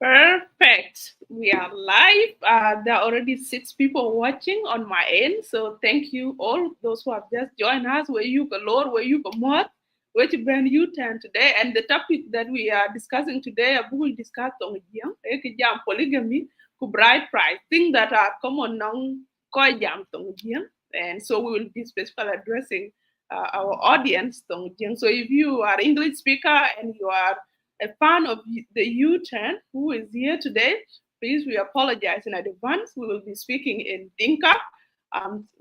Perfect. We are live. There are already 6 people watching on my end. So thank you all those who have just joined us. Where you go, Lord, where you go, more, which Ben you turn today. And the topic that we are discussing today, we will discuss on jam polygamy, ku bride price, things that are common now, koi jam tong jiang. And so we will be specifically addressing our audience tong jiang. So if you are English speaker and you are a fan of the U-turn who is here today. Please, we apologize in advance. We will be speaking in Dinka.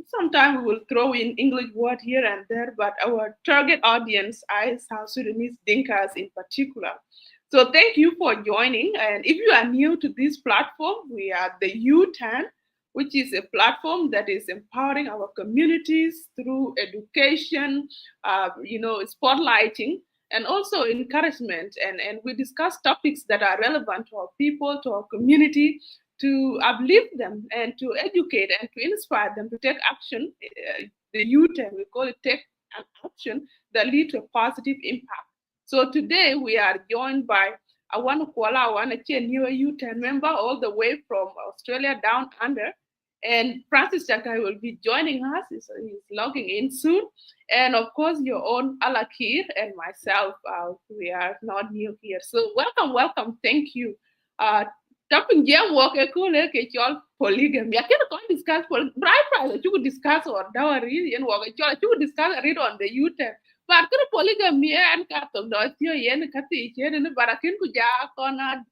Sometimes we will throw in English word here and there, but our target audience is South Sudanese Dinkas in particular. So thank you for joining. And if you are new to this platform, we are the U-turn, which is a platform that is empowering our communities through education, spotlighting and also encouragement. And we discuss topics that are relevant to our people, to our community, to uplift them and to educate and to inspire them to take action. The youth, and we call it take an action that lead to a positive impact. So today we are joined by Awan Kuol, a new youth member all the way from Australia down under. And Francis Chagai will be joining us. He's logging in soon. And of course, your own Alakir and myself, we are not new here. So welcome, welcome. Thank you. Topping jam work a cool polygamy. I can't discuss bride price. You could discuss or dowry and work. You could discuss read on the YouTube. But could polygamy and cat of dot here and cat and but I can go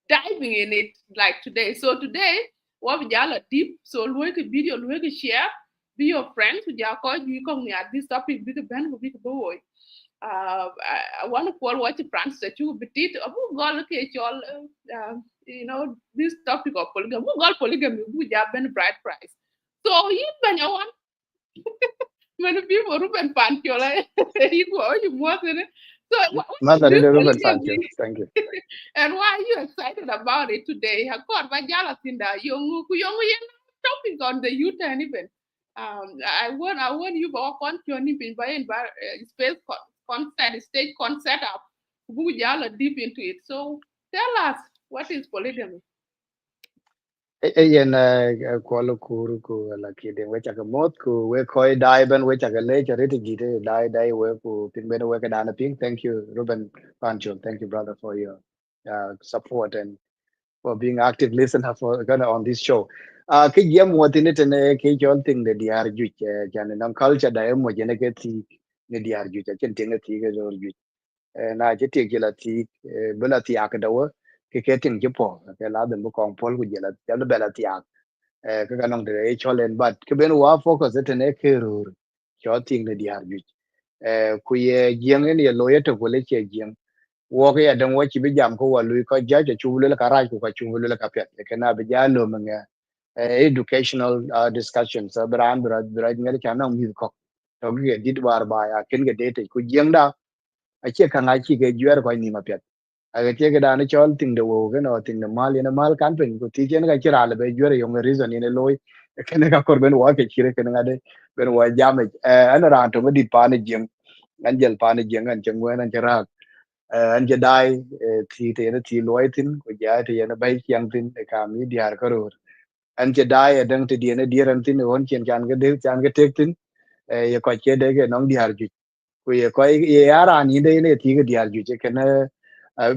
diving in it like today. So today, what we are deep. So look a video, look a share, be your friends with your call. You come at this topic, big band, big boy. I want to call what you France that you be it. Who go look at y'all, this topic of polygamy. Who got polygamy? Who have been bright price. So you when you want many people Ruben Pantiola, you go, you want it. So what is Mother, this thank you. polygamy? Thank you. And why are you excited about it today? Hakor Bajala Tinda, young topic on the youth and even. I want you to walk on your nipin by space concert, stage concert up. Who y'all deep into it. So tell us what is polygamy? Yen kwalo kuru ku la kide we chaka mot ku we koi dai ban we chaka le chari ti gite dai we ku pin ben we ka dana ping. Thank you, Ruben Pancho. Thank you, brother, for your support and for being active listener for gonna on this show. Cái yem mo tin it ne ke jol ting de diar ju che jan nam culture da mo jene ke ti ne diar ju che chen ting ti ke jol ju. Na che ti ke la ti bela ti ak da wo ke ting je po ke la den bu kong pol ku je la ja bela ti ak cái cái nong de cho lên but cái bên wa focus it ne ke ru cho ting de diar ju ku ye gieng ne lo ye to ko le che gieng wo ke ya dan wo chi bi jam ko wa lu ko ja ja chu le ka ra ku ka chu le ka pet ke na bi ja lo ma nga educational discussions bran bra ngel cha na mi ko to ge dit war ba ya ken ge de te ku gieng da a che ka nga chi ge jwer ko ni ma pet a ge che ge da ne chol ting de wo ge no ting de mal ne mal kan pen ku ti chen ga chi ra le be jwer yo nge reason ne loy ke ne ka kor ben wa ke chi re ke nga de ben wa jam an ra to ma dit pa ne gieng an jel pa ne gieng an chen wen an ra anhจะได้ที่เทนที่ลอยทินก็จะที่ยันไปเชียงทินแต่การมีเดียร์ก็รู้อันจะได้ดังที่เดียนเดียรันทินวันเชียนกันก็เดือดจานก็เทคทินอย่าก็เชื่อได้ก็น้องเดียร์จุดก็อย่าก็อย่าร้านนี้ได้เนี่ยที่ก็เดียร์จุดจะแค่นั้น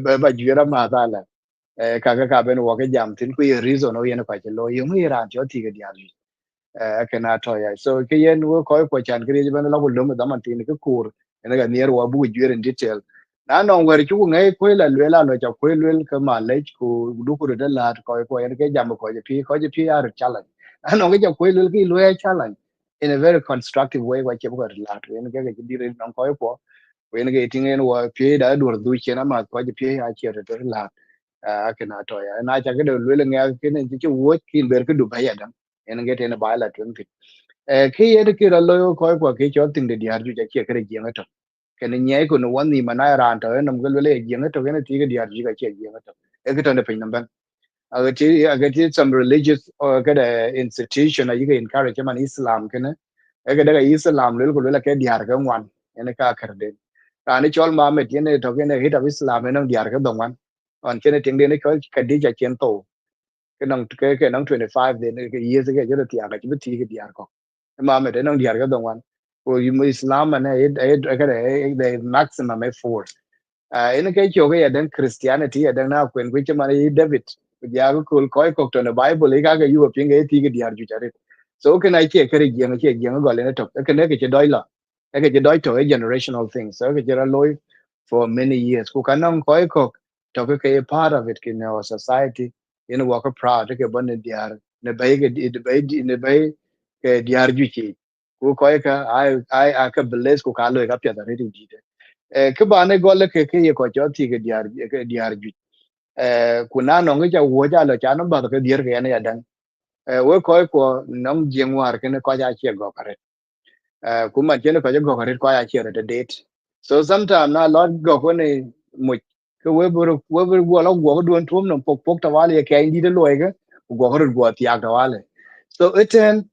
แบบจุดละมาตาละก็เป็นว่าก็ยามทินก็อย่า reason เอาอย่างนั้นก็จะลอยยังไม่ร้านจุดที่ก็เดียร์จุดก็น่าท้อใหญ่ so ก็ยันว่าก็ก็จานก็เรียกว่าเราบุญล้มแต่มันทินก็คูร์อันนั้นก็เนียร์ว่าบุญจุดในดีเทลna no wer chu ngai kwe la lwe la no cha kwe lwe ka ma le ku du ku de la ko ko en ke jam ko je pi ar challenge ano ga ko lu ki lu challenge in a very constructive way wa che ko la to en ga dire non ko ko wen ga tingen wa pye da dur du chena ma ko je pye a che to la a ke na to ya na cha ke de lu le nga ke ne chi wo ki ber ke du ba ya dan en ga te na ba la tun ti ke ye de ki ra lo ko ke cho ting de diar ju ja che kre je to ke ne nye ko no wan ni ma na ran to nam ga le je to ke ne ti ga diar ju ga che je to e ke to ne pin nam ban aga ti some religious or cái institution là cái encourage man Islam cái này cái đấy Islam lối của lối là cái diar cái ngoan cái ka khar den ra ni chol ma met cái to cái hit of Islam nó diar cái đồng ngoan còn cái này tiếng đến cái đi cha chen to cái nong 25 đến cái years cái chỗ tiar cái chỉ cái diar ko ma met nó diar cái đồng ngoan của Islam mà này cái đấy the maximum is 4 in cái chỗ cái đằng Christianity đằng nào quyền quý cho mà David ya ko ko ko to na Bible ga ga yu pin ga ti ga diar ju chare so cái này che kare che giang go le na to cái này cái doi la cái doi to a generational thing so cái ra loi for many years ku kanang ko to cái part of it in our society in a work proud cái bon diar ne bai ga ne bai cái diar ju chi ku ko ka ai ka bless ku ka lo ga pya da ri di ke ba ne go le ke ko cho ti cái diar ju kuna no ngi ja wo ja lo cha no ba ke dier ke ne ya dan we ko nam jeng war ke ne ko ja che go kare kuma che ne ko ja go kare ko ya che re date so sometime na lot go ko ne mu ke we go lo go do tum no pok pok ta wale ke indi de lo ke go ko go ti ak ta wale so eten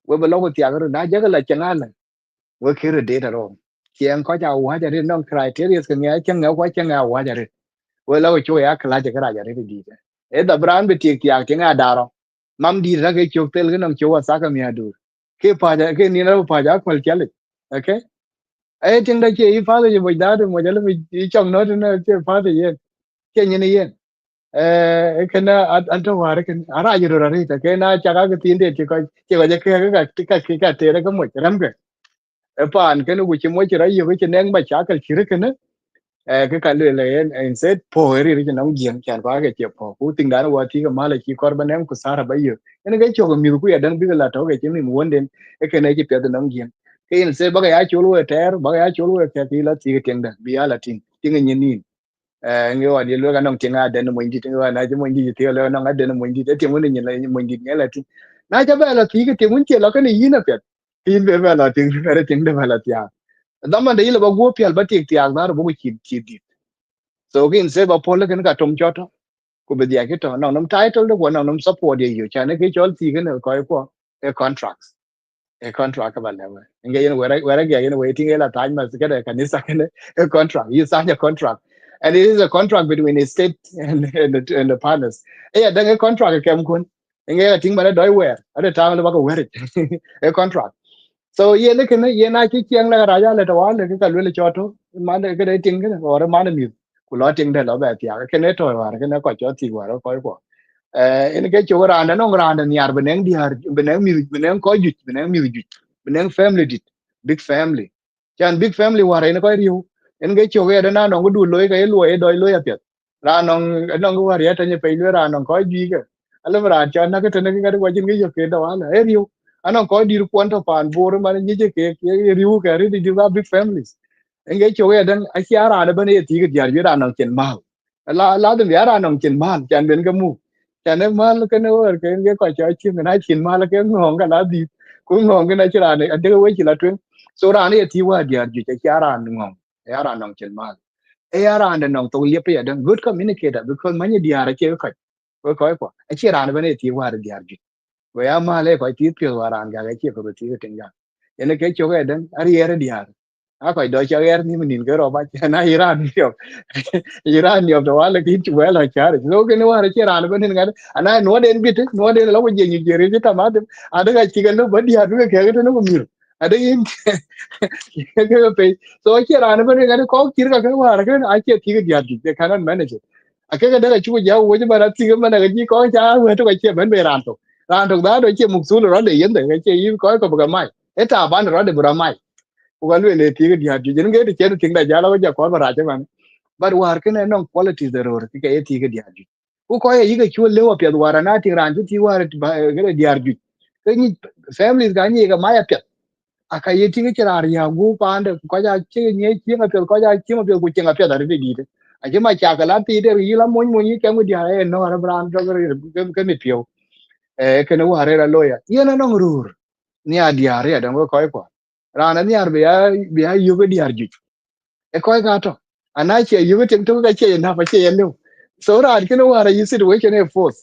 we be lo ko ti ak na ja ga la cha na we ke re date ro kien ko ja wa ja re non criteria ke nge chen nge ko chen nge wa ja we lo cho ya kala je kara ja re di e da bran be tik ya ke nga daro mam di ra ke chok tel ke nam cho wa sa ka mi adu ke pa ja ke ni na pa ja kwal chale okay e ting da che I fa de mo da de mo ja le mi chong no na che fa de ye che ni ni ye ke na an to wa re ke ara ji ro ra ri ta ke na cha ka ke tin de che ko ja ke te ra ka mo ram ke e pa an ke no ku che mo che ra yo ke neng ba cha ka chi re ke na cái cái luyện là en set po eri ri na ungien chan kwa ke che po ku ting dan wa ti ka mala ki kor banem ku sara ba yo en ga cho mi ku ya dan bi la to ke che mi won den e ke ne ki pe dan ungien ke en se ba ya cho lu ter ba ya cho lu ke ti la ti ke teng da bi ya la ting ni ni nge wa di lu ga nong tinga den mo ndi tinga na je mo ndi ti le na ga den mo ndi te mo ni la mo ndi ne la ti na ja ba la ti ke ti mun che la ka ni yin na pe tin be ba la ting be ting de ba la ti da man de ile ba go pi al ba ti ti al da bo ki so kin se ba pol ken ka tom choto ku be dia ke to no nom title do no nom support ye yu chane ke chol ti ken ko e contracts e contract ba le wa nge yen wera ge yen waiting la time mas ke de kanisa ken a contract you sign a contract and it is a contract between the state and the partners yeah then a contract kem kun nge ting ba do wer at the time ba ko wer a contract so ye ne ken ye na chi chiang la raja le to wa le ka le choto ma de ke de ting ken or ma de mi ku lo ting de lo ba tia ke ne to wa ke ne ko cho ti wa ro ko en ke cho ra na no ra na nyar beneng diar beneng mi beneng ko ju beneng mi ju beneng family dit big family chan big family wa re ne ko riu en ke cho ga na no du loy ke loy doi loy apet ra no no ko wa re ta ne pe ra no ko ju ke ala ra cha na ke te ne ke wa jin ke yo ke da wa la e riu ano ko dir kwanta pan bor man ni je ke riu ke ri di big families engge cho ya dan a chiara na bane ti ga diar jira nan chen mal la de ya nan chen mal chan ben ga mu chan ne mal ke no er ke engge ko cha chi na chen mal ke ngong ga la di ku ngong ke na chira ne ade we chi la twen so ra ne ti wa diar ju cha chiara ngong ya ra nan chen mal e ya ra nan to ye pe ya dan good communicator because man ye diar ke ko a chiara na bane ti wa diar ju we ya male ko ti pyo waran ga che ko ti ke tenga ene ke cho ga den ari ere diar a ko do cho er ni min ke ro ba na iran yo iran yo to wala ki chu wala char so ke no wara che ran ben ga ana no den bit no den lo je ni je re ta ma de ada ga chi ga no ba diar ke ke no ko mir ada in ke pe so che ran ben ga ko kir ga ke wara ke a che ti ga diar di ke kanan manage a ke ga da chu ja wo je ba ra ti ga ma na ga ji ko cha we to ga che ben be ran to da do che muksul ro de yen de che yi ko ba mai eta ban ro de bra mai ko ga le ti ga dia ju jen ga de che ting da ja la ja ko ba ra che man but war ke ne non quality de ro ti ga ti ga dia ju ko ye yi ga chu le wa pe wa ra na ti ran ti war ga dia ju ke ni families ga ni ga ma ya pet aka ye tinga chira ya gu pande ko ja che ni chinga pe ko ja chinga pe ku chinga pe da ri di de a je ma cha ka la ti de yi la mo ni ke mu dia e no ra bran do ke mi pio e ke no wa re la loya ye na no rur ni a dia re da ko ra na ni ar be ya yu ga dia ju e ko ga to ana che yu ga tin to ga che na fa che ye no so ra ke no wa ra yi situation e force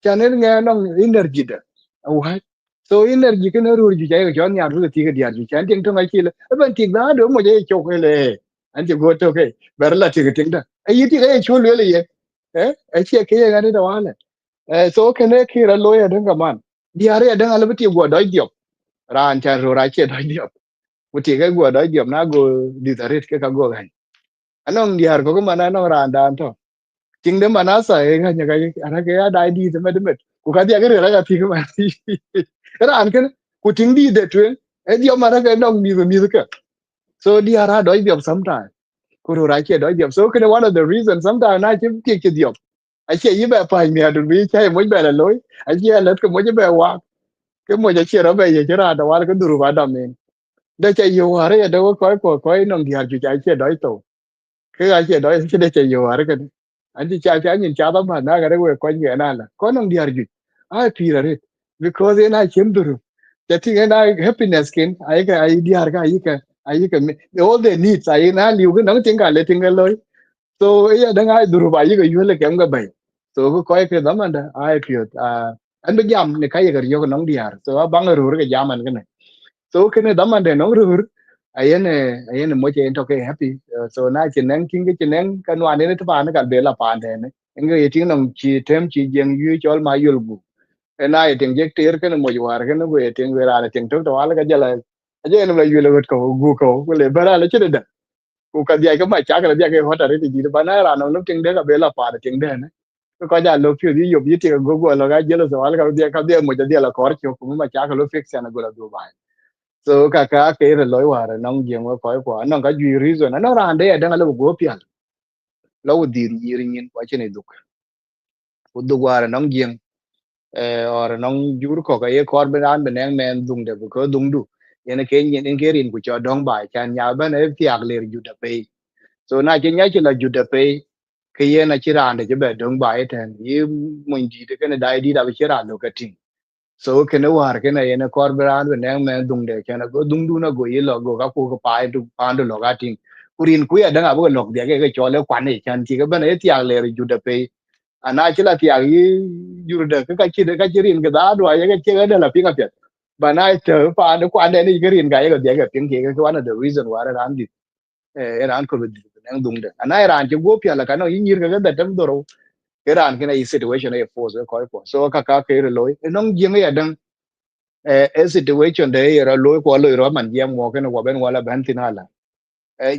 channel nghe nó energy da wa so energy cái nó ru ju chai cho nya ru ti ga dia ju chan ting to ngai chi le ban ti da do mo je cho ke le an ti go to ke ber la ti ga ting da ai ti ga cho le ye ai che ke ga ni da wa le so ke ne ki ra lo ya den ga man dia re den ala ti go do dio ran cha ru ra che do dio ku ti ga go do dio na go di da re ke ka go ga anong dia ko ma na no ran dan to ting de manasa e ga nya ga ara ga ya dai di me de met ku ka dia ga ra ga ti ga ma ti ra an ken ku ting di de twen e dio ma ra ga dong mi ka so di ara do dio sometime ku ro ra che do dio so ken one of the reasons sometimes na chi ti dio a che yi ba pa mi adu bi che mo ba la loy a che la ko mo je ba wa ke mo je che ro ba ye che ra da wa ko duru ba da men de che yo ara ya do ko nong dia ju cha che do to cái ai che do che de che yo ara ke anti cha cha nyin cha ba ma na ga we ko nge na la ko nong diar ju ai pi ra re because ena chem duru che ti na happiness kin ai diar ga ai ka all the needs ai na liu cái nong ting ga le ting ga loy so ya da ai duru ba yi ga yu le kem ga bai so ko ke da man da ai pi an be jam ne kai ga yo nong diar so bang ru ga jam an ga so kene daman de no rur ayene mo che to ke happy so na chineng king ke chineng kan wan ne to pan ka be la pan de ne nge yeting nong chi tem chi jeng yu chol ma yul gu na yeting je ter ken mo war ken go yeting we ra ting to wal ka jala aje no la yu le ko gu ko le bara le che de ku ka dia ka ma cha ka dia ke hota re ti ba na ra no ting de ka be la pa ting de ne ko ja lo pyo di yo bi ti go go la ga jelo so wal ka dia mo ja dia la kor chi ku ma cha ka lo fix na go la do ba so kaka ke re loi ware nong jeng wa koi kwa nong ka ju reason no ran de da ngalo go pial lo di yiri nyin kwa chene duk u du ware nong jeng or nong jur ko ka ye kor be ran be neng men dung de ko dung du ene ke nyin en ke rin ku cho dong ba chan nya ba ne tiak ler ju da pe so na che nya che la ju da pe ke ye na chi ran de je be dong ba e ten yi mun di de ke ne dai di da be chi ran lo ka ting so kene war kene yene kor beran we neng men dung de kene go dung du na go ye lo go ka ku ko pa du pan du lo ga tin kurin ku ya danga bo lok de ke chole kwan ne chan ti ga ban e ti le ri ju de pe ana chi la ti yi ju de ka chi de ka chi rin ga da do ye ga che ga de la pi ga pet ba na te pa de kwan de ni ga rin ga ye ga de ga pin ke ga one of the reason war ran di ran ko be neng dung de ana ran chi go pi la ka no yin yir ga da tem do ro ke ran kene situation e force ko so ka ke ro loy nong jing ya dang e situation de era lo ko lo ro man yam mo ken wo ben wala ben tinala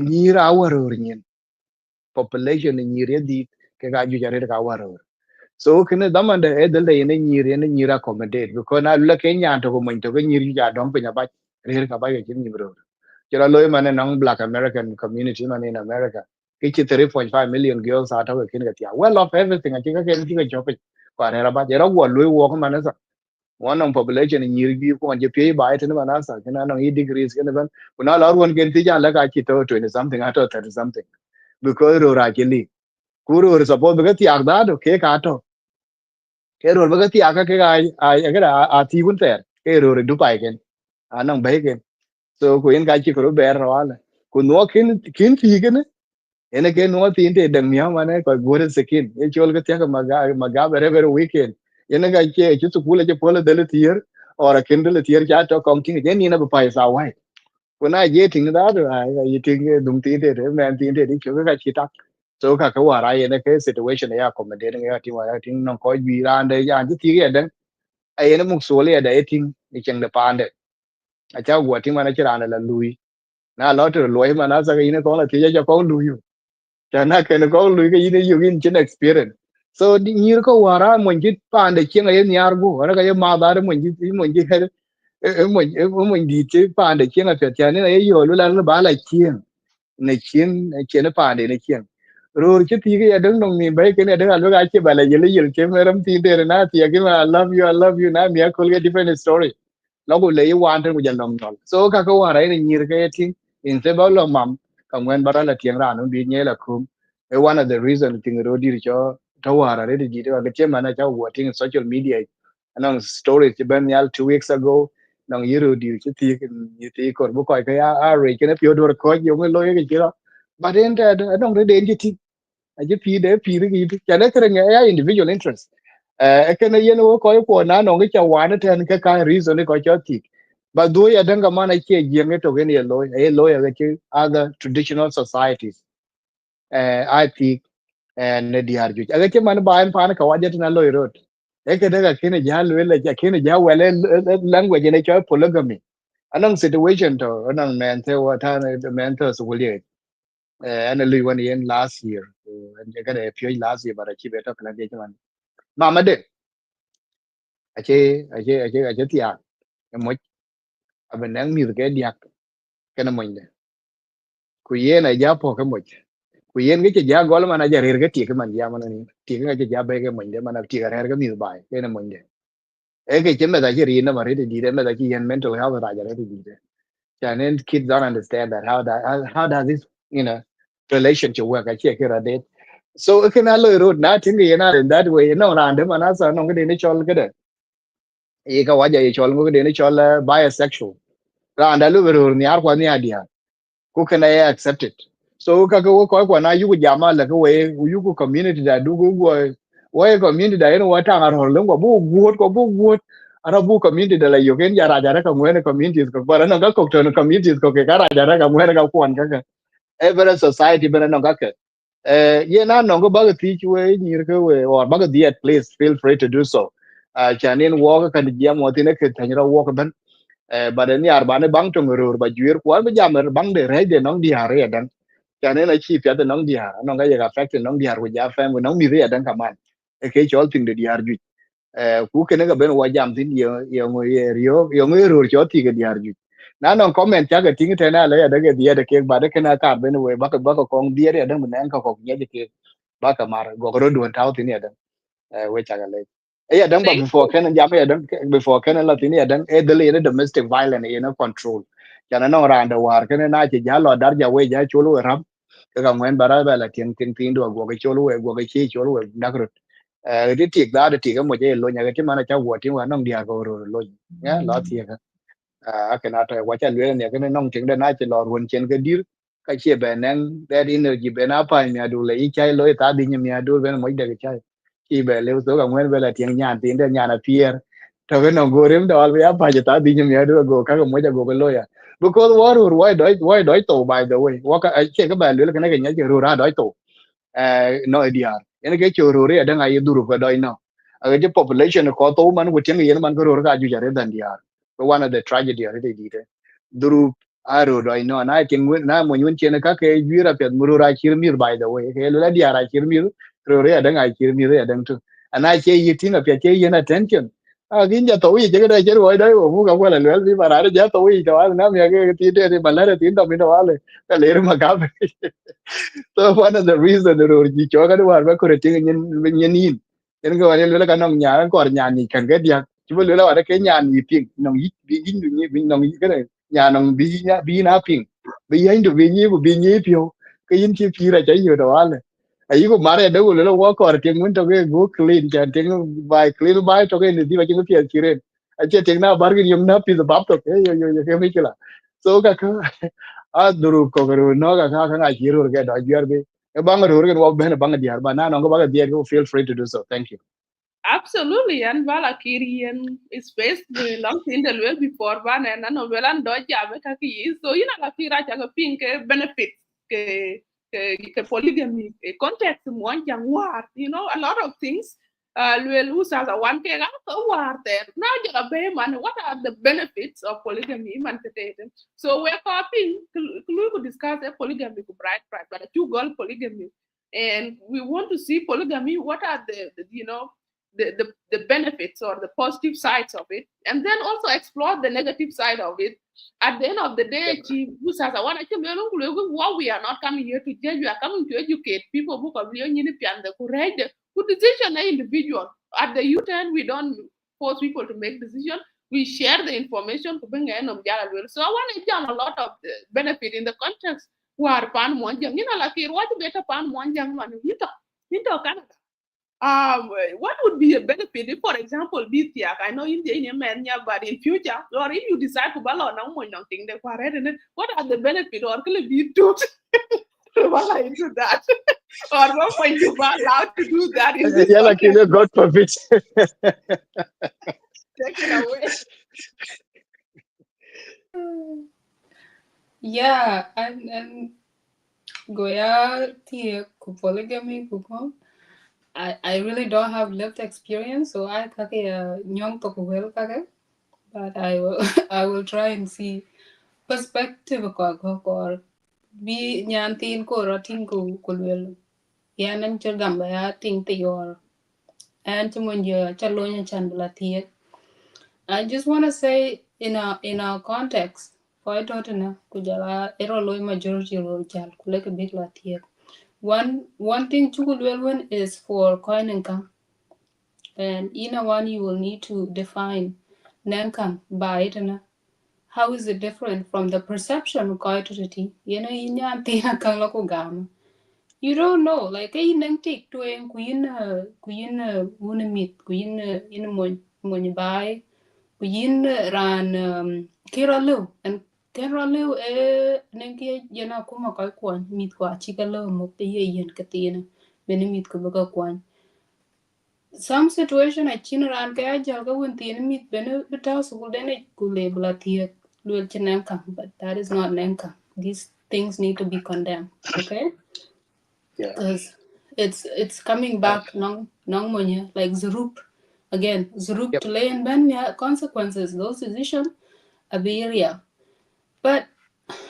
ni ra waro nyin population ni re di ke ga ju jare ka waro so ken da man de e de le ni ra accommodate ko na la ke nya to ko mon to ke ni ja dom pe nya ba re ka ba ke ni bro jara lo man nang black american community man in america ke 3.5 million girls out of ken ga tia well of everything I think ke ni ke jope ko ra ba jara wo lo wo ko man one on population in year ko je pay by it na sa kana no e degrees kana ban kuna lor won gen ti jan la ka chi to 20 something ato 30 something because ro ra ke li kuro ro suppose be ti agda do ke ka to ke ro be ti aga ke ga a ti bun ter ke ro du pai ken anang bai ken so ko en ka chi ko ber ro ala ku no kin ti ken ene ke no ti inte dang nya mane ko gore sekin e chol ke tia maga very weekend ene ga che chu kula che pola de tier ora kende le tier cha to kong ting je ni na pa sa wai kuna je ting da do ai ye ting dum ti de men ti de di chu ga chi tak so ka wa ra ene ke situation ya accommodating ya ti wa ya ting no ko bi ran de ya ji ti ge den ai ene muk so le da e ting ni cheng de pa de a cha gwa ting ma na chi ran la lui na lo to lo ma na sa ga ine ko la ti ja ko lui chana kene ko lu ke yine yugin chin experience so di nyir ko wara mon jit pande chenga yen yar gu wara ka ye ma dar mon jit her mon di che pande chenga pe chane ye yo lu la ba la chien ne chien ne chene pande ne chien rồi chứ thì cái đấng nông ni bay cái này đấng ăn cái bà là yel cái mà ram tin thế na thì cái mà I love you na mi có cái different story nó cũng lấy quan trên của dân lòng rồi so các câu hỏi này nhiều cái thing in thế bao lâu mắm cảm ơn bà là tiếng ra nó bị nhẹ là không one of the reason tiếng rồi đi cho thấu hỏi đấy thì đó cái mà nó cho working social media anong story chỉ bên nhau 2 weeks ago nong yiru di chứ thì còn bố coi cái rồi cái nó phiêu đồ coi nhiều cái lôi cái gì đó but then anong cái đến cái aje pide gitu chane kere nge ya individual interest ekene yen wo ko ko na no ngi cha wane ten ke ka reason ko cha tik but do ya danga mana che yenge to gen ye lo ya ke other traditional societies I think and ne diar ju aga che man ba en pan ka waje na lo rot e ke daga kene ja lo le ja kene ja wele language ne cha polygamy anong situation to anong men te wa ta men to so and lui one in last year and cái này phiếu last year but chỉ biết đó là cái mà mà đấy ache tiệt cái mỗi bên đang mi cái diak cái nó mình đấy kuyen này giá po cái mỗi kuyen cái giá gọi là mà nó giá rẻ cái tiệt cái mình giá mà này tiệt cái giá bé cái mình đấy mà nó tiệt cái mi bài cái nó mình đấy cái chuyện mà cái riêng nó mà đấy đi đấy mà cái mental health là cái đi đấy cho nên kids don't understand that how does this you know relationship work cái đấy so cái nào lôi road na chính cái na in that way nó là để mà nó sao nó cái đến chol cái đấy cái waja chol cái đến chol bisexual ra anh đã lôi rồi ni ar kwa ni adia ku kana ya accept it so ka ko kwa na yugo jama la ko we yugo community da du go we community da eno wata ngar hol ngo bu guot ara bu community da la yogen jara jara ka ngene communities ko bara no ga ko to communities ko ke kara jara ka ngene ka kwan ka every society bena no ga ye na no go bag teach we nyir ke we or bag the please feel free to do so chanin walk kan jam wotine ke tanira walk ban but ni arba ne bang to ngurur ba juir kwa ba jam bang de re de nong di hare dan chanin a chi pya de nong di har no ga ya affect nong di har we ja fam we nong mi re dan kaman e ke chol ting de di har ju ku ke ne ga ben wa jam tin yo ngo ye yo ngo ru cho ti ke di har ju na no comment cha ga ting te na le da ke di de ke ba de ke na ka ben we ba ka kong di re dan men ka ko nye de ke ba ka mar go ro duon tau tin ya dan we cha ga le e ya dan ba Thank before ken ja ya dan before ken la tin ya dan e de le domestic violence you know control cha na no ran da war ken na che ja lo dar ja we ja chu lu ram ka ngwen bara ba la tin tin tin do go ke chu lu we go ke chi chu lu na ko ri ti da de ti ga mo je lo nya ga ti ma na cha wo ti wa nong dia go ro lo ya lo ti cái nào trời quá chân luyện này cái nông trường đây nãy chỉ lò ruộng trên cái điếu cái chia bè nang để đi nơi gì bè nào phải nhà đủ lấy chai lối ta đi nhà đủ bên mấy đời chai khi bè leo số cả nguyên về là tiếng nhà là pier thôi cái nông gorem đó với áp phải ta đi nhà đủ go các cái mấy đời go cái lối à because why đói tổ by the way what cái cái bè lưỡi cái này cái nhà chỉ ra đói tổ no idea ini cái chỗ rồi ada ngai duru cái đói no cái population có tổ man của tiếng người man cái rồi cái aju jare dan dia one of the tragedy are they did duru aro do no na tin na mo nyun chen ka ke jira pet murura kirmir by the way ke la dia ra kirmir ro re ada ngai kirmir ya dang tu ana che yitin a pet che yen attention a gin ja to yi che da che ro dai o mu ka wala le bi para ja to yi to na mi ke ti de balare tin to mi no wale ka le ma ka so one of the reason ro ji cho ka war ba ko re tin nyen yin en ko ne le ka nong nya ko nya ni kan ke dia chứ bây giờ là cái nhà nhị tiền nòng ít bị dính được như bị nòng cái này nhà nòng bị na tiền bị anh được bị nhị phiêu cái in chi phi là chạy nhiều đồ ăn này ấy có mà đây đâu là quá còn tiền muốn cho cái go clean cho tiền bài clean bài cho cái này đi vào trong cái tiền chỉ rồi ấy tiền nào bargain yum na pi the bắp to cái mấy cái là so cái à duru ko cái nó cái ngay chỉ rồi cái đó giờ đi cái bang rồi cái nó bên bang đi harba na nó có bang đi feel free to do so thank you. absolutely, and vala kirian space the long thing the well before van and no well and dodge ka ki so you know la kira cha pink benefits ke polygamy context mo yang war you know a lot of things well who says one ke ga ko war there now you be man what are the benefits of polygamy man today so we're copying we could discuss a polygamy to bright pride but a two girl polygamy and we want to see polygamy what are the you know the benefits or the positive sides of it, and then also explore the negative side of it. At the end of the Yep. day, what we are not coming here to judge, we are coming to educate people who can really the correct good decision individual. At the U-turn, we don't force people to make decisions. We share the information to bring in so I want to jam a lot of the benefit in the context where pan monjang, like what better pan monjang man, into Canada. What would be a benefit if, for example, BTR, I know India in Mania, but in future, or if you decide to balance on one thing, what are the benefit or can it be to into that? Or what point you are allowed to do that in this Yeah, like context? God forbid. Take it away. Yeah, and Goya Tia polygamy kuko. I really don't have lived experience, so I kake nyong to well kake, but I will I will try and see perspective ko or bi nyan tin ko ratin ko kulwel yan ang chagamba ya ting te yor and chumunja chalonya chandla tie. I just want to say in our context, for totana kujala ero loy majority role jal kuleke big la tie. One thing chukul well is for coin income, and in a one you will need to define nankang by it na. How is it different from the perception of coitosity? You know, in yan tina kang lako gama. You don't know, like ay nang tik to en kuyin meet kuyin in mon bay kuyin ran kira lu and kira lu nang ki yana kuma kai kwan meet kwa chika lu mo pe ye yen katina bene meet ko baka kwan. Some situation I chin ran kaya jalga when tin meet bene beta school then kule bla tiek luel chinenka, but that is not nenka. These things need to be condemned, okay? Yeah. Because it's coming Uh, back nong monya like Zurup again Zurup yep. to lay and ban consequences those decisions are very real. But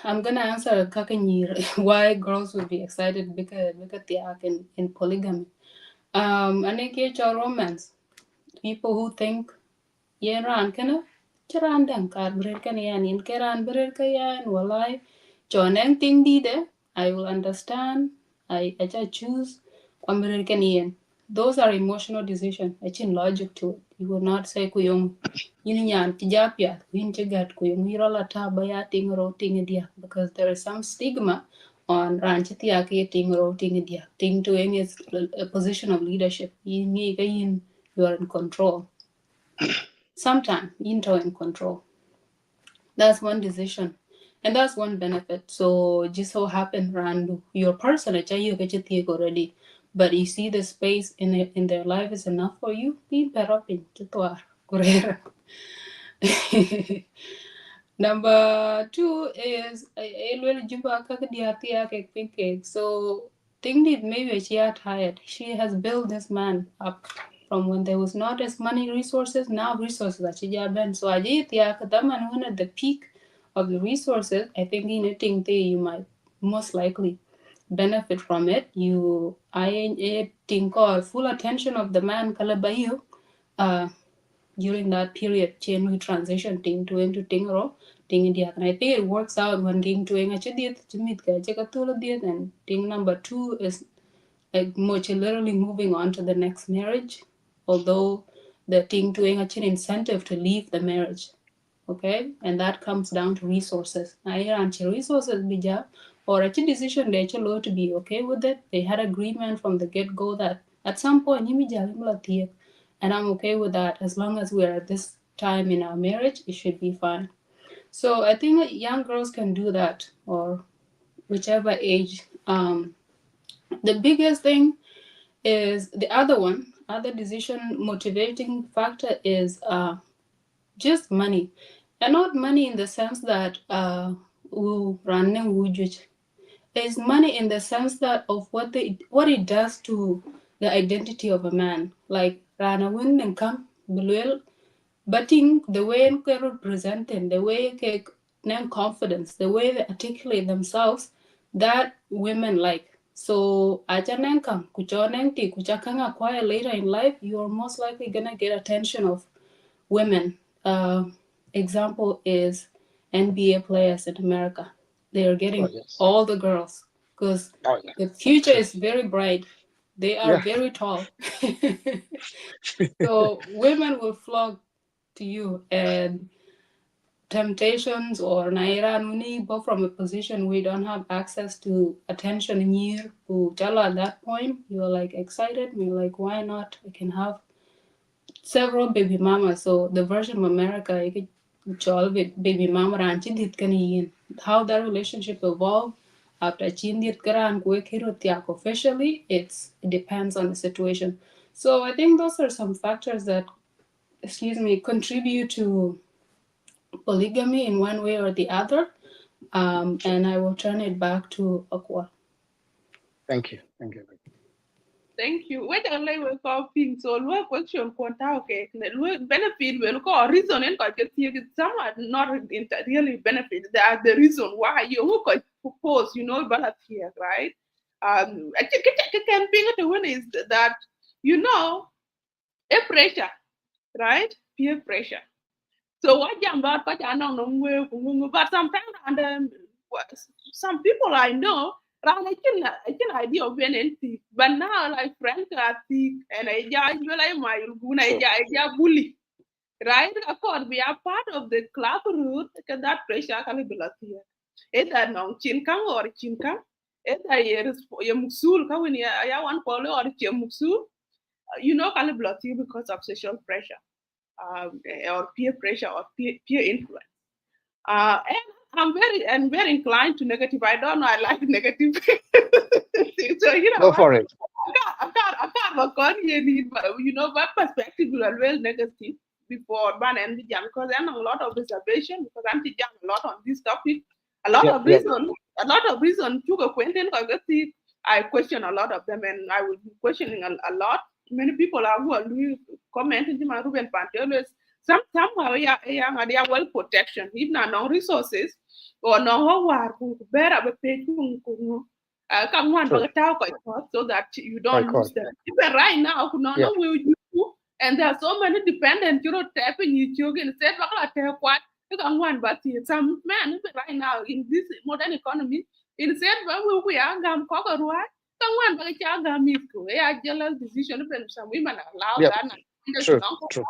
I'm gonna answer kakanyir why girls would be excited because they are in polygamy. And then your romance. People who think yeah ran kana charan dan kar brer kan yan in keran brer ka yan walai chonen ting di de I will understand. I just choose kwam brer kan yan. Those are emotional decisions. It's in logic to it. You will not say kuyong yin yan tijapya win chigat kuyong hirola ta baya ting ro ting dia because there is some stigma on ranchiti ake ting ro ting dia. Ting doing is a position of leadership. Yin you are in control. Sometimes into in control. That's one decision. And that's one benefit. So just so happen Randu, your person you get your take already. But you see the space in their life is enough for you, be better in Chituar. Number two is I will juba kaka so think that maybe she are tired. She has built this man up from when there was not as many resources, now resources that she have been. So I did and when at the peak of the resources, I think in a thing you might most likely benefit from it. You I think or full attention of the man kalabayo during that period chain we transition ting to into ting ro ting India. And I think it works out when ting to ing achidit chimit ka chekatula diet and ting number two is like much literally moving on to the next marriage, although the ting to ing achin incentive to leave the marriage. Okay, and that comes down to resources. Now resources bija or a decision they low to be okay with it. They had agreement from the get go that at some point and I'm okay with that as long as we're at this time in our marriage, it should be fine. So I think young girls can do that or whichever age. The biggest thing is the other decision motivating factor is just money, and not money in the sense that running wujud. It's money in the sense that of what it does to the identity of a man. Like rana win and come below, but the way they represent them, the way they name confidence, the way they articulate themselves, that women like. So achanenkang kuchonengti kuchakang acquire later in life, you're most likely gonna get attention of women. Example is NBA players in America. They are Oh getting yes. all the girls because Oh yeah. the future True. is very bright. They are Yeah. very tall. So women will flock to you, and temptations or naira nuni, but from a position we don't have access to attention near who tell at that point you're like excited, you're like, why not? I can have several baby mamas. So the version of America, you could call with baby mama and chindit kan yin. How that relationship evolved after chindit karan quick hero tiak officially, it depends on the situation. So I think those are some factors that, excuse me, contribute to polygamy in one way or the other. True. And I will turn it back to Aqua. Thank you. Thank you. Thank you. Wait until we call ping so we question quanta okay. We benefit we look or reason and got get some are not really benefit. They are the reason why you look at propose, balance here, right? I think it can ping it one is that a pressure, right? Peer pressure. So what jam about but I don't know but sometimes and some people I know I can idea of anything. But now like friends are thick and I just like my True. I bully. Right? Of course we are part of the club route that pressure can be here. Either no chinkang or chinkang. Either you musul ka when you one polo or musul. Can be because of social pressure or peer pressure or peer influence. And I'm very inclined to negative. I don't know. I like negative. So Go what? for it. I can't my perspective will always negative before ban and jam because I'm a lot of reservation because I'm jam a lot on this topic. A lot Yep. of Yep. reason, a lot of reason to go acquaintance. I question a lot of them, and I will be questioning a lot. Many people are who are commenting to my Ruben Pantelis. Somehow, yeah, they are well protection. If not, no resources or no war who bear up a page come one True. but so that you Quite don't cool. lose them. Even right now, no Yep. will you and there are so many dependent tapping you instead of what you can one but some man even right now in this modern economy instead when we are gam cover right someone but is a jealous decision even some women allow Yep. that and True. True.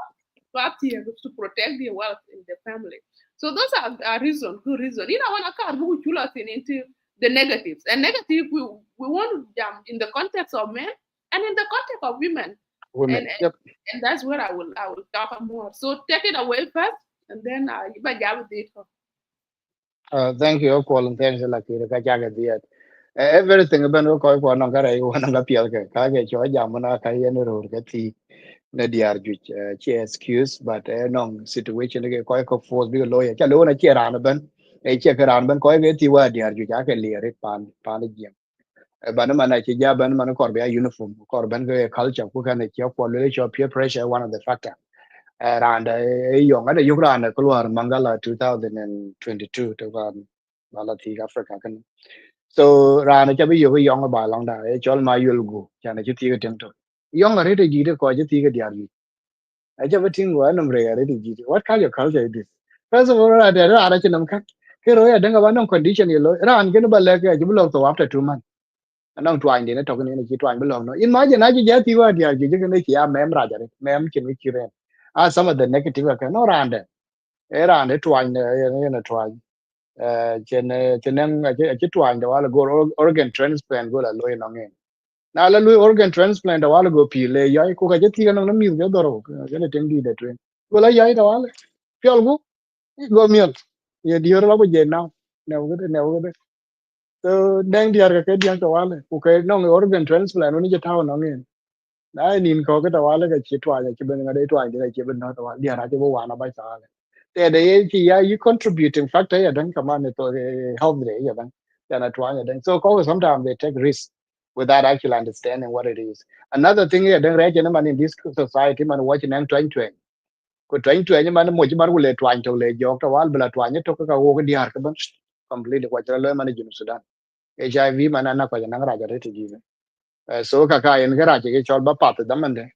to protect their wealth in the family. So those are reason, good reason. When I can't move into the negatives. And negative we want to jump in the context of men and in the context of women. And Women. and, Yep. and that's where I will talk more. So take it away first and then you might with it. Thank you, Paul, and thanks a lot. Everything about no koi ko no kare ko no piel ke ka ke cho jam na ka yen ro ke ti na diar ju che excuse but no situation ke koi ko force bi lo ya cha lo na che ran ben che ke ran ben koi ke ti wa diar ju cha ke le re pan ji ban man na che ja ban man kor be uniform kor ban ke culture ku ka ne che ko le cho peer pressure one of the factor and yo ngada yu ran ko war mangala 2022 to kan wala ti Africa kan so rana cha bi yo yong ba long da e chol ma yul gu cha na chi ti ga tem to yong are de ji de ko ji ti ga diar yi I cha tin wa nam re are de ji what kind of culture is this first of all ra cha nam ka ke ro ya danga ba nam condition ye lo ran ke ba le ke ji bu lo to after 2 months nang twain de na to ne ji twain bu lo no imagine na ji ja ti wa diar ji ke ne chi ya mem ra ja mem chin wi ki ren some of the negative ka no ran de e ran de twain ne na twain ci twany da wala go organ transplant go la loy no ngen na la loy organ transplant da wala go pi le yai ko ka jeti no mi ga doro ga ne tengi de twen go la yai da wala piol go go miel ye dior la go je na go de so dang diar ka ke diar da wala ko ke no organ transplant no ni je taw no ngen na nin ko ga da wala ga ci twany ci ben ga de twany de ci ben no da wala diar ha je bo wana ba sa the yeah you contributing factor yeah then come on to help there yeah then at one then so call sometimes they take risks without actually understanding what it is another thing yeah then right man in this society man watching them trying ko trying man mo ji man le trying to le jok to wal bla trying to ka wo ga diar ka ban completely what le man jinu sudan HIV mana na ko na raja rete ji so kaka en gara ke chol ba pat da mande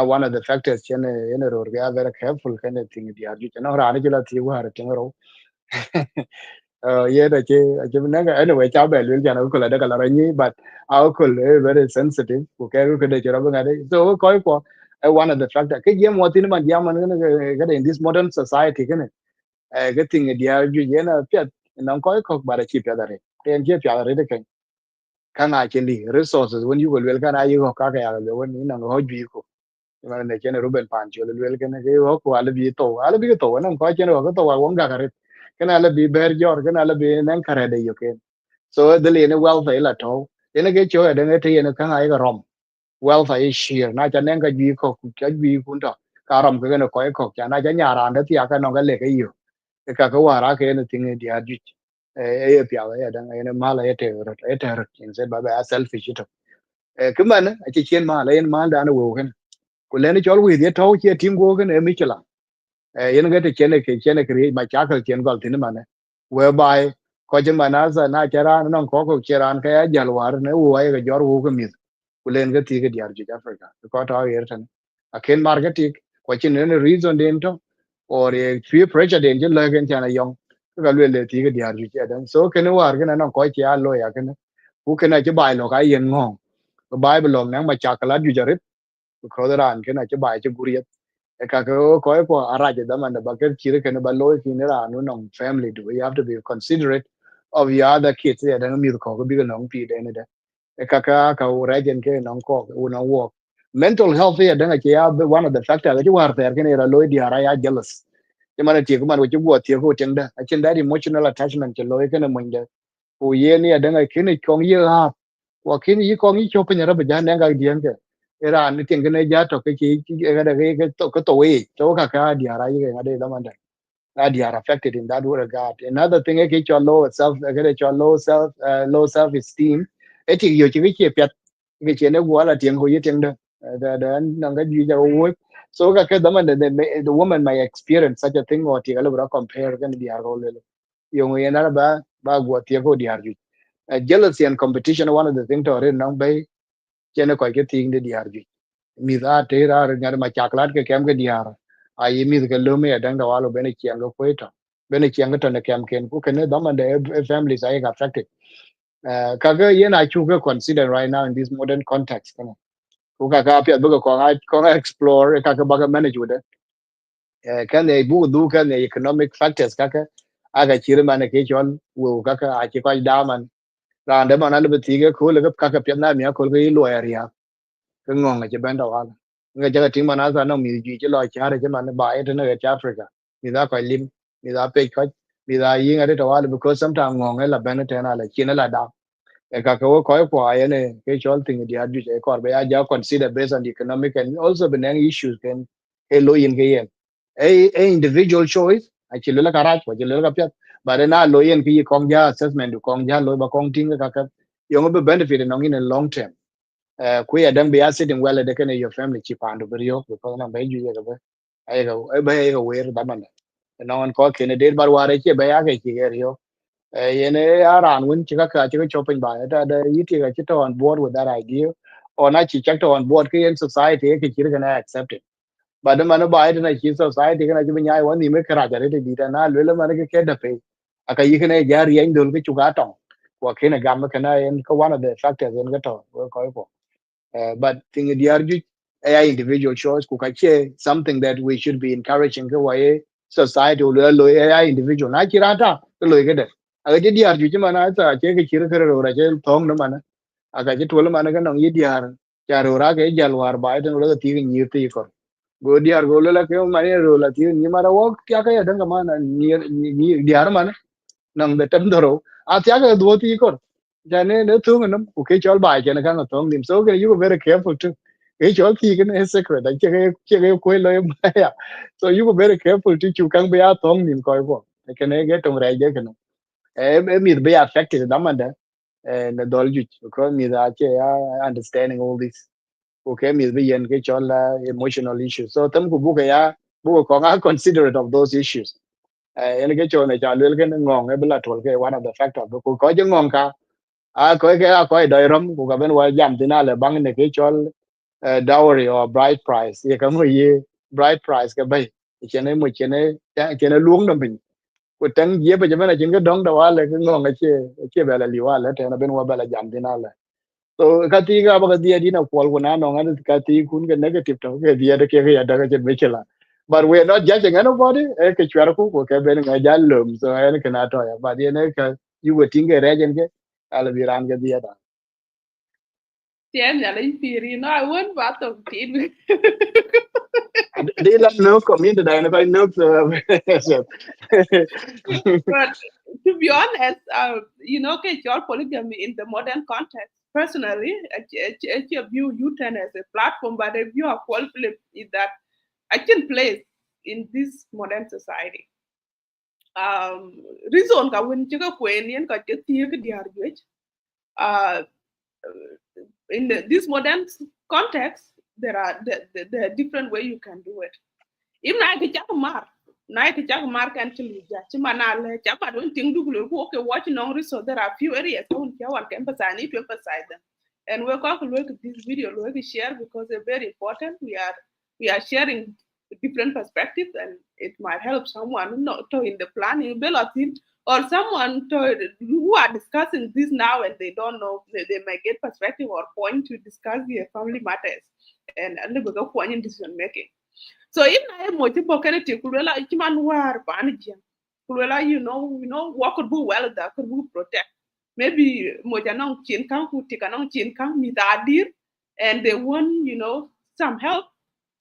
one of the factors chen ro ga very careful kind of thing dia ju no ra ni la ti wa ra tin ro ye da che na ga anyway cha be lu ja na ko la da la ni but our ko very sensitive ko ke ko de ro ga de so ko one of the factor ke ye mo tin man ya man ga in this modern society ke ne cái thing dia ju ye na pet nan ko ba da chi pya da re en je pya da re de kan a chen li resources when you will kan a yo ka ka ya le when ni na ho ju ko ma ne chen ruben pan jo le le kan ke ho ko ala bi to nan ko chen ko to wa won ga ka re kan ala bi ber jor kan ala bi nan ka re de yo ke so de le ne well fa la to ene ke cho de ne te ne kan a ga rom well fa is sheer na cha nen ka ju ko ku cha ju ku to ka rom ke ne ko cha na cha nya ran de ti ka no ga le ke yo ka ka wa ra ke ne ting di a ju pya ya dan ene mala ete ro kin se ba ba selfish to cứ mà nó chỉ chiên mà lên mà đã nó vô cái của lên nó cho quý địa thâu chia team go cái này mới chला yên cái này mà chắc cái chiên gọi thì nó mà này whereby có chân mà nó ra na chera nó có chera cái jalwar nó uai cái jor wo cái mít của lên cái thì cái diar ju Africa có tao here thân a ken marketing có chân nó reason đến to or a few pressure đến chứ lời cái chana yong cái luyện le thì cái diar ju dan so cái nó war cái nó có chia lo ya cái nó cái này chứ bài lo cái yên ngon Bible long nang ma chakalat ju jarit ko ran ke na che bai che guriet ka ko araje da man da ba ke chire ke na ba loy ki ne ran no family do you have to be considerate of your other kids ya da mi ko bi no pi de ne da ka rajen ke no ko u no wo mental health ya da ke ya one of the factor ga war ter ke ne ra loy di ara ya jealous che man ti ko man wo che go ti ko teng da a chen da emotional attachment che loy ke na mun da u ye ni ya da ke ne kong ye ha wakini yi kong yi chope nyara ba jan nga dian ke era ni ting ne ja to ke ga da ke to we to ka diara yi ga de da man that they are affected in that regard. Another thing is your low self, your low self esteem. It is you chi pet cái chuyện đó quá là tiền hồi tiền đó the nang cái gì đâu so cái đó mà the woman may experience such a thing or tiền là compare cái đi aro le yung người na ba gua tiền ko đi aro jealousy and competition one of the thing to re nang bay chene ko cái thing đi aro mi da te ra ngar ma chaklat ke kem ke diar ai mi ke lo me dang da walo bene chiang ko to bene chiang to ne kem ken ku ken da man de families are affected kaga yena chu ke consider right now in this modern context kana ku ka pia bu ko explore ka ba ka manage with it kan e bu du kan e economic factors kaka aga chire man ke chon wo kaka a chi ko da man ran de man na be ti ke ku le ka ka pia na mi ko ke lo area cái ngon cái bên đầu ăn người chơi tiếng mà nói ra nó mì gì chứ lo chả để chứ mà nó bài trên nơi Africa mi ra coi lim mi ra pe coi mi ra yên ở đây đầu ăn because sometimes ngon ấy là bên nó trên là chỉ nó là đau cái cái coi qua ấy này cái chỗ tình thì adu cái coi bây giờ consider based on the economic and also the many issues can hello in cái yên a individual choice chỉ là cái rach chỉ là cái piat but na lo yên cái con ja assessment con ja lo ba con ting cái yung be benefit nó in a long term ku ya dan be ya sitting well de kana your family chi pandu brio because na be ju ya be ai ga e be ga wer da man no on ko kene de bar ware chi be ya ga chi ga rio ye ne ya ran win chi chi ka chopin ba da da yi ti ga chi to on board with that idea or na chi chak to on board ke in society ke chi ga na accept it but the man ba ida na chi society kana chi be nyai won ni me kara ja de di da na le le man ke da pe aka yi kana ja ri en dol ke chu ga tong ko kene gam kana en ko one of the factors en ga to ko but thing the argue AI individual choice ku kache something that we should be encouraging ke waye society lo AI individual na kirata lo ke de aga je diar ju mana sa che ke chir kare ro ra che thong na mana aga je tol mana ka nong yi diar cha ro ra ke jalwar ba ten lo ti ni ti ko go diar go la ke mane ro la ti ni mara wo kya ka ya dang mana ni diar mana nang de tem doro a tia ga do ti ko ja ne tu ngan ku ke chol bai ke na kan to nim so ke you very careful too ke chol ti ke ne secret che ke ko lo ma ya so you were very careful to chu kang be a to nim ko ko ke ne ge tong re je ke no mi be affected da man da na dol ju ko mi da che ya understanding all this okay mi be yen ke chol emotional issues so tam ku bu ke ya bu ko nga considerate of those issues en cái chỗ này chả lưỡi cái ngọn cái bên là thuộc cái one of the factor của có những ngọn cả a ko doi rom ku ka ben wa jam tina le bang ne ke chol dowry or bride price ye ka mo ye bride price ka bai chene mo chene luong dom bin ku tang ye ba jama na chin ga dong da wa le ko ngong che ba la li wa le te na ben wa ba la jam tina le so ka ti ga ba ka dia dina kwal ku na no ngan ka ti kun ga negative to ga dia de ke ya da ga chen me chela but we are not judging anybody e ke chwar ku ke ben ga ja lum so en ke na to ya but ye ne ka you were tinga region ke ala bi ran ga dia da Tiyan na lang piri no, I won't bat of teen. they love no community da na ba no so But to be honest, okay, your polygamy in the modern context, personally, I view U10 as a platform, but I view a qual flip is that I can place in this modern society. Reason ka when chika kwen yen ka cheti ka diar uh, this modern context, there are different way you can do it. If na ke chak mar na ke chak mar kan chilu ja chima na le chama don ting du ku okay watch no resource. There are few areas on here one can emphasize, need to emphasize them, and we're going to look at this video we share because they're very important. We are sharing different perspectives, and it might help someone not to in the planning belatin or someone who are discussing this now and they don't know, they might get perspective or point to discuss their family matters and a little bit of point in decision making. So if I moji bokene ti kulela ichiman war banijia. Kulela what could be well that could be protect. Maybe moja nong chin kang ku tika nong chin kang mitadir and they want, some help.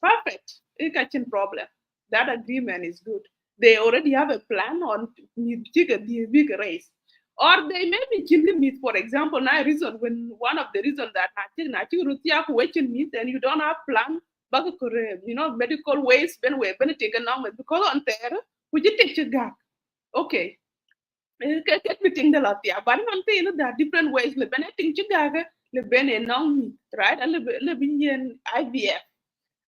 Perfect. Ikachin problem. That agreement is good. They already have a plan on the big race. Or they may be children meet, for example, now reason when one of the reasons that I think Rutia waiting meet and you don't have plan baga kore medical ways ben we ben take na because on there would you take gag okay get me think the lot yeah but man there are different ways le ben think gag le ben no right a le bien IVF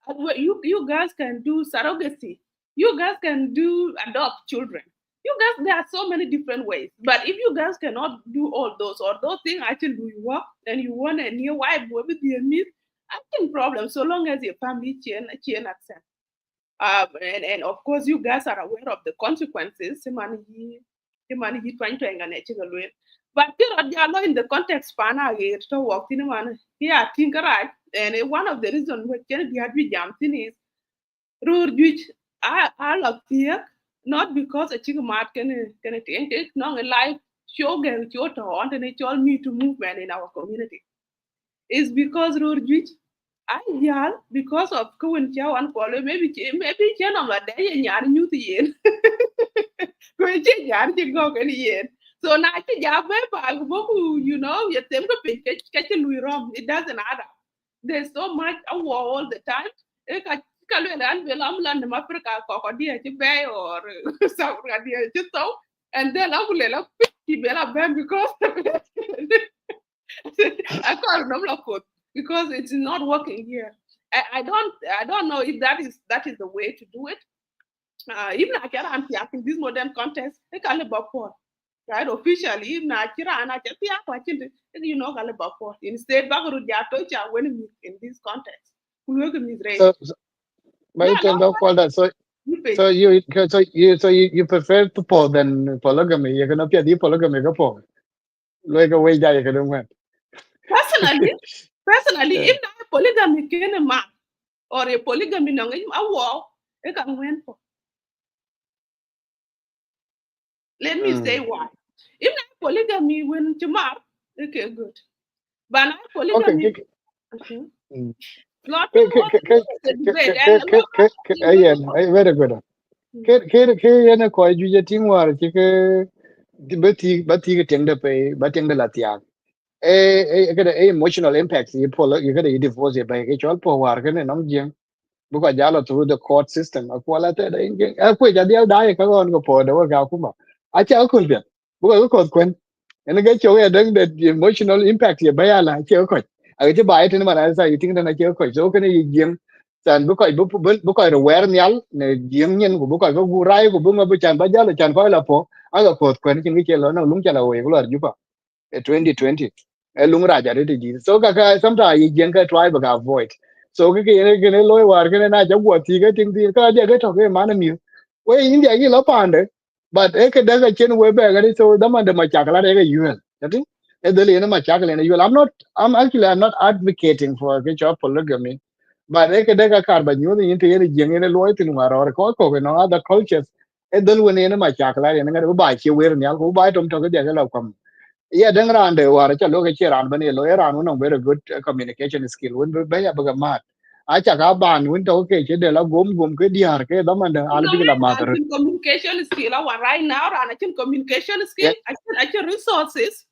and you guys can do surrogacy, you guys can do adopt children, you guys there are so many different ways, but if you guys cannot do all those or those things actually do you work and you want a new wife with the meat, I think problem so long as your family chain accent. And of course, you guys are aware of the consequences. Simani trying to engage the but in the context, pana to work in one. Yeah, think right. And one of the reasons we can be happy jumping is rule which I love here, not because a chicken mark can take no a life show girl to on and it's all me to movement in our community. It's because rule which I yell because of Cohen Chow and Kuol, maybe Chen la day and yarn you the yen. When you yarn you go any yen. So now I jab you think of it, catch a Louis Rom, it doesn't add up. There's so much a war all the time. I'm London Africa, Cocodia, Bay or South Radia, and then I will let Bella because I can't remember because it's not working here. I don't know if that is the way to do it. Even I can't in this modern context, I can't right officially even I can't instead when in this context. so by Yeah, it and call that so you prefer to Paul than polygamy you're gonna be the polygamy go Paul like a way you can win personally, yeah if not polygamy can a man or a polygamy no a war, I can win for. Let me say mm. why. If not polygamy when tomorrow, okay, good. But not Okay polygamy. Mhm. mm. Lot of what the debate and a lot Yeah very good ke yana ko ju je ting war ke bati ke teng de pe bateng de la tia cái emotional impact you pull you get a divorce by cái chol po war cái này nong jing bu ko jalo through the court system ko la te de ko ja dia dai ka gon ko po de wa ga kuma a cha ko bien bu ko kwen en ga cho ya dang the emotional impact ya ba ya la che ko a che bai te ma na sa you think na che ko so cái này jing san bu ko ro wer nyal ne jing nyen ko bu ko gu rai ko bu ma bu chan ba jalo chan ko la po a ko kwen kin ke lo na lung cha la we ko la ju pa 2020 lung raja de ji so ka sometimes yi gen ka try ba avoid so ke ke loy war ke na ja go ti ke ting ti ka ja ke to ke man mi we india yi lo pande but e ke daga chen we be ga so da man de ma chakla de ga yuen yati e de le na ma chakla ne yuen I'm not advocating for ke cho polygamy but e ke daga kar ba nyu ni te ye gen ne loy tin war or ko no other cultures e de lu ne na ma chakla ne ga ba che wer ne ko ba tom to ke de ga lo yeah dang ran de war cha lo ke ran bani lo ran no very good communication skill when be ya baga mat a cha ga ban win to ke che de la gom ke diar ke da man da al No, bi la mat I think communication skill. I want right now, and I think communication skill. yeah I can resources.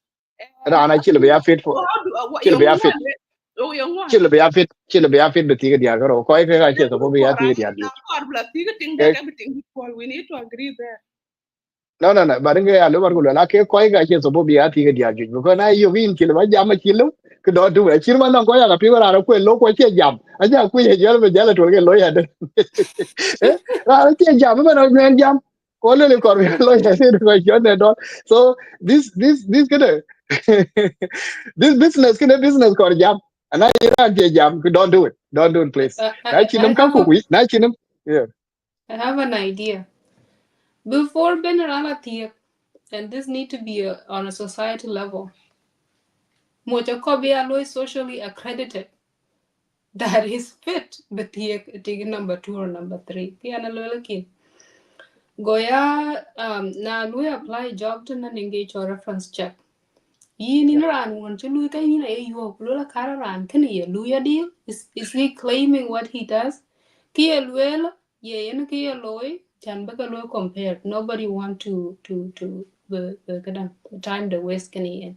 And ran a chi le ya fit for how do what chi le young ya fit one? Oh, young chi one. le ya fit chi le ya fit be ti ke diar ko ke ga che so bo be For ya ti right ke diar ju now, for blood, thing that ke everything equal. We need to agree there. no ba nge ya lo war ko la ke ko ga che so bo be ya ti ke diar ju ko na yo vin chi le ba jam chi le ke do tu e chi ma no ko ya ga pi ra ko lo ko che jam a ja ku ye je be ja la to ke lo ya de ra che jam ba no men jam ko le ko lo ya se ko yo ne do so this gonna this business ko jam ana ira ke jam don't do it please na chinam ka ku na chinam yeah I have an idea. Before Ben Rala, and this need to be on a society level. Moja Kobia Loy socially accredited that is fit, but take number 2 or number 3. Kiana Lolakin. Goya na Lui apply job to nan engage or reference check. Yin in yeah ran one to Lui in a you Lula Kararan can he Luya deal? Is he claiming what he does? Kia Luel, ye and Kia Loy, Jan Bagalo compared. Nobody want to the time the West Canadian.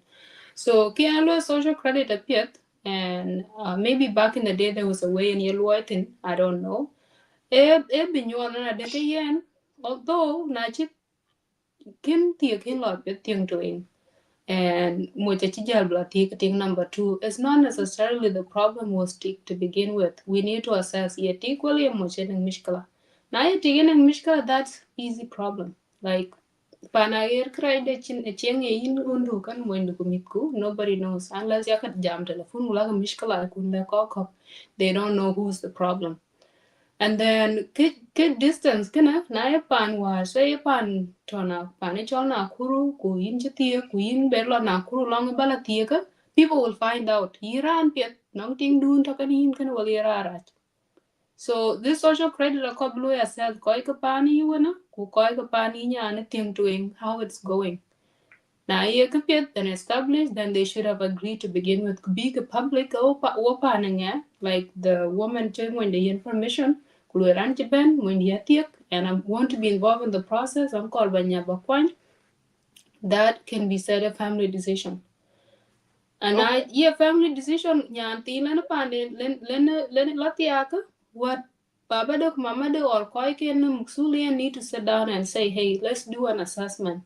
So Kianlo social credit appeared, and maybe back in the day there was a way in yellow thing. I don't know. Been you on a decade, although Najib can take a lot of thing doing. And Mujachijal ticketing number 2 is not necessarily the problem was tick to begin with. We need to assess yet equally a Muchening Mishkala. Now you're taking Mishkala, that's easy problem. Like Panair cried a cheng in undu kan when kumitku. Nobody knows unless you could jam telephone like a Mishkala kunda kokop. They don't know who's the problem. And then ke distance kana na ya pan war so ya pan tona pan chol na kuru ku yin chiti ku yin berlo na kuru long bala tieka people will find out iran pet nong ting dun to kan yin kan wal yara. So this social credit ko blue assess koi ka pani wana ku koi ka pani nya na ting doing how it's going. Now, then established, then they should have agreed to begin with. Big public opening, like the woman took when they information, when and I want to be involved in the process. I'm called Banya Bakwan. That can be said a family decision. And Okay. I, yeah, family decision, Yanti, Lena Pandin, Len Latiaka, what Baba Dok, Mama Dok, or Koike and Muxulian need to sit down and say, hey, let's do an assessment.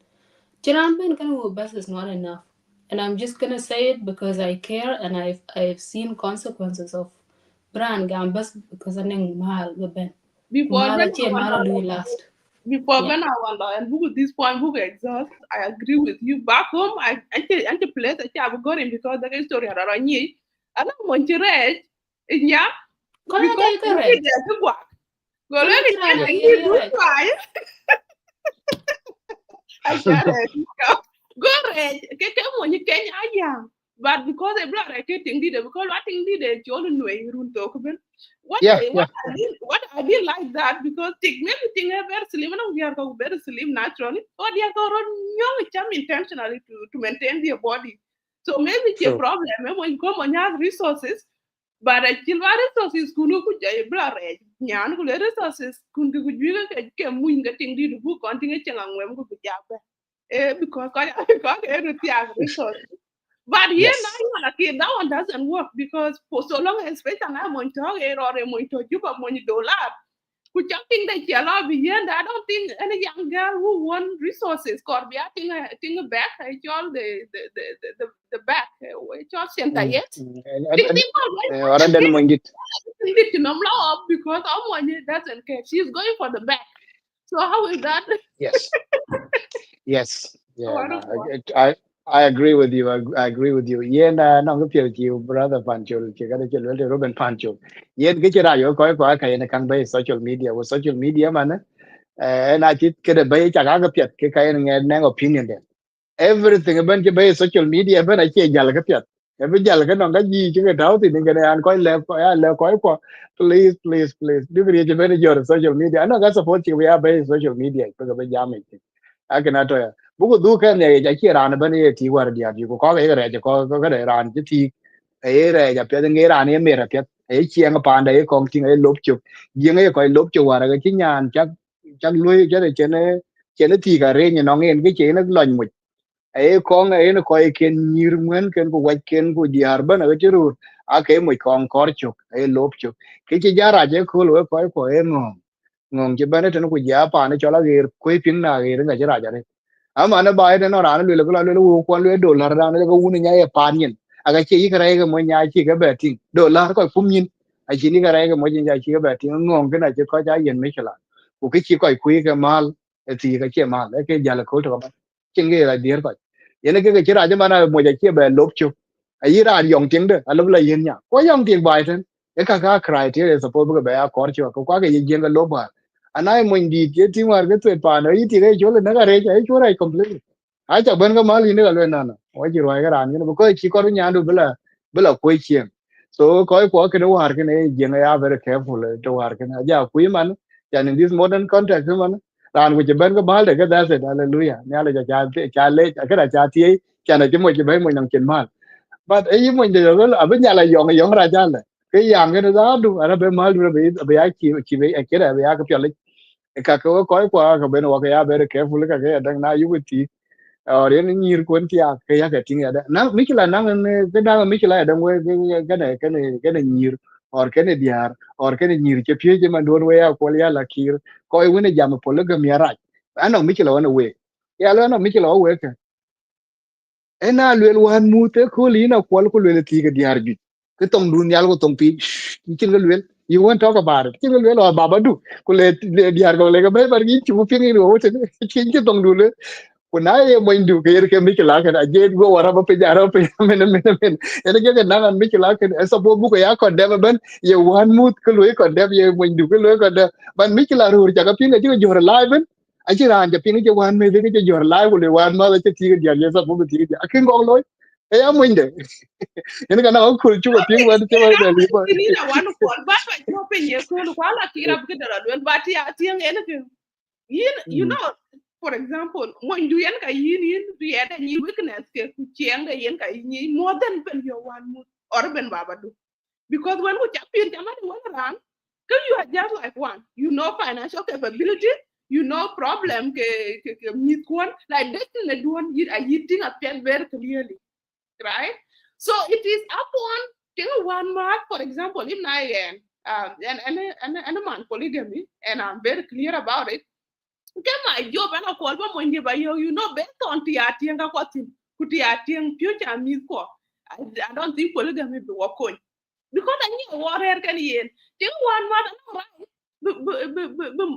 Chiran Ben Kanu bus is not enough. And I'm just gonna say it because I care and I've seen consequences of brand gambas because I'm mal the ben. Before Mala Ben che mala lui last. before Yeah. Ben Awanda and who this point who exhaust, I agree with you. Back home, I place I have got him because the story are on ye. I don't want to read in ya Kaya because kaya you need correct. to work. Go let Kena it chirana get ye do right. why. I got it. Go red. Get when you can but because they blood I getting did it because I think did it you all know room talk about yeah yeah what I did like that because take maybe think very slim and we are very slim naturally or they are young intentionally to maintain their body. So maybe it's a true problem when you come on your resources but I still resources kunu ku jay blood red nyan ku resources kun ku juiga ke mu inga ting di bu kon tinga chenga ngwem ku jabe because I resources. But here now yes you are like that one doesn't work because for so long especially I'm on talk or I'm on to you but when you do lab which I think that you love and I don't think any young girl who want resources could be I think back it's all the back it's all center mm, yet mm. think people Orang dan mondit think to number up because how money doesn't care she's going for the back so how is that yes yes yeah no wonderful I agree with you. I agree with you. Yen no go pio chi brother Pancho che ga che le Ruben Pancho. Yen ke chira yo ko ka yen kang bay social media wo social media man na chit ke de bay cha ga piet ke ka yen nge opinion de. Everything ben ke bay social media ben a che jal ga piet. E be jal ga no ga ji che ga tao ti ni ga an ko le ko please please please. Do we je ben your social media. No ga support we are bay social media ko ga be jam akena to ya buku du kan ne ja ki ran ban ye ti war dia ji ko ke re ja ko re ran ji ti e re ja pe nge ran ye me ra pe e chi ang pa nda e kong ting e lop chu ji nge ko lop chu war ga chi nyan chắc chắc lui ja de chene ti ga re ni no ngen ke che na lon mu e kong e no ko e ken nyir mwen ken ko wa ken ko diar ban ga chi ru a ke mu kong kor chu e lop chu ke chi ja ra je ko lo ko e ngom ngom chi ban ne ko ja pa ne cho la ge ko pin na ge ga ja ra ama na bai no ran lu ko lu ko lu dollar ran ko uni nya e panin aga che yi kare ga mo nya chi ga betin dollar ko kum yin a chi ni kare ga mo nya chi ga betin ngong ke na che ko ja yen me chala ku ke chi ko ku ga mal e ti ga che mal e ke ja la ko to ba chen ge la dir ko yen ke che ra ja mana mo ja che be lop chu a yi ran yong ting de a lu la yen nya ko yong ting bai ten e ka criteria suppose ga ba ya kor chu ko ka ga yen ga lo ba anai mo ndi ke ti war ke te pa no iti ke chole na ga re cha e chora complete a cha ban ga mali ne ga le na na o ji ro ga ran ne ko chi ko nya do bela ko chi so ko ke no war ke ne je na ya very careful to war ke na ja ku man ja in this modern context man ran ku je ban ga bal de ga da se hallelujah ne ala ja cha le cha ga cha ti cha na je mo je bai mo nang chen mal but e yi mo de ga la abin ya la yong ra ja le ke yang ke da du ara be mal du be ya be ke da be ya ka pyo ka ko ka ben wa ka ya be careful ka ga dang na yu ti or yen nyir kon ti ya ka ya ka tin ya da na mikila na ne ke da mikila ya dang we ga ne nyir or ke ne diar or ke ne nyir ke pye je man don we ya ko ya la kir ko e woni jam polygamy ya ra ano mikila wana we ya lo no mikila we ka ena lwel wan mu te ko li na kwal ko lwel ti ga diar ju ke tong dun yal ko tong pi chin ga lwel you won't talk about it chin ga lwel or baba du ko le diar ko le ga be bar gi chu pi ni ro te chin ke tong dun le ko na ye mo ndu ke yer ke mi la ka je go wara ba pe jara pe men ene ke na mi la ke so bo bu ko ya ko de ben ye wan mu ko le ko de ye mo ndu ko le ko de ban mi la ru ja ka pi ga ji jor live achi ran ja pingi je wan me de ke jor lai ko le wan ma che ti ga ya sa bu ti ga akin gong loy e ya mo inde ene kana ko chu ko pingi wan che wa de li ba Ini na one call, but I drop in your call, while I keep up with the but yeah, anything. You know, for example, when you yanka yin, we had a new weakness, Chianga yanka more than when you one mood or when Baba do. Because when we champion, one around, because you are just like one. You know financial capability, you know problem, meet one, like this in the one, you are eating a pen very clearly, right? So it is upon one mark, for example, if I and a man polygamy, and I'm very clear about it. Okay, my job and a call when you know based on tiati and what kutiati and future me ko. I don't think polygamy be working because I need a warrior can yen. Think one month right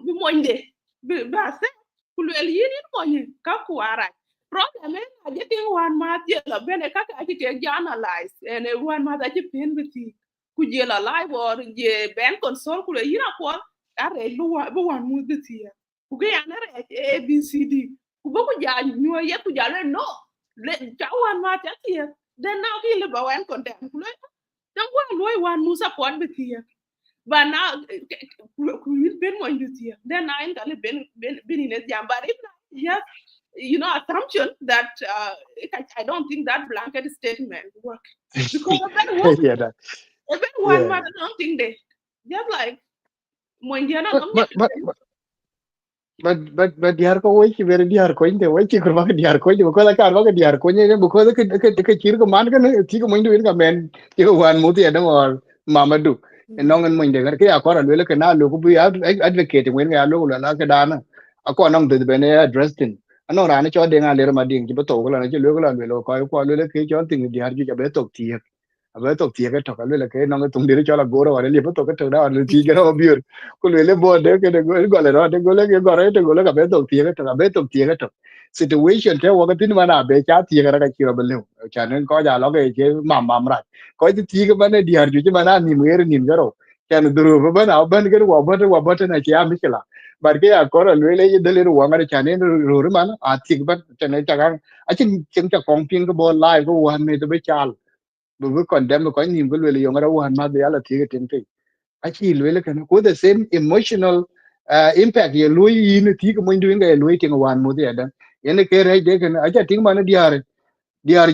be monde be base kulwel yin money kakuara. Problem is I getting one month yellow bene kaka I can analyze and one month I can pin with you. Could you alive or ye ben console could you know what? I one move this here kuke yana ABCD kubo kuja nyua ye kuja le no le chawan ma chatie then now ki le bawan content kule dan kwa loy wan musa pod be here but now ku ben mo ndutia then now in kale ben in jam but if yes you know assumption that I don't think that blanket statement work because of that yeah that one yeah man I don't think they just like mo indiana but no but but but but diar ko wai ki bere diar ko inde wai ki kurba diar ko inde ko la kar ba diar ko ne ko ke chir ko man ka ne ti ko mo ndu ka men ti ko wan mu ti da or mamadu no ngan mo inde ke ya ko ran le ke na lu ko bi advocate wen ga lu la ka da na ako nong de be ne address tin ano ra ne cho de nga le ma ding ki ba to ko la ne lu ko la le ko le ke cho tin diar ji ka be to ti abe to tie ke to ka le ke no tung dire cho la goro wa le to ke to da le ti ke no bi ko le bo de ke de go le no de go le ke go re te go le ka be to tie ke to ka be to tie ke to situation te wo tin mana be cha ti ga ka chi ro belu cha nen ko ja lo ge che mam ra ko ti ga bana di har ju mana ni mer ni garo kan duru ba na ban ga wa ba na cha mi kala bar ke a ko le le de le wa ga cha nen ru man a ti ba cha ne cha ga a chin chen cha kong ping ko bo lai ko wan me to be cha bu kon dem ko ni ko le yo ga wan ma de ala ti ga tin pe a chi le kan ko the same emotional impact ye lui yin ti ko mo ndu ga lui ti wan mo de da ene ke re de kan aja ting man diar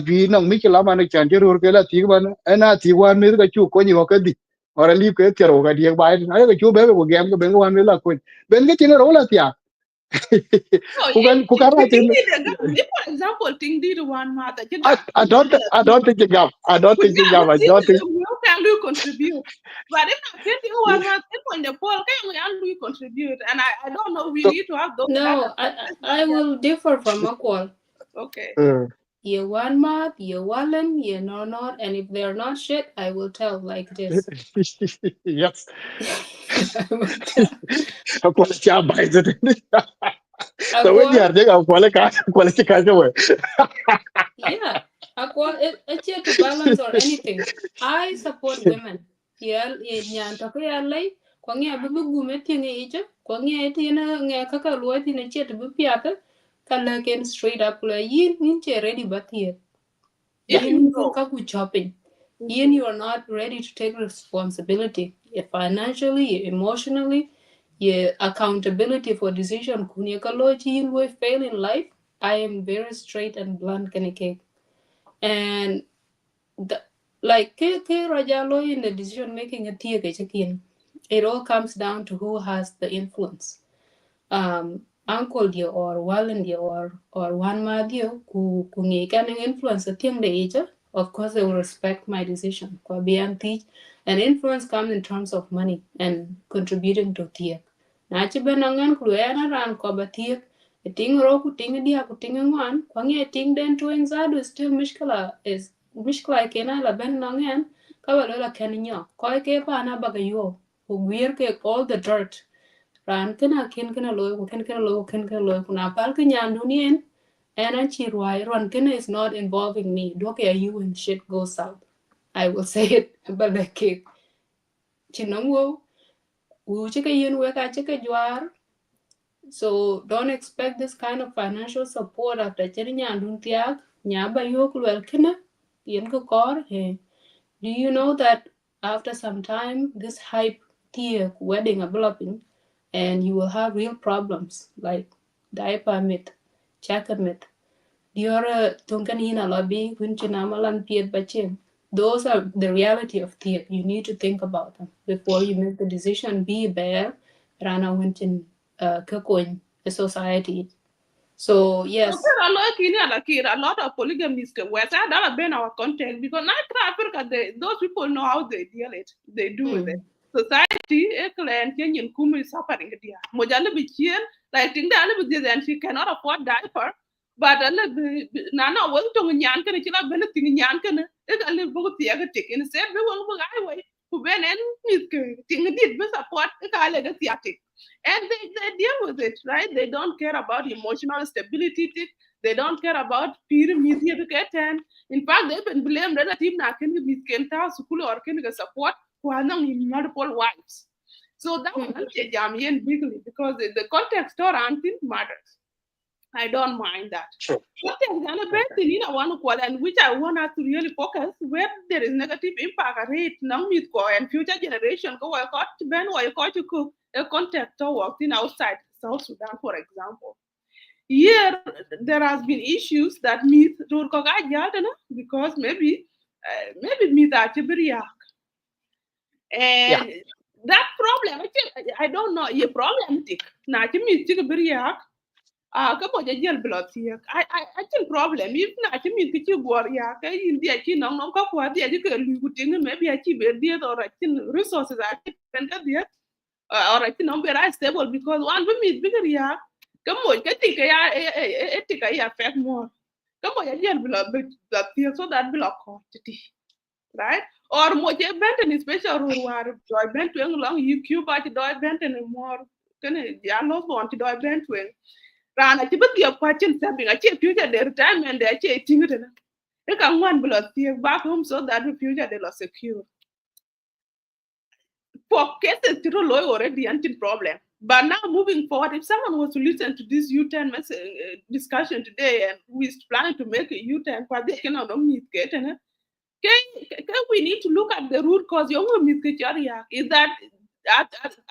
gi nang mi kila man chan je ro ke la ti man ena ti wan mi ga chu ko ni ho ka di ora li ke ti ro ga di ba ai ga chu be ko gem ko ben wan mi la ko ben ke tin ro la ti So ku kan ra tin if for example, thing did one mother, you got I don't think you got I don't but think you yeah, got but I this don't is think how can you contribute? But if I can't do one month, if on the poll, can we contribute? And I don't know, we so need to have those data. No, I will differ from Kuol. Okay. You one math, you wallen, you know not, and if they're not shit, I will tell like this. yes I will tell. ko cha ba je so we Kuol, diar je ga ko le ka we yeah. Kuol, it's here to balance or anything. I support women. Yeah, nyan to ya lay. Kwangi abu gume tinga ija. Kwangi eti na nga kaka luwa tina chia to bupiata. Kala ken straight up la yin ninche ready but here. If Yin you yin know. kaku chopping. Yin you are not ready to take responsibility. Financially, emotionally, your accountability for decision. Kunya kaloji yin we fail in life. I am very straight and blunt kind of cake. And the, like ke rajalo in the decision making a tia it all comes down to who has the influence. Uncle dear or Wallen dear or one ma dear who can influence the thing the age. Of course they will respect my decision. Kwa beyond teach and influence comes in terms of money and contributing to tia. Na ci benangan kuluena ran ko ba tia ting ro ku ting dia ku ting ngwan kwangi ting den to exadu is still mishkala kena la ben nangen ka ba la ken nyo ko ke pa na ba yo ku gwir ke all the dirt ran kana ken kana loy ko ken kana loy ko ken kana loy ko na pal ka nyan dunien and an chi rwai ran kana is not involving me do ke you when shit goes south I will say it but the ke chinong wo wu chike yin we ka chike jwar so don't expect this kind of financial support after chiri nyan dun tiak nya ba yo kulwel kana yen ko kor he do you know that after some time, this hype tier wedding developing, and you will have real problems like diaper myth, chaka myth. Diora tunkanina lobby, winchinamalan piet bachin. Those are the reality of tier. You need to think about them before you make the decision. Be bare, rana winchin kakoin a society. So So yes. there are a lot of polygamists where that have been our content because not Africa, those people know how they deal it, they do with it. Mm. Society, a client, Kenyan Kumu is suffering it. Mojale Bichian, like think that and she cannot afford diaper. But a little Nana will to Yan can chill up anything Yan can a little book the other tick instead we will go highway who went and think did support a guy like a theatric and they deal with it, right? They don't care about emotional stability. They don't care about peer media to get and in fact they've been blamed relative na can be kenta school or can support who are not multiple wives. So that one Jamian bigly because the context or anything matters. I don't mind that. sure But there's another best okay thing in one qual and which I want us to really focus where there is negative impact rate now with go and future generation go I got ben or you got to cook a contact or working outside South Sudan, for example. Here there has been issues that meet because maybe meet yeah and that problem I don't know a problem na meet ka bo jel blot hier I chin problem if na chi min ki chi gor ya ka in dia chi nong nong ka kwa dia ji ke lu ku ting me bi chi be dia or chin resources a chi ben ka dia or chin nong be stable because one be mit bigger ya ka mo ka ti ka ya ti ka ya fek mo ka bo jel blot hier so that block ko ti right or mo je benten special ru war do benten long you ba ti do benten more kan ya no bon ti do benten Rana ci bëgg yob question something a ci future de retirement de ci tingu na. E ka ngwan blood back home so that the future they are secure. For cases to low already anti problem. But now moving forward, if someone was to listen to this U10 discussion today and who is planning to make a U10, what they cannot meet getting we need to look at the root cause. Is that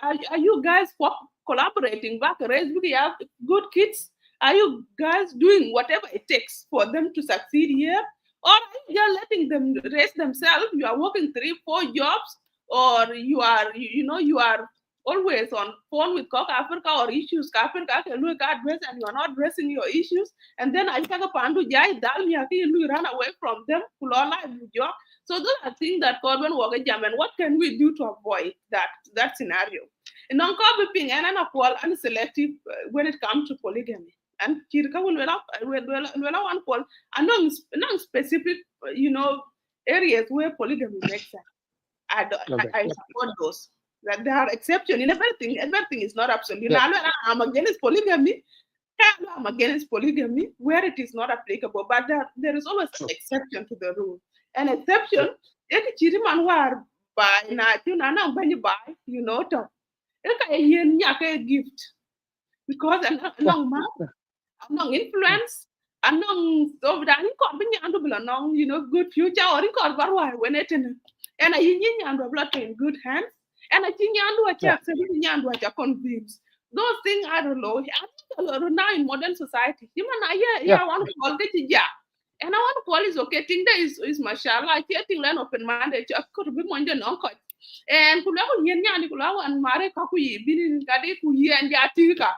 are you guys collaborating back raise? We have good kids. Are you guys doing whatever it takes for them to succeed here? Or are you just letting them raise themselves? You are working 3-4 jobs, or you are always on phone with Cock Africa or issues Africa and you are not addressing your issues, and then I can pandu jai dal you run away from them so those are things that Corbin Waga Jam, and what can we do to avoid that scenario? And non being and selective when it comes to polygamy. And Kirka will one call non specific areas where polygamy makes sense. I support those. That there are exceptions in everything. Everything is not absolute. Yeah. I'm against polygamy. I'm against polygamy where it is not applicable, but there is always an exception to the rule. An exception, if you man by na buy, to a gift because I'm influence, and so that good future or when it and I in good hands, and I think a convince. Those things I don't know. I think now in modern society, I want to call it and I want to call is okay. Thing that is mashallah. I think learn open minded. Could be more than uncle. And kulawa yenya ni kulawa and mare kakuyi bini kade kuyi and yatika.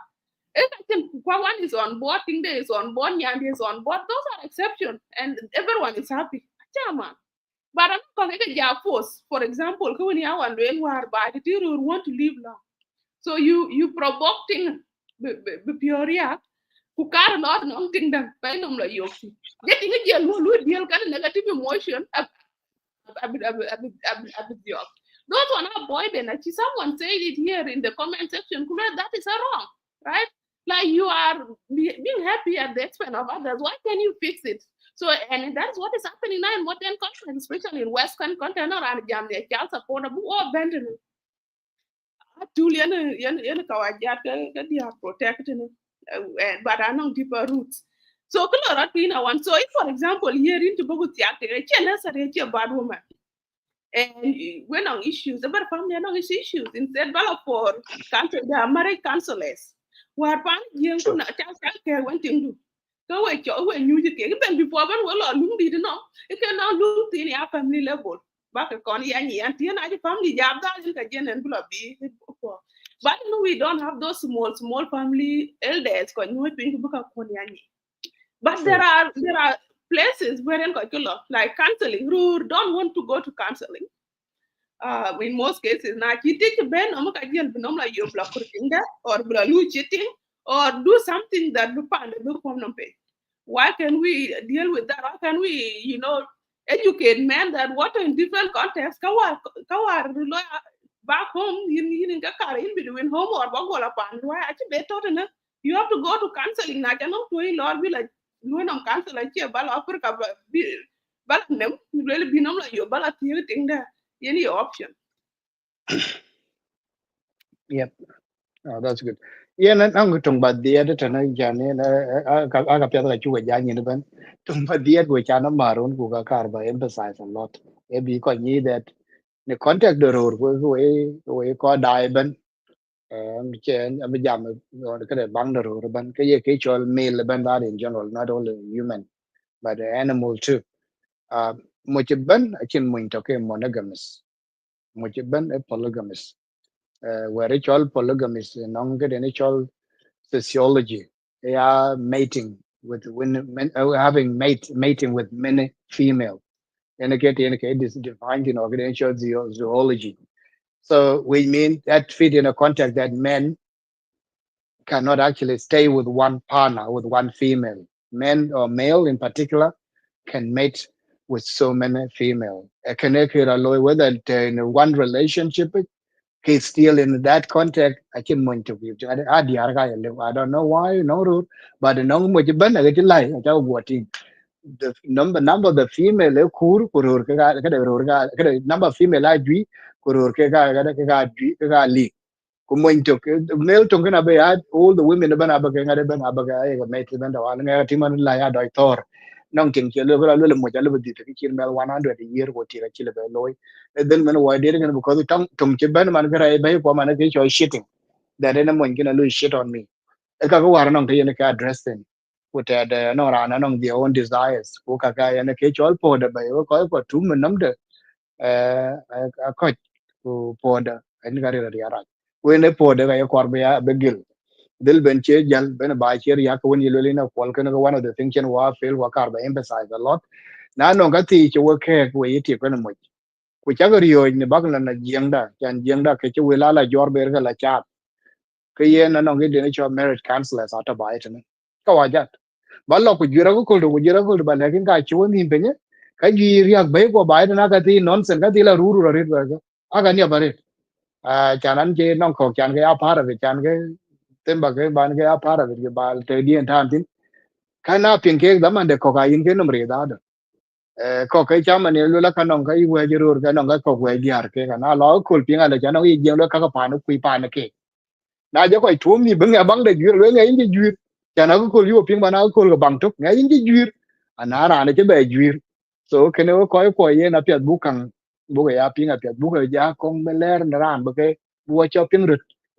If I think one is on board, thing that is on board, Nyandi is on board. Those are exceptions, and everyone is happy. Chairman. But I'm not going to force. For example, when you are you want to live long. So you provoking Peoria, who can't not knowing them, Painum la Yoki. Getting a deal who deal kind of negative emotion. Those one are avoid and someone said it here in the comment section, that is wrong, right? Like you are being happy at the expense of others. Why can you fix it? So, and that's what is happening now in modern countries, especially in Western content around Jamaica, child support, or Benjamin. Julian, they are protecting, but I know deeper roots. So, one. So, if, for example, here in Tobago, a bad woman. And when on issues, about family and issues, instead for country, they are marriage counselors. Where pan young child care went into. Go away, when you get even before when well or loom did know, it can now look in your family level. Back a conny and the family job that again and be. But we don't have those small family elders when you think about but there are places where in like counseling who don't want to go to counseling. In most cases, now you take a ben you block or cheating or do something that pay. Why can we deal with that? Why can we, educate men that what in different contexts, back home, in between home or why actually better you have to go to counseling. Now, cannot do a lot be like doing on counsel like a ball offer but them really be no like your ballot thing there any option. Yep. Oh, that's good. Yeah, and I'm going to about the editor and Johnny and I got like you were young in the band. But the which I know Maroon Guga Carba emphasize a lot. Maybe you can need that the contact the road way called diamond and chain a jam or the kind of bang the road, but casual male band in general, not only human, but the animal too. Much ban I can win to monogamous. Much ban a polygamous. Where it's all polygamous, non get any sociology. They are mating with having mating with many female. And again, this is defined in organizational zoology. So we mean that fit in a context that men cannot actually stay with one partner, with one female. Men or male in particular can mate with so many female. Whether in one relationship he's still in that context. I can point to you. I don't know why, no root, but no much ben I get lie. I what the number of the female kur kurur ka number of female I agree kurur ka li kumoin to male to gonna be had all the women ban abaga ben abaga ga mate ben da wala nga timan la ya doi tor nong ting che lo lo mo ja lo di ti kin mel 100 a year go ti ga chile be loy e del men wa de ngan because tong che ben man ga be ko man ke choi shitting that then mo ngina lo shit on me e ka ko war nong te ne ka address them put the no ra na nong their own desires ko ka ka ne ke chol po de be ko tu men nam de ko po de en ga re ra we ne po de ga ko be ya be gil dil ben che jal ben ba che ya ko ni lo na kwal kan one of the things chen wa fail wa kar ba emphasize a lot na no ga ti che wo ke ko yi ti ko na mo ku cha ga ryo ni ba la na jeng da chan jeng da ke che we la jor ber ga la cha ke ye na no ge de ne cho marriage counselors ata ba ite ne ka wa ja ba lo ku jira ko do ku jira ko ba la kin ka chu ni be ne ka ji ri ak ba ko ba ite na ka ti nonsense ka ti la ru ru ri ba ga aga ni ba re chan an che non ko chan ke a par ve chan ke tem ba ke ban ke a par ve ke ba te di en tan tin kana pin ke da man de ko ka yin ke no re da ko ke cha man lu la ka non ka i we ji ru ka non ka ko we di ar ke ka na lo ko pin ala chan no i je lo ka pa no ku pa na ke na je ko tu mi ben ya bang de ju le ngai ji ju chan na ko yu pin ba na ko ga bang tuk ngai ji ju ana ra ne che be ju so ke ne ko ye na pya bu kang bu ga ya pin a pya bu ga ja kong be ler na ran ba ke bu cho pin ru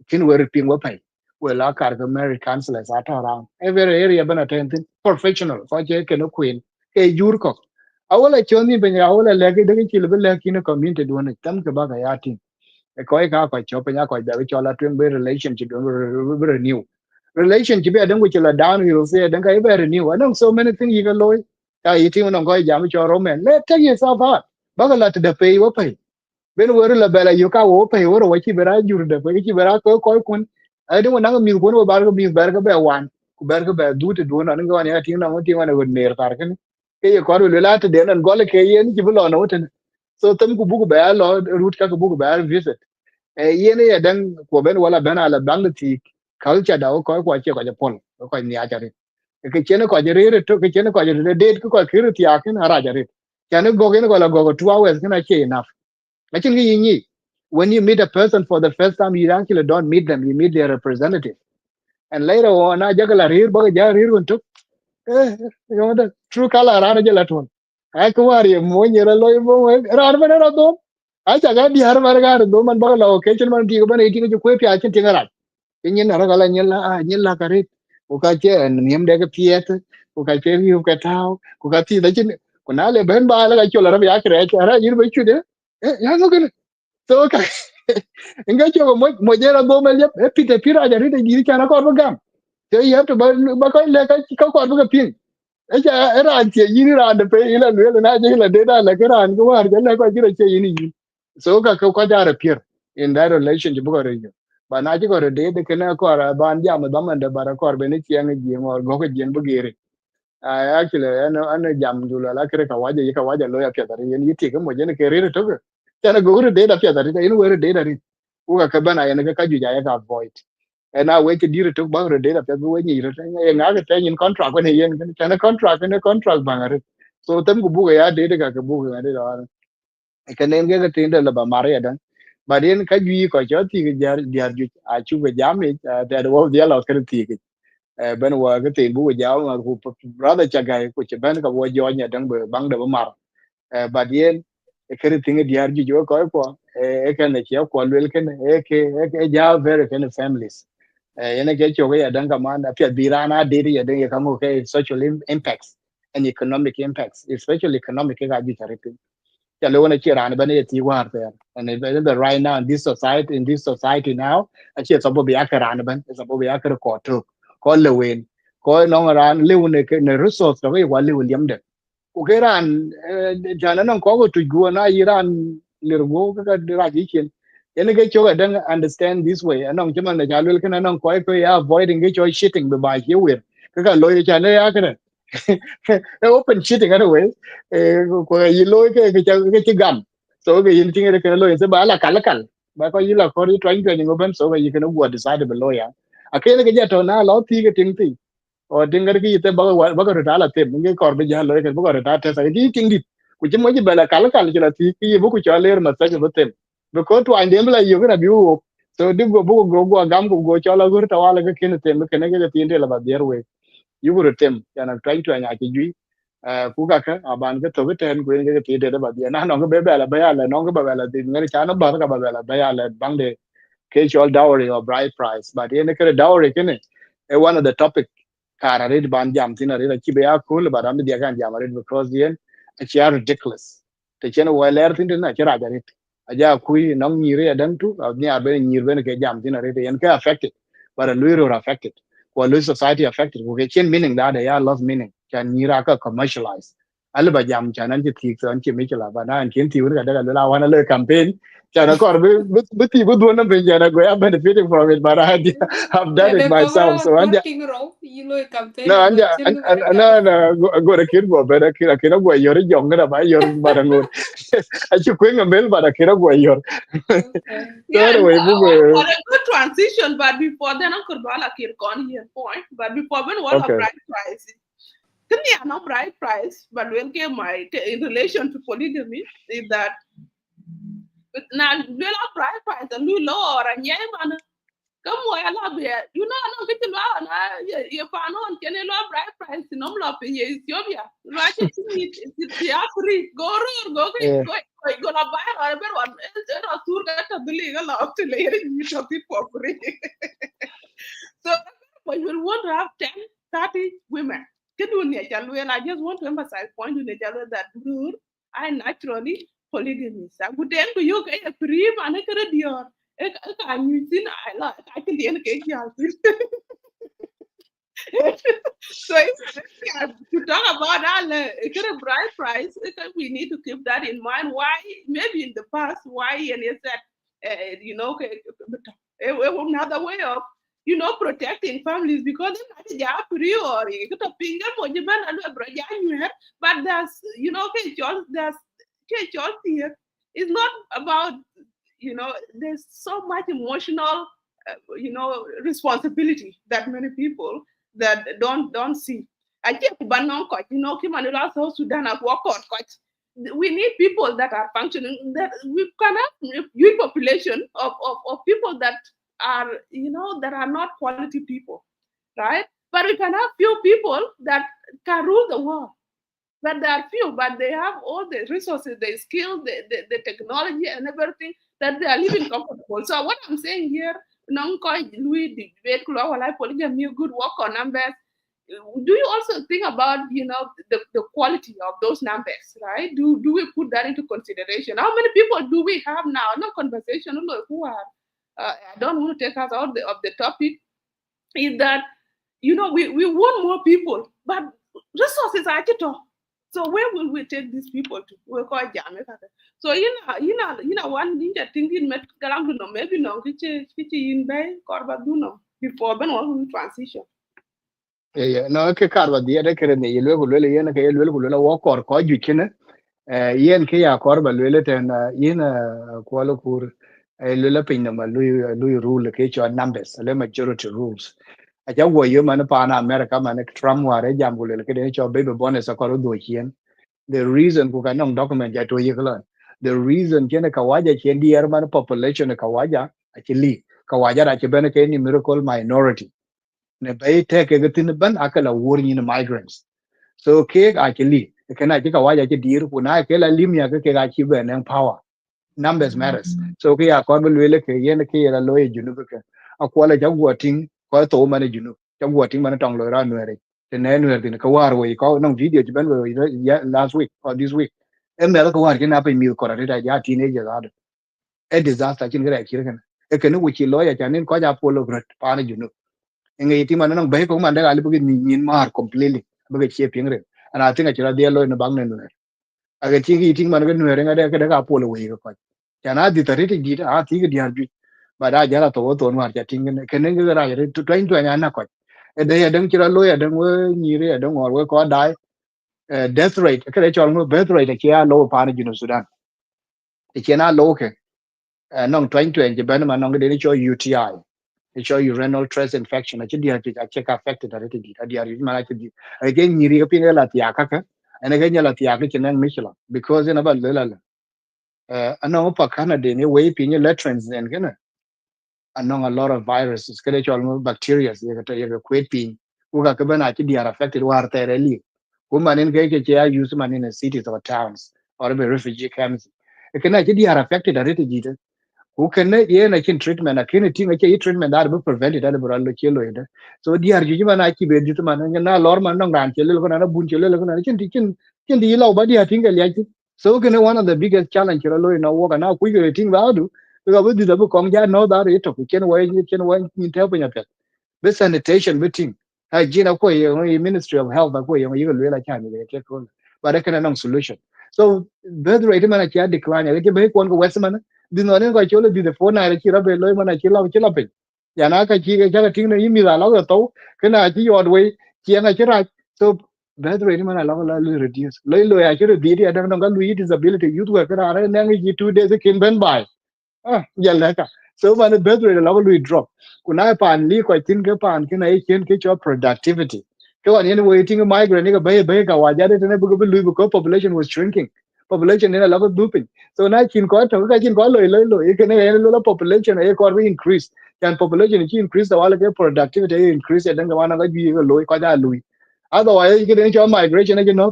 kin we ru pin wa pai we la kar ga marriage counselors at around every area bana tentin professional ko je ke no queen ke jur ko awala choni be ya awala legi de ki le le ki no community do ne tam ke ba ga ya tin e ko ka ko cho pe nya ko be cho la twen be relationship do renew relationship ya dango la down you say dan ka be renew I know so many things you can loy ta yi tin no ko jam cho romance let take yourself out ba ga la te de pe wo pe ben wor la bela yo ka wo pe wor wo chi bera jur de pe chi bera ko kun ai de wona mi ko no bar ko mi ber ga be wan ku ber ga be du te do na ngo ne tin na mo tin na go ner tar ken ke ye ko le la te de nan gole ke ye ni bu lo no ten so tem ku bu ku be lo root ka ku bu ku be visit e ye ne ya dan ko ben wala ben ala bang ti culture da ko che ko je pon ko ni a jare ke chen ko je re to ke chen ko je de ko ki ru ti a ken ara jare chen go gen ko la go 2 hours ken a che enough actually, when you meet a person for the first time, you actually don't meet them. You meet their representative. And later on, I jagala rir baga ja rir untuk. You know the true color rana jala ton. I kuwari mo nyera loy mo rar mana ra do. I jaga di har mar gar do man baga lo occasion man ti ko ban eating ju ko pi achen tingara. Nyen na gala nyela karit. Ko ka che niem de ka piet. Ko ka che yu ka tao. Ko ka ti da chin. Ko na le ben ba la ka chola ra ya kre ra yir ba chu de. Ya no so ka inga cho mo jera do mel yep epite pira ja rite giri kana ko gam so you have to ba ko le ka ko ba pin e ja era antie yini ra de pe ila le na je la de da la kra an ko war ja la ko jira che yini so ka ja appear in that relationship ko re ba na ji ko re de kana ko ra ban ja ma man da bara ko be ne chiang ji ngor go ko jen bu giri actually an jam du la kre ka waje lo ya pya da yen yiti ko mo je ne ke re to ko kana go re de da pya da ri inu we re de da ri uga ka bana yana ka ju ja ya ka void na we ke dire to ba re de da pya we ni re e nga ga te yin contract ne yen kana contract ba ngare so tem ku bu ga ya de ka bu ga de da ka ne ga te de la ba mare ya dan ba den ka ju ko cho ti ga jar ju a chu ga jam ni da wo dia la ka ti bên ngoài cái tiền bố giáo mà cụ brother Chagai cụ chỉ bên cái vô do nhà đang bờ băng đầu mar bà điên cái tiếng cái diar ju có cái này chỉ có luyện cái này cái giáo very kind of families yana cái chỗ cái đang cái mà phía birana đi đi đang cái cái social impacts and economic impacts especially economic cái gì chả cho nên là chuyện này bên đây thì quá rồi and the right now in this society now actually sắp bị ác ra bên sắp bị ác có có lewin có nó ran lew ne resource đó cái quan lew liam de ku cái ran jana nó có cái tu na iran lirgo cái ra gì chuyện ene cái chỗ cái understand this way nó chama na jalu cái nó có avoiding cái chỗ shitting by here with cái lôi cho nên open shitting anyway ko yi loy ke gam so ke yin tinga ke loy se ba la kala kal ba ko yila ko ri trying to ngo ben so you can go decide below ya akele ke jato na lo ti ke ting ti o tinga ki te ba ko ta la te nge kor be ja lo ke ba ko ta te sa ti ting dit ku ji mo ji bela kala kala ji la ti ki bu ku cha ler ma sa ke tem be ko to ande bla yo na bi wo so di go gam go cha la gur ta wala ke ken tem ke ne ke ti inde la ba der we yu gur tem ya na trying to nya ki ji ku ka ka aban ke to ke ten ku ne ke ti de ba dia na no ke be bela ba ya la no ke ba bela ti nge cha no ba ka ba bela ba ya la bang de casual dowry or bride price but in the dowry kene one of the topic kara red ban jam tina red ki be akul but am dia kan jam red because yen it's ridiculous te chen wa ler tin na kira ga red aja kui nong nyire adan tu ni abe nyir ben ke jam tina red yen ka affected but a luro affected ko lu society affected ko ke chen meaning da ya lost meaning kan nyira ka commercialize alle ba jam chanan ti tik son chi mi chla ba na an chen ti ur ga da la wana le campaign Chana kor biti bu duana be jana go I'm benefiting from it, but I've done it The myself. cover So anja voting row, you know, no campaign go anja chin no no go to kid go better kira go yor jong na ba yor barangur. Achu kwing mel bara kira go yor. Okay. So Yeah, anyway, bu what a good transition. But before then, Uncle Bala Kirkon here point. But before when all of okay. bride price, can you no bride price? But when came my in relation to polygamy is that now little bride price and you low or a man. Come where I love it. You know, I don't get to learn. If I know, can you love bride price? No, love in Ethiopia. Right? It's the free. Go, go, Yeah. go, buy or better one. It's a tour that a billing a lot to lay in you to people free. So, but you will want to have 10, 30 women. Can you well, I just want to emphasize point in nature that good, I naturally polygamy. So, good then to you get a free man, a career. I knew I like I can the end cake. So yeah, to talk about that kind of bride price, we need to keep that in mind. Why maybe in the past, why and is that you know another way of protecting families because they're not a priori but there's there's here. It's not about there's so much emotional responsibility that many people that don't see. I keep banong coach, Kimanila South Sudan at work on coach. We need people that are functioning, that we can have youth population of people that are, that are not quality people, right? But we can have few people that can rule the world. But there are few, but they have all the resources, the skill, the technology, and everything that they are living comfortable. So what I'm saying here, non Louis debate, polygamy, good work on numbers. Do you also think about the quality of those numbers, right? Do we put that into consideration? How many people do we have now? No conversation, who are. I don't want to take us out of the topic. Is that we want more people, but resources are at all. So where will we take these people to? We're quite jamming. So one ninja thinking met galang no maybe no kichi in bay korba duno before ben one transition. Yeah, yeah. No, ke karwa dia de kere ne yelwe ko lele yen ke yelwe ko lele wo kor ko ju kene yen ke ya kor ba lele ten yen ko lo kur lele pin na ma lui rule ke cho numbers le majority rules aja wo yo man pa na America man Trump ware jam ko lele ke de cho baby bonus ko do hien the reason ku ka nong document ja to ye kala the reason kene ka waja chen dier man population ka waja actually ka waja ra ke bene ke ni miracle minority ne bai te ke tin ban akala wor ni migrants so ke actually kana ke ka waja ke dir ku na ke la limya ke ga chi ben power numbers matters so ke ya ko bel ke yen ke la loye junu ke akwala ja guating ko to mane junu ja guating mane tong lo ra nuere te ne nuere tin ka war we ko no video ben we last week or this week em me ko war ke na pe mi ko ra ta ja teenager da e disaster kin ga ki ken e ke no wi chi loya janin ko ja polo grot pa ne junu ngi ti man nang bai ko man da ali bugi ni mar completely bugi che pingre ana tinga chira dia lo no bang ne no aga ti gi ting man ga no re ga da ka polo wi ko kana di tari ti di a ti ga dia bi ba da ja la to no ja ting ne ken ne ga ra ya tu twain twa nya na ko e de ya dang chira lo ya dang we ni re ya dang or we ko dai death rate ka de chol no birth rate ke ya lo pa ne jinu sudan e ke na lo ke nong trying to enje ben ma nong de cho UTI. It show you renal trace infection. I check affected already. Adi are man I did. Again, you reaping a latiaka, and again, you latiaka can end Michelin because in about Lila. Anong pa Canada, any way, pin your latrines and gonna. Anong a lot of viruses, skeletal bacteria, you got a quit pin. Who got actually are affected war there. Woman in Gaya use man in the cities or towns or a refugee camps. It can actually are affected already. Who can ye na kin treatment a kin ting a treatment that be prevented at bro lo chelo ida so di har ju man a ki be ju man na lor man nong ran chelo ko na bun chelo ko na kin di lo ba di ha ting ya ti so can one of the biggest challenge lo na wo na ku ge ting ba du ko be di da bu kong ja no da re to ken wa ni te pa nya be sanitation be ting hygiene ko ye ministry of health ko ye ye lo la cha ni ke ko but that kind of solution so the rate man a cha decline ke be ko ko west man di no ne ko cholo di the phone na chi ra be lo man a chi la pe ya na ka chi ke cha ting ne mi la lo to ke na chi yod we chi nga chi ra so the rate man a lo reduce lo ya chi di di adam no ga lu disability youth worker are ne ngi 2 days kin ben by ya ka so man birth rate level we drop kuna pan li ko tin ke pan ke na chen ke cho productivity ke wan yen waiting migrant ke bay ka wa ja de ne bu lu ko population was shrinking population in a level duping so na chin ko to ka chin ko lo ke ne lo population e ko we increase can population chi increase the wala ke productivity increase e dan ga wana ga bi lo ko ja lu otherwise ke ne cho migration ke no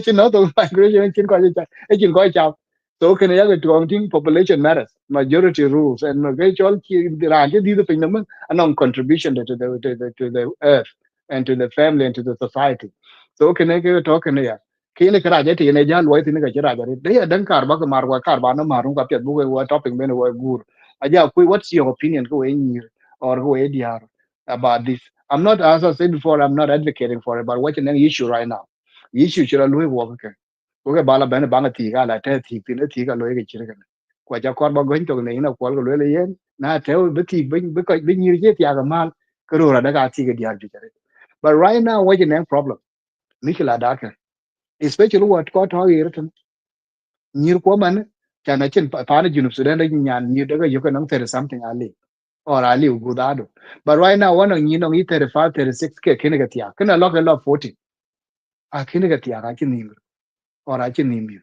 chứ nó tụi migration chính coi cha ấy chính coi chào so cái này cái tuồng tin population matters majority rules and cái chỗ chi ra cái đi từ mình nó contribution to the earth and to the family and to the society so cái này khi này cái raja thì nàyjan loy thì này cái raja đấy đấy đằng cả ba cái mar qua cả ba nó mar cái tiệt bu cái topic bên cái gur aja what's your opinion cái way nhiều or cái way dia about this I'm not as I said before I'm not advocating for it but what's an issue right now issue chira lui wo ke ko ke bala bene banga ti ga la te ti pin ti ga lo ke chira ke kwa ja kor ba goin to ne na ko lo le yen na te be ti be ko be nyir je ti ga mal ko ro ra daga ti ga diar ju chare but right now what is the problem mikila da ke especially what ko to yir tan nyir ko man kana chin pa na junub sudan da nyan nyir daga yo ka nang tere something ali or ali ugu da do but right now one on you know 35 36 ke kene ga ti ya kana lo ke lo 40 a kene ga ti ya ga chin ni or a chin ni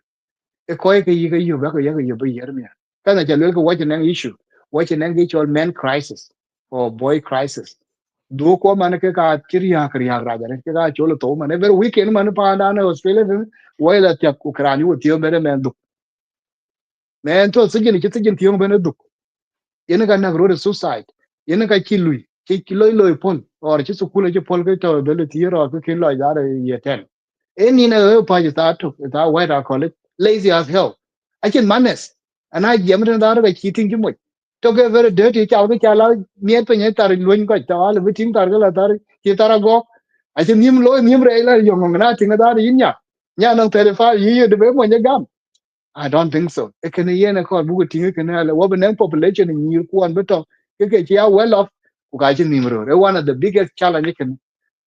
e ko ke yi ke yu ba ko ya ke yu ba yer mi ka na ja le ko wa chen issue wa chen nang ge man crisis or boy crisis do ko man ke ka kriya ra ja ke ka cholo to man ver weekend man pa da na australia wa la ta ukraini wo tio bere men du men to sigin ki sigin tio bere du yen ga na ro suicide yen ga ki lui ki loy pol or ki su kula ki pol ke to bele tio ro ke lo ja re ye ten any na pa ta to ta wa da college lazy as hell I can manage and I jam it da ga cheating ki mo to get very dirty cha ga cha la miet pe ne tar luin ko ta la bitin tar ga la tar ki tar go I can nim re la yo ngong na tinga da yin nya nang tele fa yi de be mo nya gam I don't think so e can ye na ko bu tinga kana la wa ben population ni ku an beto ke ya well off ku ga chin nim ro one of the biggest challenge can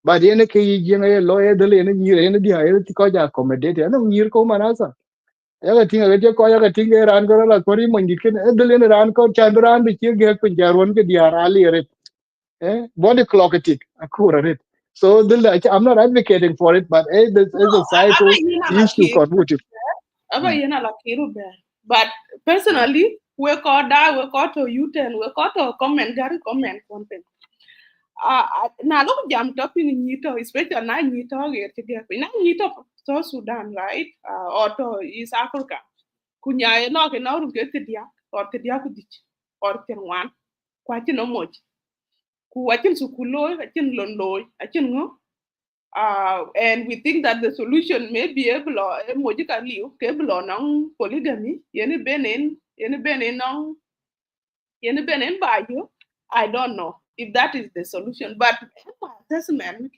but ye ne ke yi ye lo ye de le ne ni re ne dia ye ti ko ja accommodate no ni ko manasa yaga tinga ga ko yaga tinga ran ko la kori mo ndiken e dele ne ran ko chandran bi ke ge ko jaron ke dia rali re body clock tik akura re so I'm not advocating for it but there's No, a societal aba yina issue laki, contribute aba yina laki rube. But personally, we call that we call to you ten we call to comment gari comment content. Na lo jam topi ni nyito especially na nyito ge tiga na nyito to Sudan right or to East Africa kunya no ke no ru ke tidia or tidia ku dich or terwan kwa ti no moj ku wachin sukulo wachin londo achin ngo and we think that the solution may be able or mojika liu ke able non polygamy yeni benen ba you I don't know if that is the solution but assessment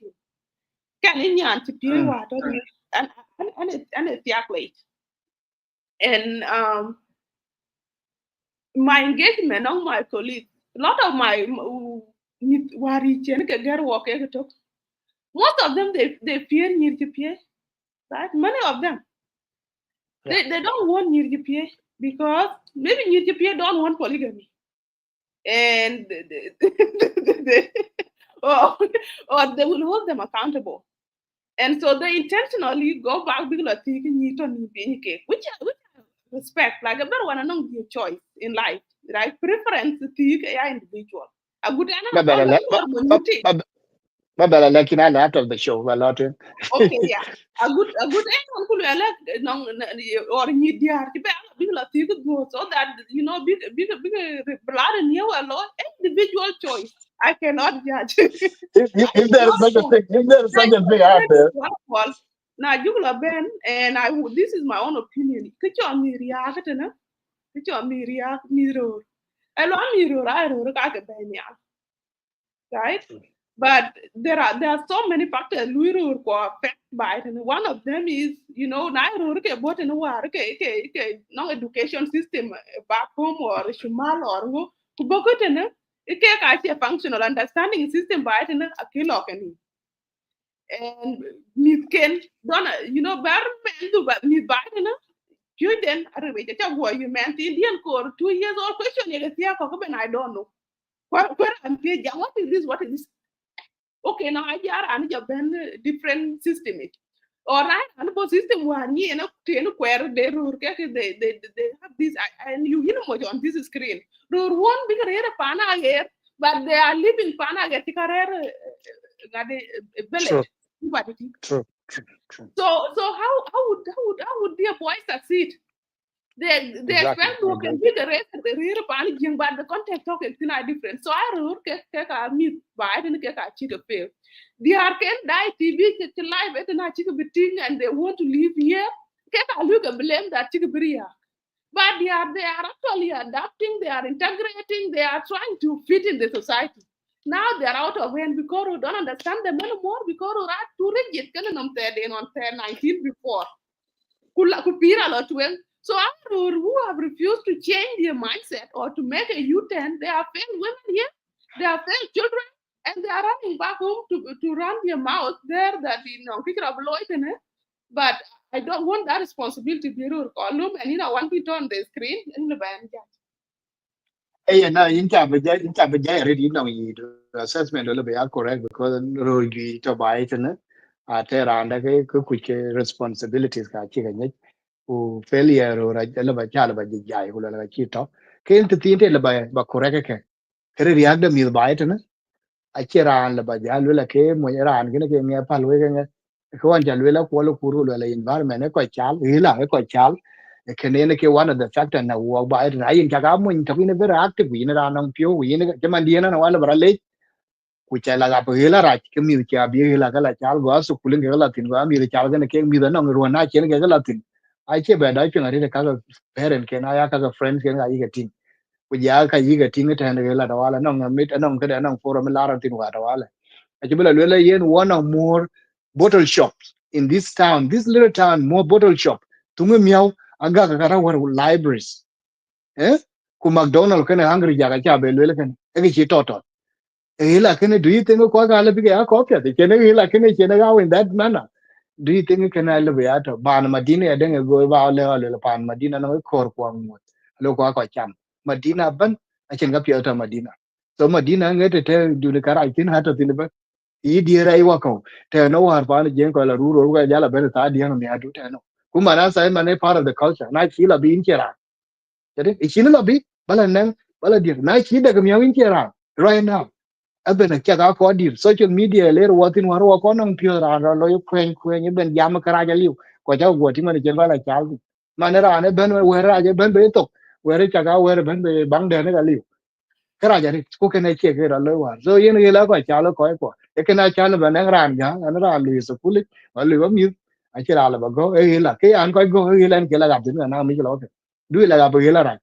can in yan to pay water and it's late and my engagement on my colleagues a lot of my wari chen ke gar work most of them they fear near to pay right many of them yeah they don't want near to pay because maybe you don't want polygamy, and or, or they will hold them accountable. And so they intentionally go back because thinking you don't need which I respect. Like I don't want to know your choice in life, right? Preference to think a individual. A good ma animal bala follow le or when you take. ma bala le kina la of the show a lot. Okay, yeah. A good animal could elect non or need dear to be a big go so that big blood and you alone individual choice. I cannot judge. If there is such a thing, if there is Now, such you a thing out there, one call. Now, you will Ben, and this is my own opinion. Could you me react, na? Could you me react, mirror? I love mirror, I wrote a Ben, right? But there are so many factors we will affect by it, and one of them is now okay but in war okay no education system back home or shumal or who bogot in it a functional understanding system by it in a kilo and Miss Ken dona bar men do but Miss Biden you then are we just boy you meant Indian core 2 years old question you get I don't know where I'm what is this okay now I are and you ben different system it all right and the system one you know to where they have this and on this screen rule one bigger here pana here but they are living pana get true, village. true, true, true. So how would their boy succeed? They Exactly, expect I to agree. can be the rest of the real panicking, but the context of it is different. So I wrote meet by the chicken fail. The can die TV live at a chicken beating and they want to live here. Keka look and blame that chicken bria. But they are actually adapting, they are integrating, they are trying to fit in the society. Now they're out of hand because we don't understand them anymore because we are too rigid. Can on 19 before. Kupira lot well. So after who have refused to change their mindset or to make a U-turn, they have failed women here, they have failed children, and they are running back home to run their mouth there that kick up but I don't want that responsibility to be rule column and want it on the screen in the band. Hey, na in cha be jai ready no yi assessment will be correct because ro yi to buy it na a te randa ke responsibilities ka chi ga ku failure ro ra la ba cha la ba ji jai ku la chi to ke te tin te la ba correct ke react mi ba it na a chi ran la ba ja la ke mo ran ke nge pa lu ke ko an ja la ko lo kuru la environment ko chal ila ko chal kene ke one of the factor na wo ba na yin ka ga mun to ni very active yin ra nang pyo yin ke man diena na wala bra le ku cha la ga pe la ra ke mi cha bi la ka la chal go su kulin ke la tin go mi cha ga ne ke mi da no ro na chen ke la tin ai che ba dai pe ngari ka ga parent ke na ya ka ga friends ke ga yi ke tin ku ya ka yi ke tin ke na la da wala no mit no ke da no forum la ra tin wa da wala a che bela le yen one or more bottle shops in this town, this little town, more bottle shop tungu miau aga ka kara war libraries eh ku McDonald kana hungry jaga cha be le kan e ki toto e la kan do you think ko ga le bi ga ko pya de ken e la kan chen ga in that manner do you think can I live at ban madina ya denga go ba le pan madina no kor ko mo lo ko cham madina ban a chen ga pya ta madina so madina ngete te du le kara tin ha to tin ba yi diera i wako te no war pa ni jen ko la ru ro ga jala ben ta di no mi adu te no kuma na sai mane part of the culture na chi la bi in chera jadi i chi la bi bala nan bala dir na chi daga mi in chera right now aben a cha ko dir social media le ro tin war ko nang pio ra lo yo kwen ben jam kara ja liu ko ja go ti man jen bala cha mane ra ne ben we ra je ben be to we re cha ga we ben be bang de ne ga liu kara ja ri ko ke ne che ke ra lo war so yen ge la ko cha lo ko e ke na cha lo ban ran ja an ra lu so kuli wa lu mi a che ra la ba go e la ke an ko go e la ke la ga tin na mi lo ke du la ga ba ge la ra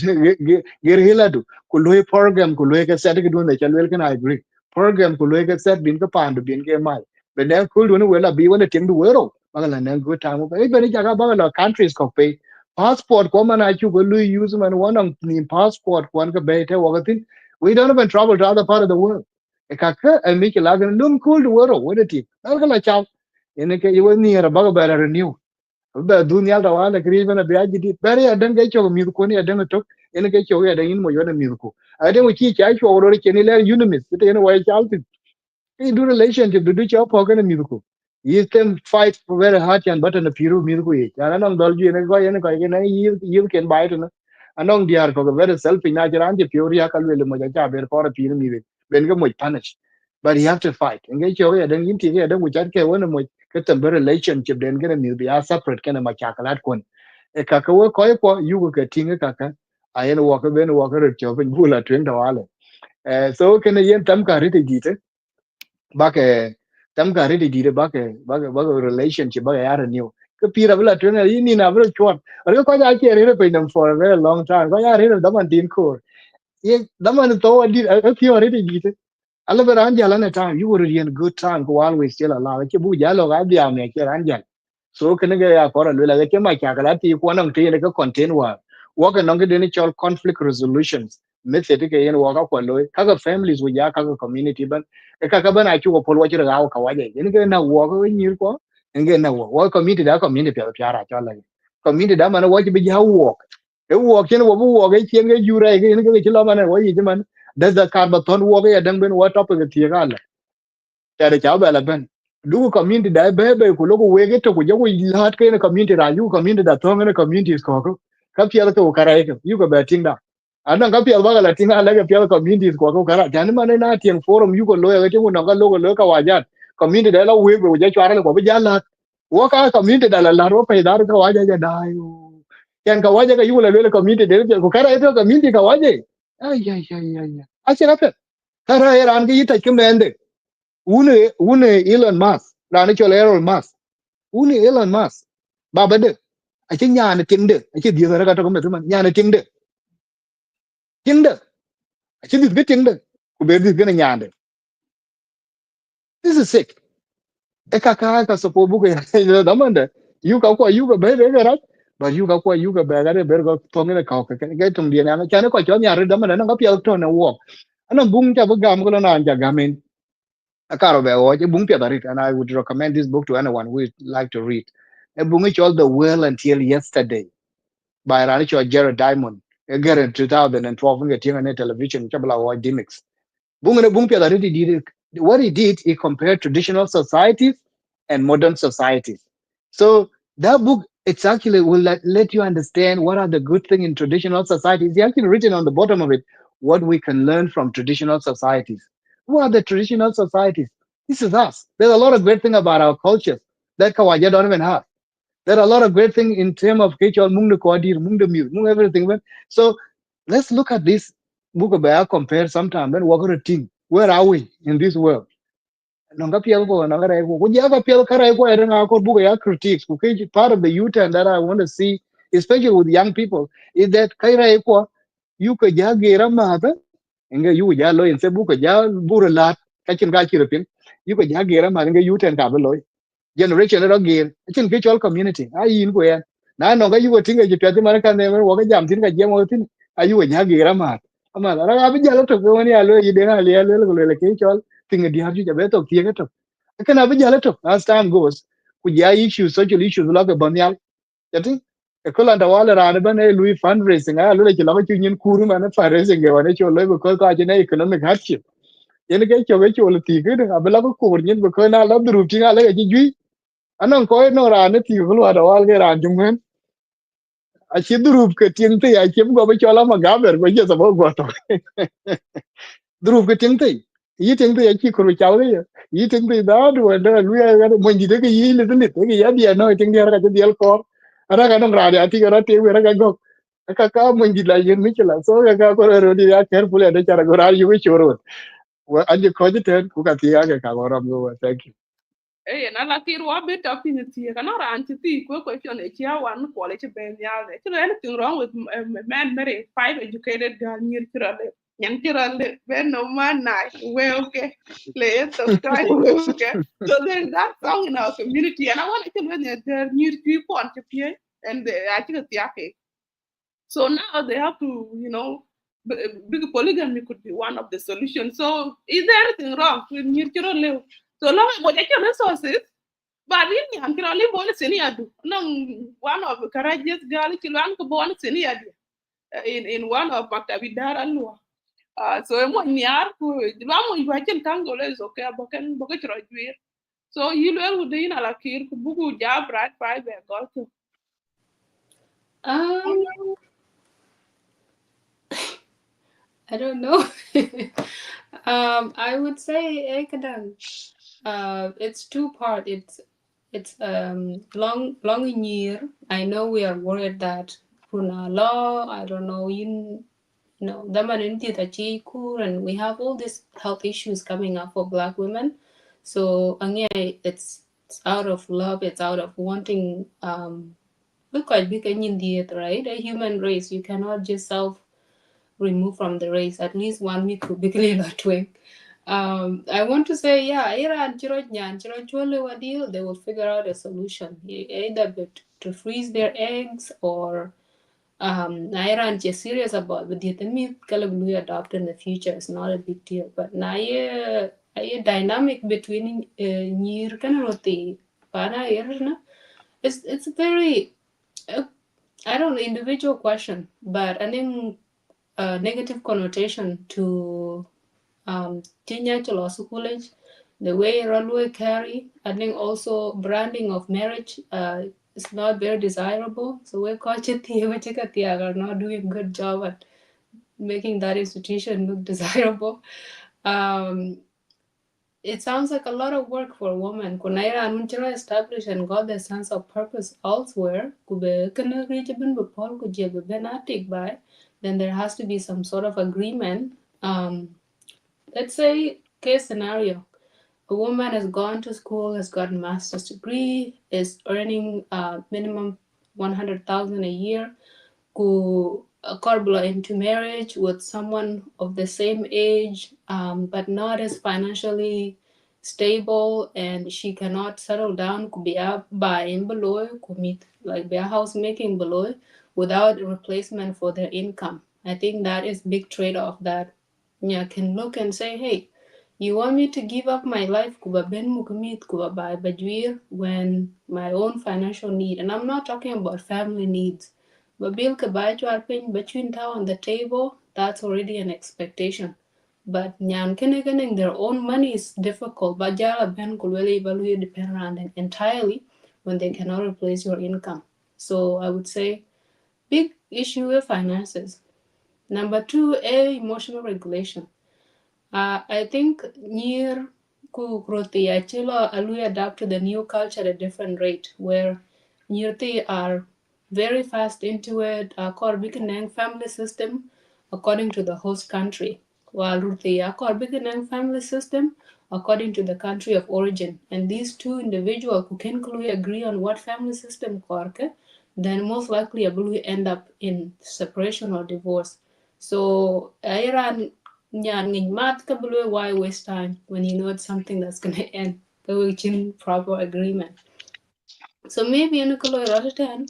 ge ge la du ku lo program ku lo ke set ke du ne cha lo ke na agree program ku lo ke set bin ka pan du bin ke mai be ne ku du ne we la bi wa ne ting du we ro ba la ne good time ba e be ni ja ga ba la countries ko pe passport ko man I go use man one on the passport one ka bete wagatin we don't even travel to other part of the world e kaka and make la gan lum cool the world what it is na ka la chao ene ke you ni ra ba ba renew ba dunya da wala kri bana be aji bari adan ga cho mi ko ni adan to en ga cho ya dan in mo yona mi ko adan ki cha cho ro ke ni le unimis te en wa cha alti in do relationship do cha po ga mi ko you can fight very hard and button a piru mi ko ye ana nang dol ji en ko ye na you can buy to na anong diar ko very self na jran je pure ya kal le mo cha ber ko piru mi ben ga mo punish but you have to fight and ga cho ya dan yin ti ga dan ku chat ke wona mo cái tầm relationship đến cái này bị separate cái này mà chả cái lát e kaka we ko ko yugo ke tinga kaka ayen wo ka ben wo ka ro cho ben bula twen da wale so ke ne yen tam ka ri ti dite ba ke tam ka ri ti dite ba ke relationship ba ya renew ke pira bula twen yi ni na bro chon ar ko ja ke ri pe nam for a very long time ko ya ri da man tin ko ye da man to di a ti ri ti dite alla be ran jala na time you were in good time ko always still alive ke bu ja lo ga dia me ke ran jala so kene ga ya kora lula ga kema kagala ti ko nan te ga contain wa ga nan ga ni chol conflict resolutions method ke yen wa ga ko lo kaga families wi ya kaga community ban e kaga ban a chu ko pol wa chira ga ka wa je yen ga na wa ga ni ko nge na wa community da community pya pya ra chola community da man wa ji bi ha wa e wa ken wa bu wa ga chen ga jura ga yen ga chi lo man wa yi man da za karbaton wa ga ya dan ben wa topic ga ti ga tere cha ba la ben du community da be ku logo wege to ku jogo lat ke na community ra yu community da to na community ko ka pia to kara ke yu ko ba ting da anan ka pia ba la ting ala ke pia community ko kara jan ma na tien forum yu ko lo ya ke no ga logo lo ka wajat community da la we be ja chara ko ba ja la wo ka community da la ro pe da ka waja ja da yu yan ka waja ka yu la le community de ko kara to community ka waje ay ay ay ay a chira pe kara era an ke yita ke mende une Elon Musk rani chol Elon Musk une Elon Musk baba de a che nyane ting de a che dio ra ka to me man nyane ting de a che dit ting de ku be dit gena nyande this is sick e ka so bu ke da man de you ka be ra but you ka be ga de be go to ne ka ka tung dia na cha ne ko cho nya re da man na ka pia to na wo ana bung cha bu gam ko na ja gamen akaro be o bung pia darit and I would recommend this book to anyone who would like to read a bung all the well until yesterday by Ranicho Jared Diamond again in 2012 nge tinga ne television chabla wa dimix bung ne bung pia darit did what he did he compared traditional societies and modern societies so that book it's actually will let you understand what are the good things in traditional societies he actually written on the bottom of it what we can learn from traditional societies who are the traditional societies this is us. There's a lot of great things about our cultures that Kawaja don't even have. There are a lot of great things in terms of Kechol, Mung the Kwadir, Mung the Mute, Mung everything. So let's look at this book about compare sometime. Then we're going to think, where are we in this world? Nonga piel ko nonga rai ko kuja ka piel karai ko era na ko buga ya critiques ko part of the youth and that I want to see especially with young people is that kai rai ko you ka ja gera ma ta inga you ja lo in se buka ja bura lat ka chin ga chirapin you ka ja gera ma inga youth and ka lo generation ro gir chin ke chol community ai in ko ya na no ga you ko tinga je pya ma ka ne wo ka jam tin ka je mo tin ayu ja gera ma ama ra ga bi ja lo to ko ni alo yi de na le ko le ke chol tinga di har ju ja be to tie ka to kana bi ja to as time goes ku ja issues social issues lo ga ban yal jati e ko la da wala ra ne ban e lui fundraising a lo le ki lo ka nyin kuru ma na fundraising ge wa ne chol lo ko ka je ne economic hardship yen ke cho ke chol ti ke da abla ko kur nyin ko na lo dru ti ga le ji ju anan ko no ra ne ti ko lo da wal ge ra jum men a chi dru ke tin te a chi go be chola ma ga ber ko je sa bo go to dru ke tin te yi tin te a chi ko cha le yi tin te da du da lu ya ga mo ndi de ke yi le ne te ke ya dia no tin dia ra ga dia ko ara ga no ra ya ti ga ra te ra ga go ka ka mo ndi la yen mi chla so ga ko ro di ya careful ya de chara go ra yu chi ro wa anje ko je ten ku ka ti ga ka go ram go thank you na la kir wa bit up in the kana ran ti ti ko fion e chia wan ko le che ben ya le so anything wrong with a man marry five educated girl near kirale nyan kirale ben no man na we okay le to try we okay so there's that song in our community and I want to tell you there near people on to pay and they actually tiake so now they have to big polygamy could be one of the solutions so is there anything wrong with near kirale so long as we get your resources But in yan kira li bon seni adu. No one of courageous girl kilwan ko bon seni adu. In one of maktabi dar alwa. So mo niar ku ba mo iwajen kangole is okay boken boke chro juir. So you will with the alakir ku bugu job right five go to. I don't know. I would say it's two part. It's long in year. I know we are worried that Puna law. I don't know Daman and we have all these health issues coming up for Black women. So again, it's out of love. It's out of wanting look quite big and right? A human race. You cannot just remove from the race. At least one week could be clear that way. I want to say, yeah, Iran, they will figure out a solution. Either to freeze their eggs or Iran is serious about but the meat we adopt in the future is not a big deal. But now a dynamic between near kanaroti pana it's very I don't know individual question, but I think negative connotation to Kenya to law college, the way railway carry, I think also branding of marriage is not very desirable. So we coach it are not doing a good job at making that institution look desirable. Um, it sounds like a lot of work for a woman. Kunaira Anunchara established and got their sense of purpose elsewhere. Kube kana reachable bepol kuje benatic by, then there has to be some sort of agreement. Let's say case scenario. A woman has gone to school, has got a master's degree, is earning minimum 100,000 a year, go corbula into marriage with someone of the same age, but not as financially stable, and she cannot settle down. Could be up by in below, could meet like be a house making below without a replacement for their income. I think that is big trade off that can look and say, hey, you want me to give up my life kuba ben mukumit kuba by bajuir when my own financial need, and I'm not talking about family needs, but bill kabaj pin between town on the table, that's already an expectation. But nyan getting their own money is difficult. But jala ben kulwele evaluate depend on entirely when they cannot replace your income. So I would say big issue with finances. Number two, emotional regulation. I think near Kukroti Achilo Alu adapt to the new culture at a different rate where Nyurti are very fast into it, Korbikanang family system according to the host country, while Ruti are Korbikanang family system according to the country of origin. And these two individuals who can clearly agree on what family system korke, then most likely will end up in separation or divorce. So Iran nyan mat ka why waste time when you know it's something that's gonna end in proper agreement. So maybe in Rotterdam,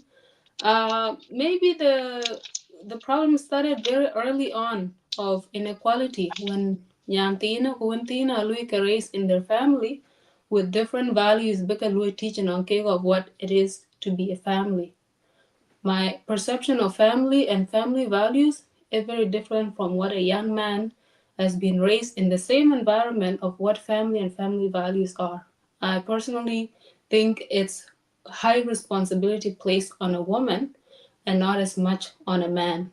maybe the problem started very early on of inequality when Yantina Kuantina Luika raised in their family with different values because we teaching on of what it is to be a family. My perception of family and family values is very different from what a young man has been raised in the same environment of what family and family values are. I personally think it's high responsibility placed on a woman and not as much on a man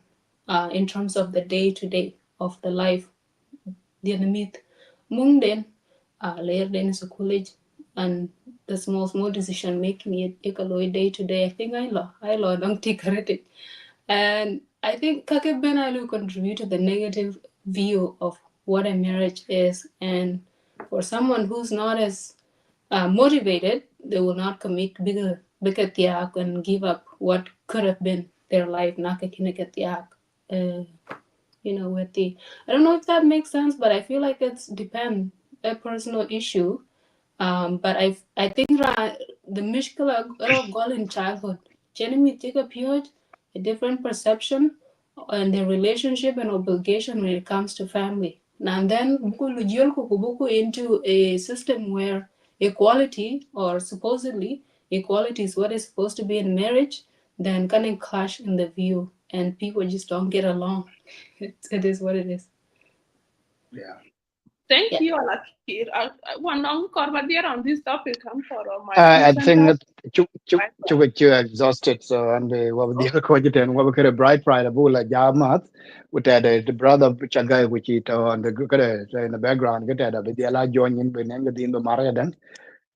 in terms of the day to day of the life. Dinamit mung den layer den is a college and the small decision making it ekaloi day to day. I think I don't take credit. And I think Kake Benalu contribute to the negative view of what a marriage is. And for someone who's not as motivated, they will not commit bigger tiak and give up what could have been their life. Nakakinakatiak. With the I don't know if that makes sense, but I feel like it's depend a personal issue. But I think the mishkala goal in childhood, genuinely take a period, a different perception and the relationship and obligation when it comes to family. And then buku lujiol kuku buku into a system where equality, or supposedly equality is what is supposed to be in marriage, then can clash in the view and people just don't get along. It is what it is. Yeah. Thank Yeah. you, Alakir. One encore, but there on this topic, come for my few I think sentences. you exhausted. So and what the other question and what we could a bright pride of Bula Jamat with the brother of Chagai which it on the good in the background get at but the Allah join in when the in the Maradan.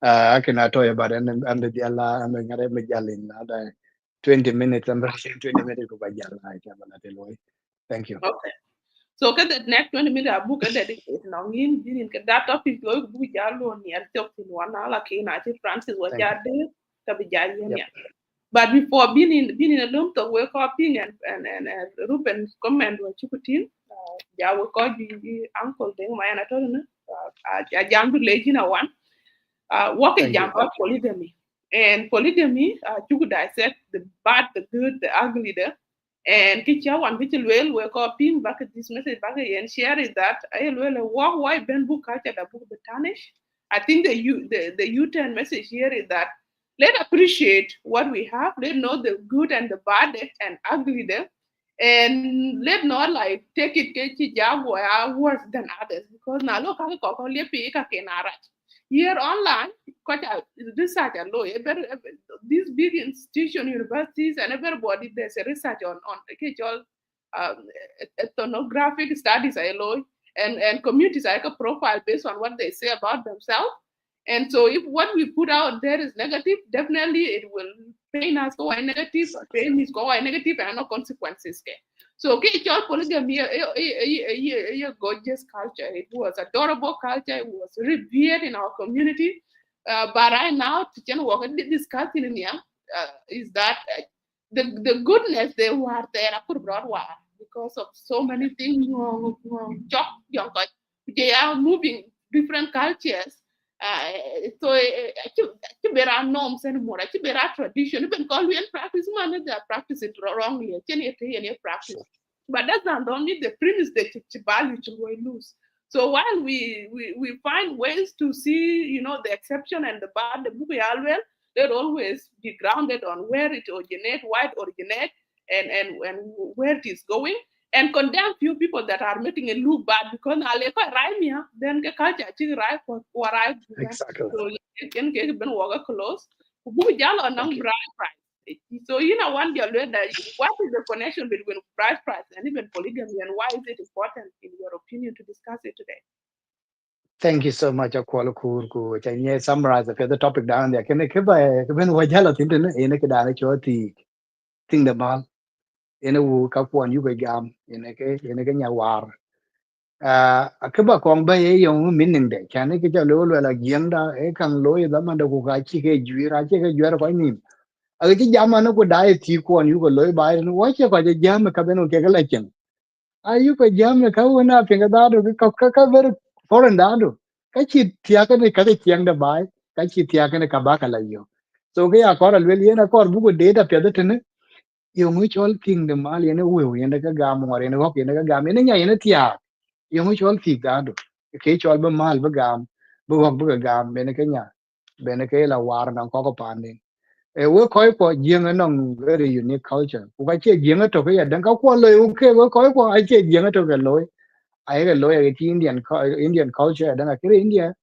I cannot tell you about and the Allah and the Gare Majalin 20 minutes and rushing 20 minutes go by Jala. Thank you. Okay. So cái the next 20 minutes abu cái dedicated now in cái that topic lo bu ja lo ni ar tok tin wana la ki na chi Francis wa Thank ja you. de ta bi ja yen Yep. ya. But before being in a room to work copying and Ruben comment wa chukutin ja we ko ji uncle ding my na to na jam du le na one what a Thank jam you. about polygamy. And polygamy, you could dissect the bad, the good, the ugly there. And kitcha one which will we copying back at this message back and share is that I will walk why Ben book culture the book the tarnish. I think the U-turn message here is that let appreciate what we have, let know the good and the bad and ugly there. And let not like take it worse than others because now look how here online, quite a research and law, these big institution, universities, and everybody, there's a research on okay, all um, ethnographic studies, and communities, like a profile based on what they say about themselves. And so, if what we put out there is negative, definitely it will pain us go negative, Exactly. pain is go negative, and no consequences. Okay. So, okay, it's all polygamy, a gorgeous culture. It was adorable culture. It was revered in our community. But right now, what we're discussing in here is that the goodness they were there brought because of so many things. They are moving different cultures. So there are norms anymore. There are tradition. Even call we practice man, they practice it wrongly. Any practice. Sure. But that's not only the premise that value to lose. So while we find ways to see, the exception and the bad, the book well, they'll always be grounded on where it originates, why it originates, and where it is going, and condemn few people that are making it look bad because now like rhyme here, then the culture actually right for right. Exactly. So you can get been work close. Who jalo Thank nang you. bride price. So one day that what is the connection between bride price and even polygamy, and why is it important in your opinion to discuss it today? Thank you so much, Kuala Kurku. Can you summarize the topic down there? Can I keep a when Wajala Tintin in a Kadana Choti, Ting the Mal, in a Wu Kapuan Yugam, in a Kenya war. A Kaba Kong by a young meaning day. Can I get a low like Yanda, a can lower them under Hugachi, Juira, Juera by name. I get Yamana would die at Tico and you go low by and watch if I get Yam a Cabano Kegalajan. Are you a Yam a cow and up in a dado, Kaka very foreign dado. Kachi Tiaka Kaka Tiang the by, Kachi Tiaka and Kabaka la yo. So we are called a million a core book data Piatin. You mutual king the Mali and a will in a gam or in a hop in a gam in a tia. You mutual fig dado. A cage all mal bagam, Bugam Bugam, Benekanya, Benekela war and Coco Pandin. A work koi for young and very unique culture. Why take younger to pay a danka quality, okay, work koi for I take younger to the loy. I have a lawyer at Indian culture, and I carry India,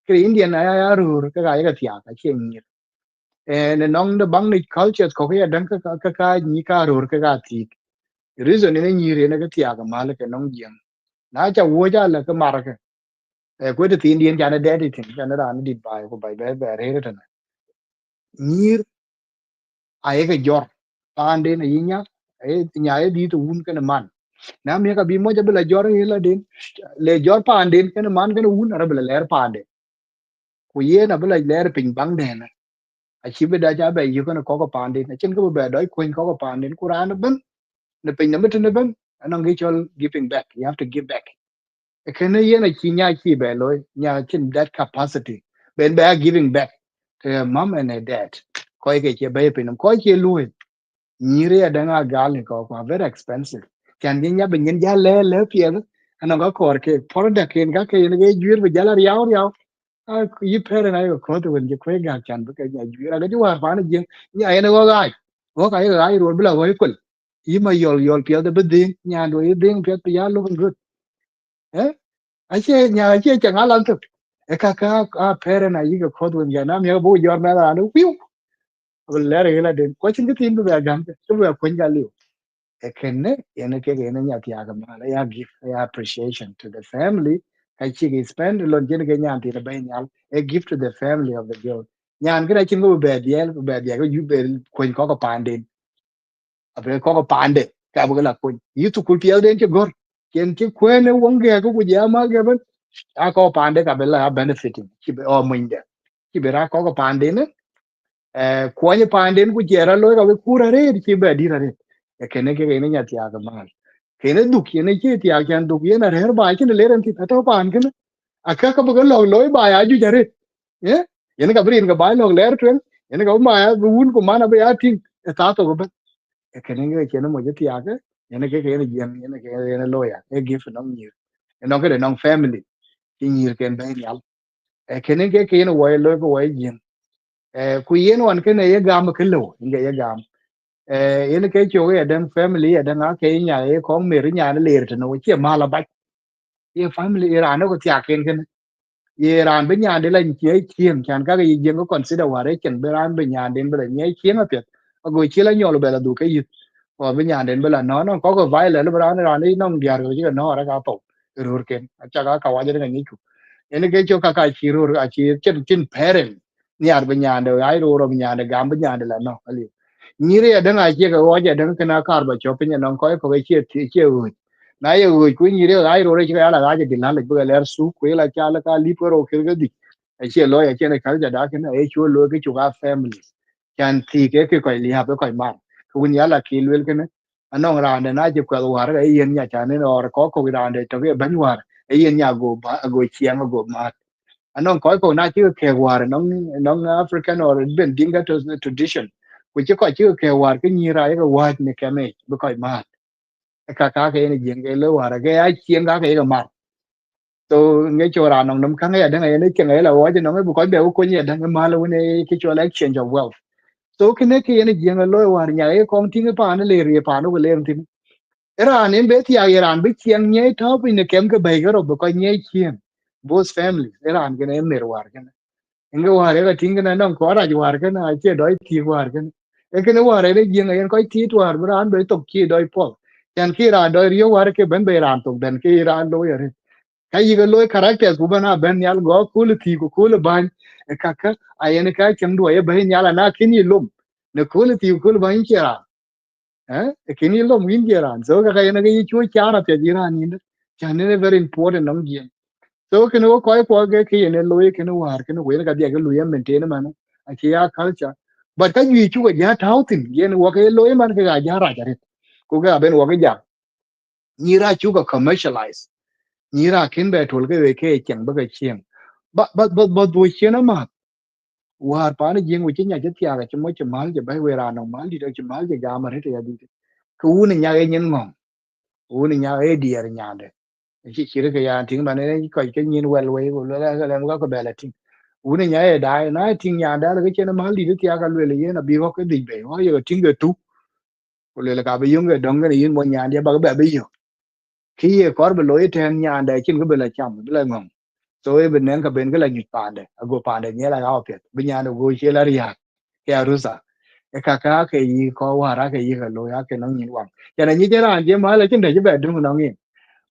carry Indian Ayaru, Kagayatiak, I change. And among the Bangladesh cultures, Korea, Danka, Kaka, Nika, or Kagati. Reason in a year in a Gatiaka, Malak and Nongian. Naja Woja like a Maraka. A quite the Indian Canada editing, Canada, and did by Bear. Near I have a yor, Pandin, a yinya, a Nya, be to wound can a man. Now make a be much able a jor hilla din, le jor Pandin can a man can a wound or a lair pande. Ku yen a bela lair ping bang den. A chibi da jabe you can a cock pandin, a chinko bed, I queen cock pandin, Kuran ben, the ping number to the ben, and on get all giving back. You have to give back. A can a yen a chinya chi beloy, nya chin that capacity. Ben bear giving back to her mom and her dad. Koi get your baby and koi ye lui. Nyiri a danga garlic are very expensive. Can you have been ya le pier and a go cork, pour the king, kake, and a jury with yellow yaw. yi pere na yo ko to wen je kwe ga chan ba ka ja ju ra ga ju war pa na jing nya ene go ga ro bla go ikul yi ma yol pia de beding nya do yi ding pia ya lo good eh a che chang alan to e ka pere na yi ga ko to wen na me bo yor na la no piu le re la den ko chin ke tin ba gam to ba ko ga liu e kenne ene ke ene nya ti aga ma ya give ya appreciation to the family kai chi ge spend lon jen ke nya ti ba nya a gift to the family of the girl nyan ke chin go be dia go you be ko ko pande abe ko pande ka bu la ko yi tu kul piel den che gor ken ke kwene wonge ko ku ja ma ge ben a ko pande ka be la benefiting ki be o mwinde ki be ra ko pande ne ko ni pande ku jera lo ka be kura re ki be di re e kene ke ne nya ti aga ma kene du ki ne ki ti aga du ki na re ba ki ne le ren ti ta pan ke aka ka bu lo lo ba ya ju jare ye yen ka brin ka ba lo le tren yen ka ma ya bu un ko mana be ya tin ta to go kene nge chene mo jeti ake ene ke ene jem ene ke ene loya e give no nyir no ke no family ki nyir ken be nyal e kene ke ene wo lo ko wo jem ku yen wan ke ne ye gam ke lo nge ye gam ene ke cho ye den family ye den ake nya ye ko me ri nya ne le te no che mala ba ye family era no ko ti ake ken ye ran be nya de la che chien chan ka ye jem ko consider ware chen be ran be nya den be nye chien apet go chi la nyolo be la du ke or bây nhà đến bây giờ nó có cái vai là nó ra đi nó già rồi chứ nó ra cái tổ rồi cái chắc cái cái gì cái này ini ke cho ka chiro a chi chen parent niar be nyande ai ro nyande gam be nyande la no ali nyire ya danga che ka oja danga kana kar ba cho pinya non ko ko che u na ye u ku nyire ai ro re chi ala ga je dinan le be ler su ku la cha la ka li pro ke ga di a che lo ya che ne kal ja da ke na e chu lo ke chu ga family chan ti ke ko li ha be ko ma ku nya la ki lwel ke ne anong ran na je ko war ga yen nya cha ne or ko ran de to ke ban war yen nya go chiang go ma anong ko na chi ke war nong African or ben dinga to the tradition which ko chi ke war ke ni ra ga wa ne ke me be ko ma ka ke ni jeng ke lo war ke ai chiang ga ke ga ma to nge cho ra nong nam ka nge da nge ne ke nge la wa je nong bu ko be ko ni da nge ma lo ne ke cho la exchange of wealth so ke ne ke ni jeng lo war nya e kong ting pa ne le ri pa no le tin Iran in beti ya Iran bi chiang nye top in the kem ke bai garo ko nye chiang both families Iran ke ne mer war ke inga war ga tinga na non ko ra war ke na che doi ti war ke e ke ne war re jing en ko ti war ran be to ki doi pol chan ki ran doi rio war ke ben be ran to ben ke Iran lo yare kai yi ga lo character ku bana ben yal go kul ti ku kul ban e kaka ayene ka chem do ye ben yala na kini lum ne kul ti kul ban ki kini lo min geran so ka kayana ga chu chara pe jiran ni cha ne very important nam gi so ke no ko ga ke ne lo ke no war ke no we ga dia ga lu ya maintain man a ke ya culture but ka yi chu ga ya tau tin ye no ke lo man ke ga ja ra ja ko ga ben wa ga ja ni ra chu ga commercialize ni ra kin be tol ke we ke chen ba ga chen ba do chen ma war pa ne jing wi chen ya je tia ga chmo chmal je ba we ra no mal di do chmal je ga ma re ya di ku ne nya ga nyen ngom uni nya e dier nyande chi chire ke ya ting ba ne ko ke nyin wel we ko la ga len ko bela ting uni nya e dai na ting nyanda le ke na ma li ti ya ga le ye na bi ko ke di be ho ye ting ge tu ko le ka be yung ge dong ge yin mo nyande ba be be yo ki ye kor be lo ye ten nyande chin ko be la cham be la ngom so e be nen ka ben ge la nyi pande ago pande nye la ga opet be nyande go che la ria ke arusa e ka ke yi ko wara ke yi ga lo ya ke nang nyin wang ya na nyi je ran je ma le chin de je be dung nang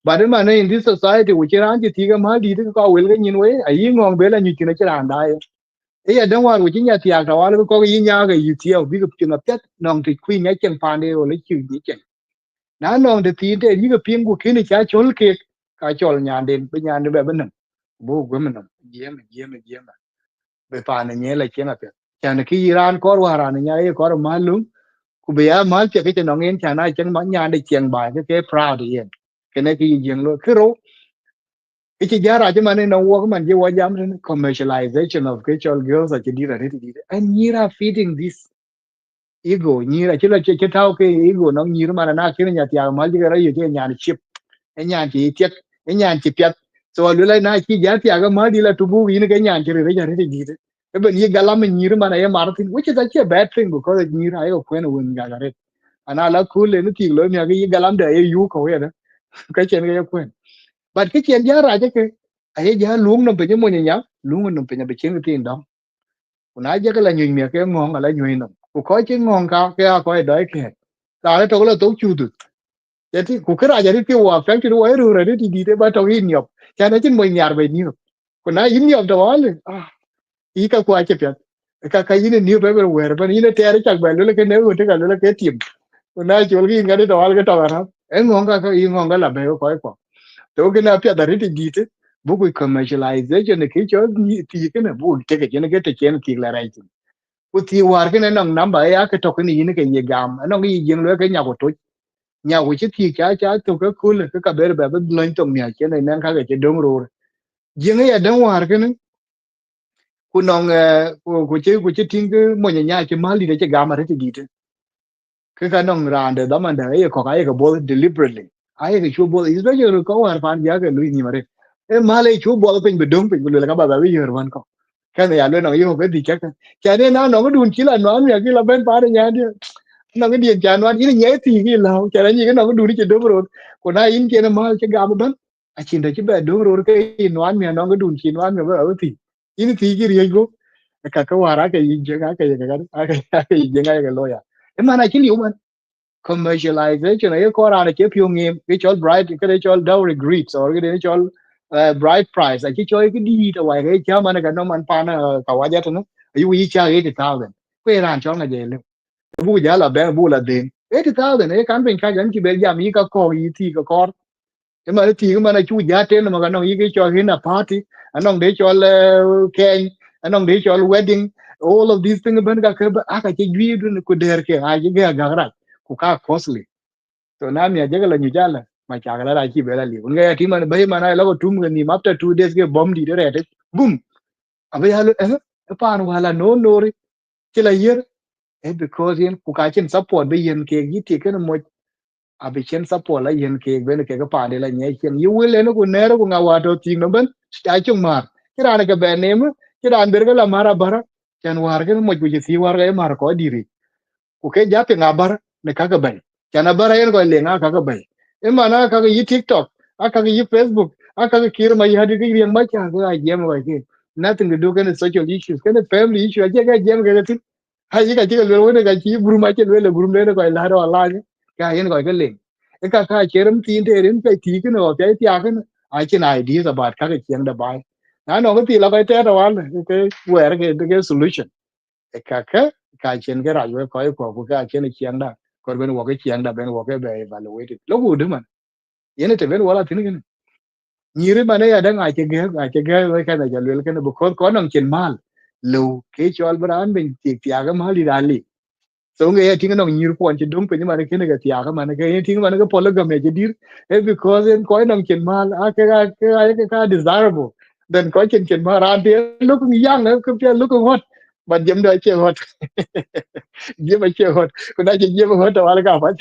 but man in this society which ran ji tiga ma di ko wel ga nyin we ayi ngong be la nyu tina chira nda e ya dan war wucin ya tiya ta wal ko yi nya ga yi tiya bi ga pinga pet nong ti queen ya chen pande o le chi ni chen na nong de ti de yi ga ping ku kini cha chol ke ka chol nyan den be nyan be ben bo go men je be pa ne nye la chen apet chan ki iran ko waran nya e ko malum ku be ya mal che ke nong en chana chen ma nyan de chen ba ke proud yen kene ki jeng lo kiro cái giá chứ mà nên nó work man je wa jam commercialization of cultural girls at dira re di and nhira feeding this ego nhira chila che tao ke ego nó nhira mà na ke nya tia mal je ra yo che nya chip e nya chi tiet e nya chi pet so lu la na chi ja ti aga ma di la tu bu yin ga nyan chiri re ja re di de e ben ye galam ni ru mana ye martin, which is actually a bad thing because ni ra yo kwen won ga re ana la cool le ni ti lo mi aga ye galam de ye yu ko ye ka chen ga ye kwen but cái chen ja ra ja ke ai ja luong no pe mo nya luong no pe nya be chen ti ndong kuna ja ka la nyi mi ke ngong la nyi no ku ko chi ngong ka ke a ko dai ke ta le to la to chu du ya ti ku kra ja ri ke wa fa ki ro ru re ti di de ba to yin yo cha na chin mo nyar be ni kuna yin yo to wa le i ka kwa che pya ka yin ni be be wer ba ni ne te ari chak ba le ke ne u te ka le ke tim kuna chul gi ngari to wa ke to ra en ngong ka i ngong ga la be ko to ke na pya da ri ti di te bu ku commercialization ne ke cho ni ti ke na bu te ke ne ke te chen ti la rai ku ti war ke ne nong namba ya ke to ke ni ne ke ye gam no ngi yin le ke nya ko to nya ku chi ti cha to ke ku le ke ka ber ba ba lo to nya ke ne nan ka ke dong ro yin ya dan war ke ne ku nong ku chi ting ke mo nya ke ma li de ke gam re ti di te ke ka nong ran de da man da ye ko ka ye ko bo deliberately ai ke chu bo is ba ye ko war fan ya ke lu ni mare e ma le chu bo pe be dong pe lu le ka ba ba ye wan ko ka ne ya le no yo ke di cha ne na no dun chi la no mi ki la ben pa de nya de no cái điện cha nó ini nhớ thì cái lao cha nó cái nó đủ đi chơi đúng rồi còn ai in kia nó mal chơi gà bên à chỉ để chơi bè đúng rồi cái nó ăn mì nó cái đủ chỉ nó ăn mì ở thì ini thì cái riêng của cái hòa cái gì chơi cái gì ngay cái lôi à em mà này chỉ liệu mà commercialization này có ra là chế phiêu nghiệm cái cho bright cái đấy cho dowry greets or cái đấy cho bright price à chỉ cho cái đi ra ngoài cái cha mà cái nó man pa nó cả quá giá nó yu yi cha 80,000 cái ran cho là gì bu ja la ben bu la den 80,000 e kan ben ka jan ki be jam yi ka ko yi ti ka kor e ma ti ma na chu ja ten ma ga no yi ke cho hin a party anong de cho le ken anong de cho wedding all of these things ben ga ke ba aka che gwi dun ku der ke a ji ga ga ra ku ka costly to na mi ja ga la nyu ja la ma cha ga la ki be la li un ga ti ma be ma na la ko tum ga ni after 2 days ke bomb di de re boom abe ya lo pa an wala no no ri ti la yer because yen ku ka chen support be yen ke gi ti ken mo a be chen support la yen ke be ne ke ka pa de la nye chen yu le no ku ne ro nga wa to ti no ben sta chung mar kira ne ke be ne mu kira an ber ga la mara bara chen war ke mo ku ji si war ga mar ko diri ku ke ja pe nga bar ne ka ga be chen a bara yen ko le nga ka ga be e ma na ka ga yi tiktok a ka ga yi facebook a ka ga kir ma yi hadi ga yen ma cha ga jem wa ke nothing to do跟 social issues跟 family issue ja ga jem ga hay cái chỉ là cái chỉ buru mai trên là buru lên gọi là đó là cái hiện gọi cái link cái chế làm tin thế đến cái tí cái nó cái tí cái ai trên ideas about cái chuyện đó bài nó cái tí là cái thế đó là cái where cái solution cái trên cái rồi cái trên cái chuyện đó còn bên cái chuyện đó bên cái về evaluate lúc đó mà yên thì bên là thế này nhiều mà này ada ngai che cái cái này là cái nó có năng trên mal lu cái cho albaran bên tiệc tiệc mal đi đali so nga ya tinga no nyir ko an dum pe ni mane kene ga tiya ga mane ga yin tinga mane ga polygamy je dir e because en ko no ken mal a ka desirable then ko ken mal ran de look young ko pe look hot but jem do che hot jem che hot ko na je jem hot wala ka fa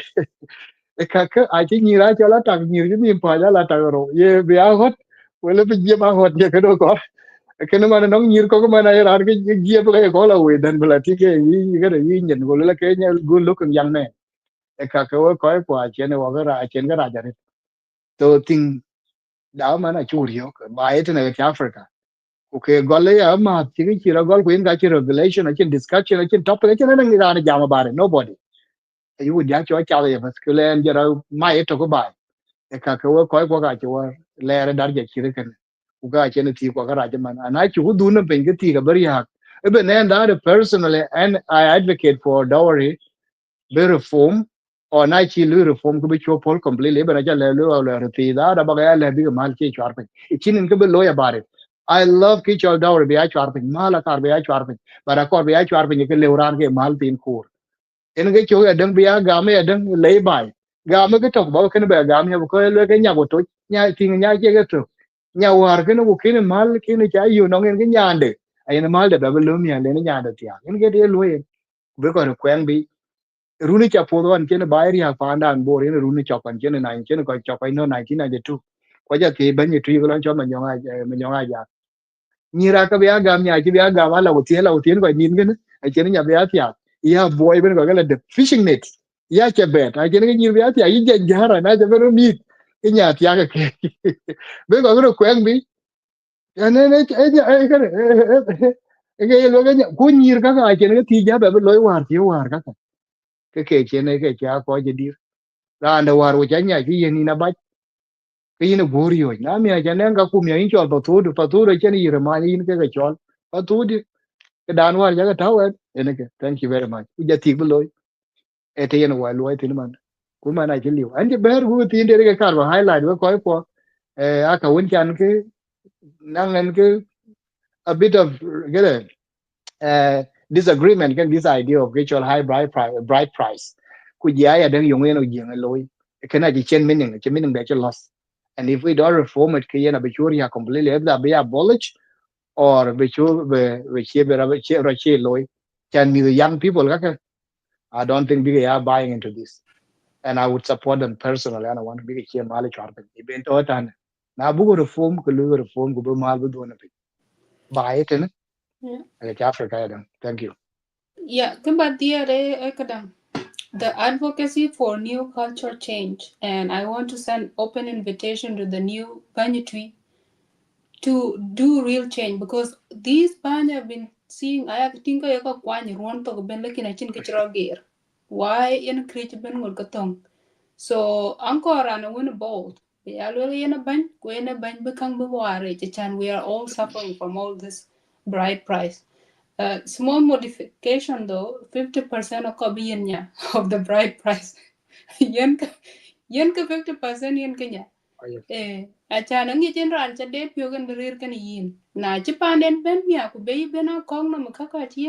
e ka a che nyira cho la tang nyir ni pa ja la tang ro ye be a hot wala pe jem a hot ye ko ko cái mà nó nhiều có mà này là cái gì cái có là quỷ thần là thì cái này nhìn nhận của là cái nhà good looking young man cái có quả trên này cái ra trên cái ra vậy tôi tin đó mà là chủ yếu cái bài thế này cái Africa okay gọi là mà chỉ là gọi quên cái revelation trên discussion trên topic trên nó đang ra nó giảm about it nobody you would just cho chào vậy mà cái lên giờ mai itu cái bài cái có cái chỗ lẽ ra dar giờ chỉ cái uga chen ti ko gara jaman ana chu du na pen ti ga bari ha even and that personally and I advocate for dowry be reform or na chi lu reform ko be cho pol completely but ja le lu le ti da ba ga le bi mal chi chwar pen chin ko be lo ya bare I love ki cho dowry be a chwar pen mal kar be a chwar pen bara ko be a chwar pen ke le ran ke mal tin ko en cái chỗ đằng bia gà mấy đằng lấy bài gà mấy cái trồng bao cái nó bè gà mấy cái lấy cái nhà của tôi nhà thì nhà chơi cái trồng nhà hòa cái nó cái nó mal cái nó chạy yêu nó cái nhà đấy ai nó mal để bà lúm nhà lên nhà đấy tiang cái đấy lui với còn quen bị runi cha po don cái nó bayar ya panda an bor cái runi cha pan cái nó nine cái nó coi chapai no 1992 ko ja ti ban ni tu ko lon cho ma nyonga ja nyira ka bia gam nya ji bia gam la utien ko nin gen a chen nya bia tia ya boy ben ko la the fishing net ya che bet a chen ni bia tia yi jen jara na je ben mi cái nhà tia ka ke ben ko ko bi ane ne cái lo cái ku nyir ka ka chen ti ja be lo war cái chen cái cha ko je dir ra anda war wo cha nya ki ni na ba cái ina gorio na mi ja ne ga ku mi in chol pa tu chen yir ma ni cái chol pa tu cái đàn war jaga tawen ene ke thank you very much uja tik beloy e te yen wa loy tin man ku mana ke liu anje ber gu tin de ke kar wa highlight wa ko aka won chan ke nangen ke a bit of get a disagreement can this idea of virtual high bright price ku ya ya den yong eno jeng loy kana ji chen meaning that you lost and if we don't reform it ke yen be sure ya completely be abolished or be loy can be the young people I don't think big are buying into this and I would support them personally. I don't want to be a mali charpin event or tan na bu reform ko lu reform ko be mal bu do na buy it in Yeah. Africa then thank you. Yeah, but the advocacy for new culture change, and I want to send open invitation to the new Banyutui to do real change because these band have been seeing. I have think I got one run to ben looking at chin gear. Why in creature ben will gatong. So Angkor and a win bold. We are really in a bank, when a bank become the and we are all suffering from all this bright price. Small modification though, 50% of Kobianya of the bright price. Yenka 50% yen Kenya. Oh, yes. Achana ngi chen ran cha det pyo gan rir kan yin. Na chi panden ben mia ku be ben a kong na kaka chi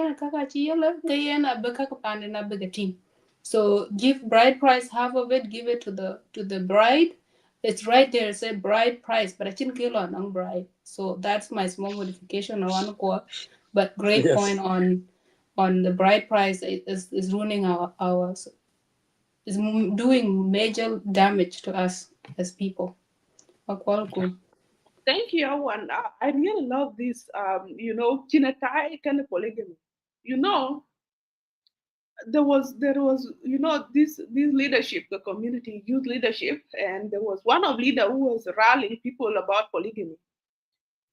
la ke yen a be kaka panden a be gatin. So give bride price half of it, give it to the bride. It's right there, say bride price, but I didn't kill on bride. So that's my small modification on one core. But great Yes. point on the bride price is ruining our is doing major damage to us as people. Akwalku. Thank you, Awan. I really love this, Chinatai kind of polygamy. You know, there was this leadership, the community youth leadership, and there was one of leader who was rallying people about polygamy,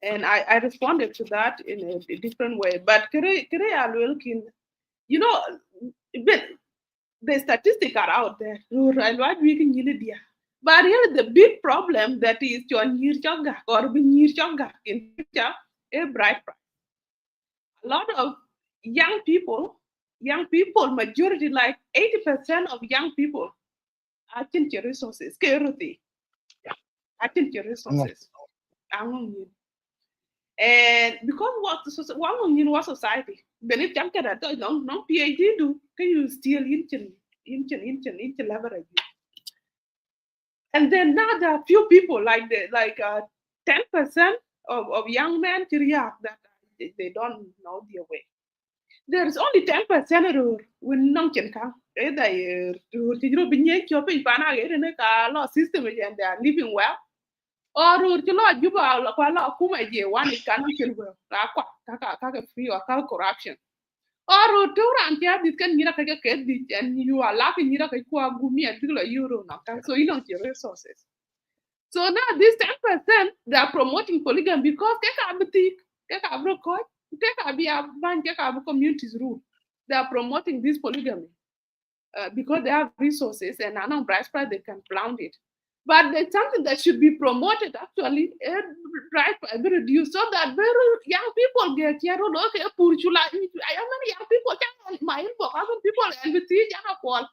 and I responded to that in a different way. But kere alwelkin, you know, but the statistics are out there. Rural what we can dia. But here the big problem that is John Yirchaga or Bin Yirchaga in future a bright price. A lot of young people, majority like 80% of young people are your resources. Security, your Mm. resources. And because one in what society, then if you get a no PhD do, can you still in leverage? And then now there are few people like 10% of young men to react that they don't know their way. There is only 10% of when non can come. Either to be near your pana get in a law system and they are living well. Or to law juba la kwala kuma je one it can be well. Kaka free or kaka corruption. Or to run here this can mira kaka get and you are laughing mira kaka gumi and people euro now. So you don't your resources. So now this 10% they are promoting polygamy because they can be a bank, communities rule. They are promoting this polygamy because they have resources and I know price they can plant it. But it's something that should be promoted actually, price price be reduced so that very young people get here. Okay, purchula. I am many young people can my info. Other people and with the young Paul.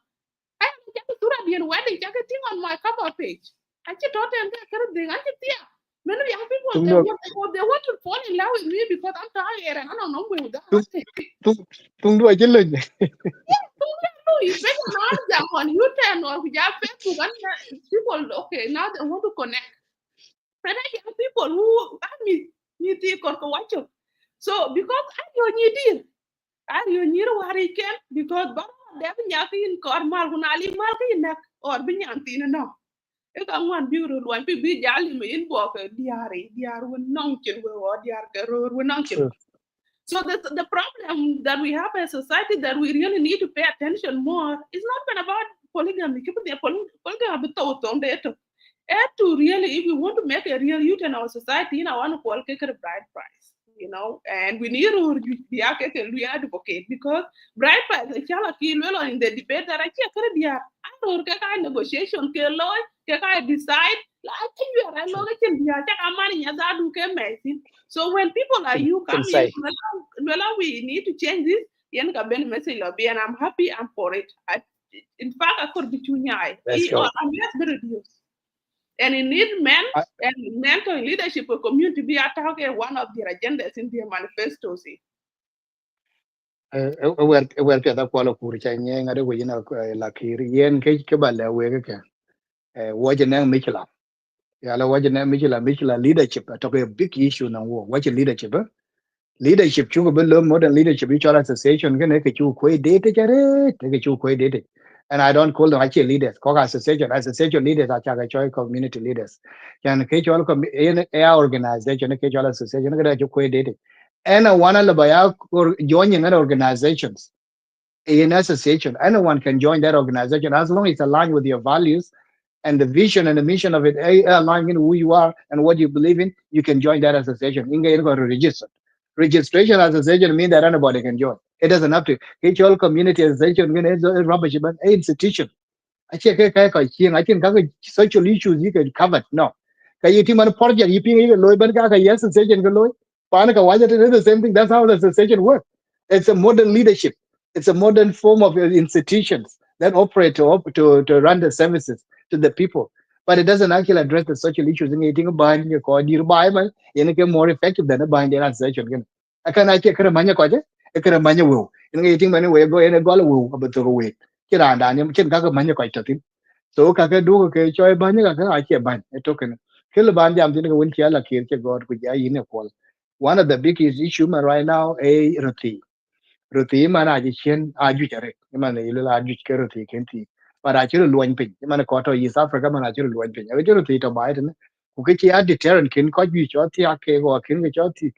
I am just to wedding. Just a thing on my cover page. I just thought them that kind of thing. I just yeah. Many young people Tung do they want to fall in love with me because I'm tired and I don't know where tung that. tung tung do aja leh. No, you better not them on YouTube or with your Facebook and people okay now they want to connect. But I young people who I mean you think or watch it. So because I don't need I you need worry can because but they have nyaki in kor mal kunali mal ki nak or binyanti no. e ka ngwan bi ru lwan bi jali me in bo ke diar won non chen we o diar ke ro won non chen. True. So the problem that we have as a society that we really need to pay attention more is not been about polygamy. Polygamy and to really, if we want to make a real youth in our society, I want to call a bride price, and we need to be advocate because bride price, the chala kill in the debate that I can't be a negotiation, decide, like, you are a lot of money, as I do amazing. So when people like you Can come in, say. well, we need to change this. Yen ka ben message lobby, and I'm happy I'm for it. In fact, I could be too high. Let's Or go. unless be reduced. And it needs men I, and mental leadership of community be at one of their agendas in their manifestos. wer pia da kwalo kur cha nye ngade we na la kiri yen ke ba le we ke wo je na michla ya la wo je na michla leadership to a big issue na wo what leadership leadership chu go lo modern leadership you chala association ke ne ke chu ko date jare ke chu ko date and I don't call them actually leaders ko association leaders are cha choy community leaders can ke chol ko in a organization ke chol association ke chu ko date and one la ba ya joining organizations in association. Anyone can join that organization as long as it's aligned with your values and the vision and the mission of it align in who you are and what you believe in. You can join that association. You can go to register. Registration association means that anybody can join. It doesn't have to. It's all community association. It's rubbish, but institution. I check I think social issues you can cover. No. You think man project you think you loy ban ka yes association can loy. Pana ka why it is the same thing. That's how the association works. It's a modern leadership. It's a modern form of institutions that operate to run the services to the people. But it doesn't actually address the social issues. And you think behind your code, you buy man, you get more effective than behind the association. I can actually kind of manya kwaje, I can manya will. You think many way go in a goal will about the way. Kira and I'm kin kaka manya kwaita so kaka do ke choi banya kaka ache ban e token kil ban jam tin ko win chala kir che god ku ja yin ko one of the biggest issue man right now a roti man aji chen aju chare man ile la aju ke roti kenti but achiru luon pin man ko to East Africa man achiru luon pin e roti to bai tin ku ke chi a deterrent kin ko ju cho ti ake go kin ke cho ti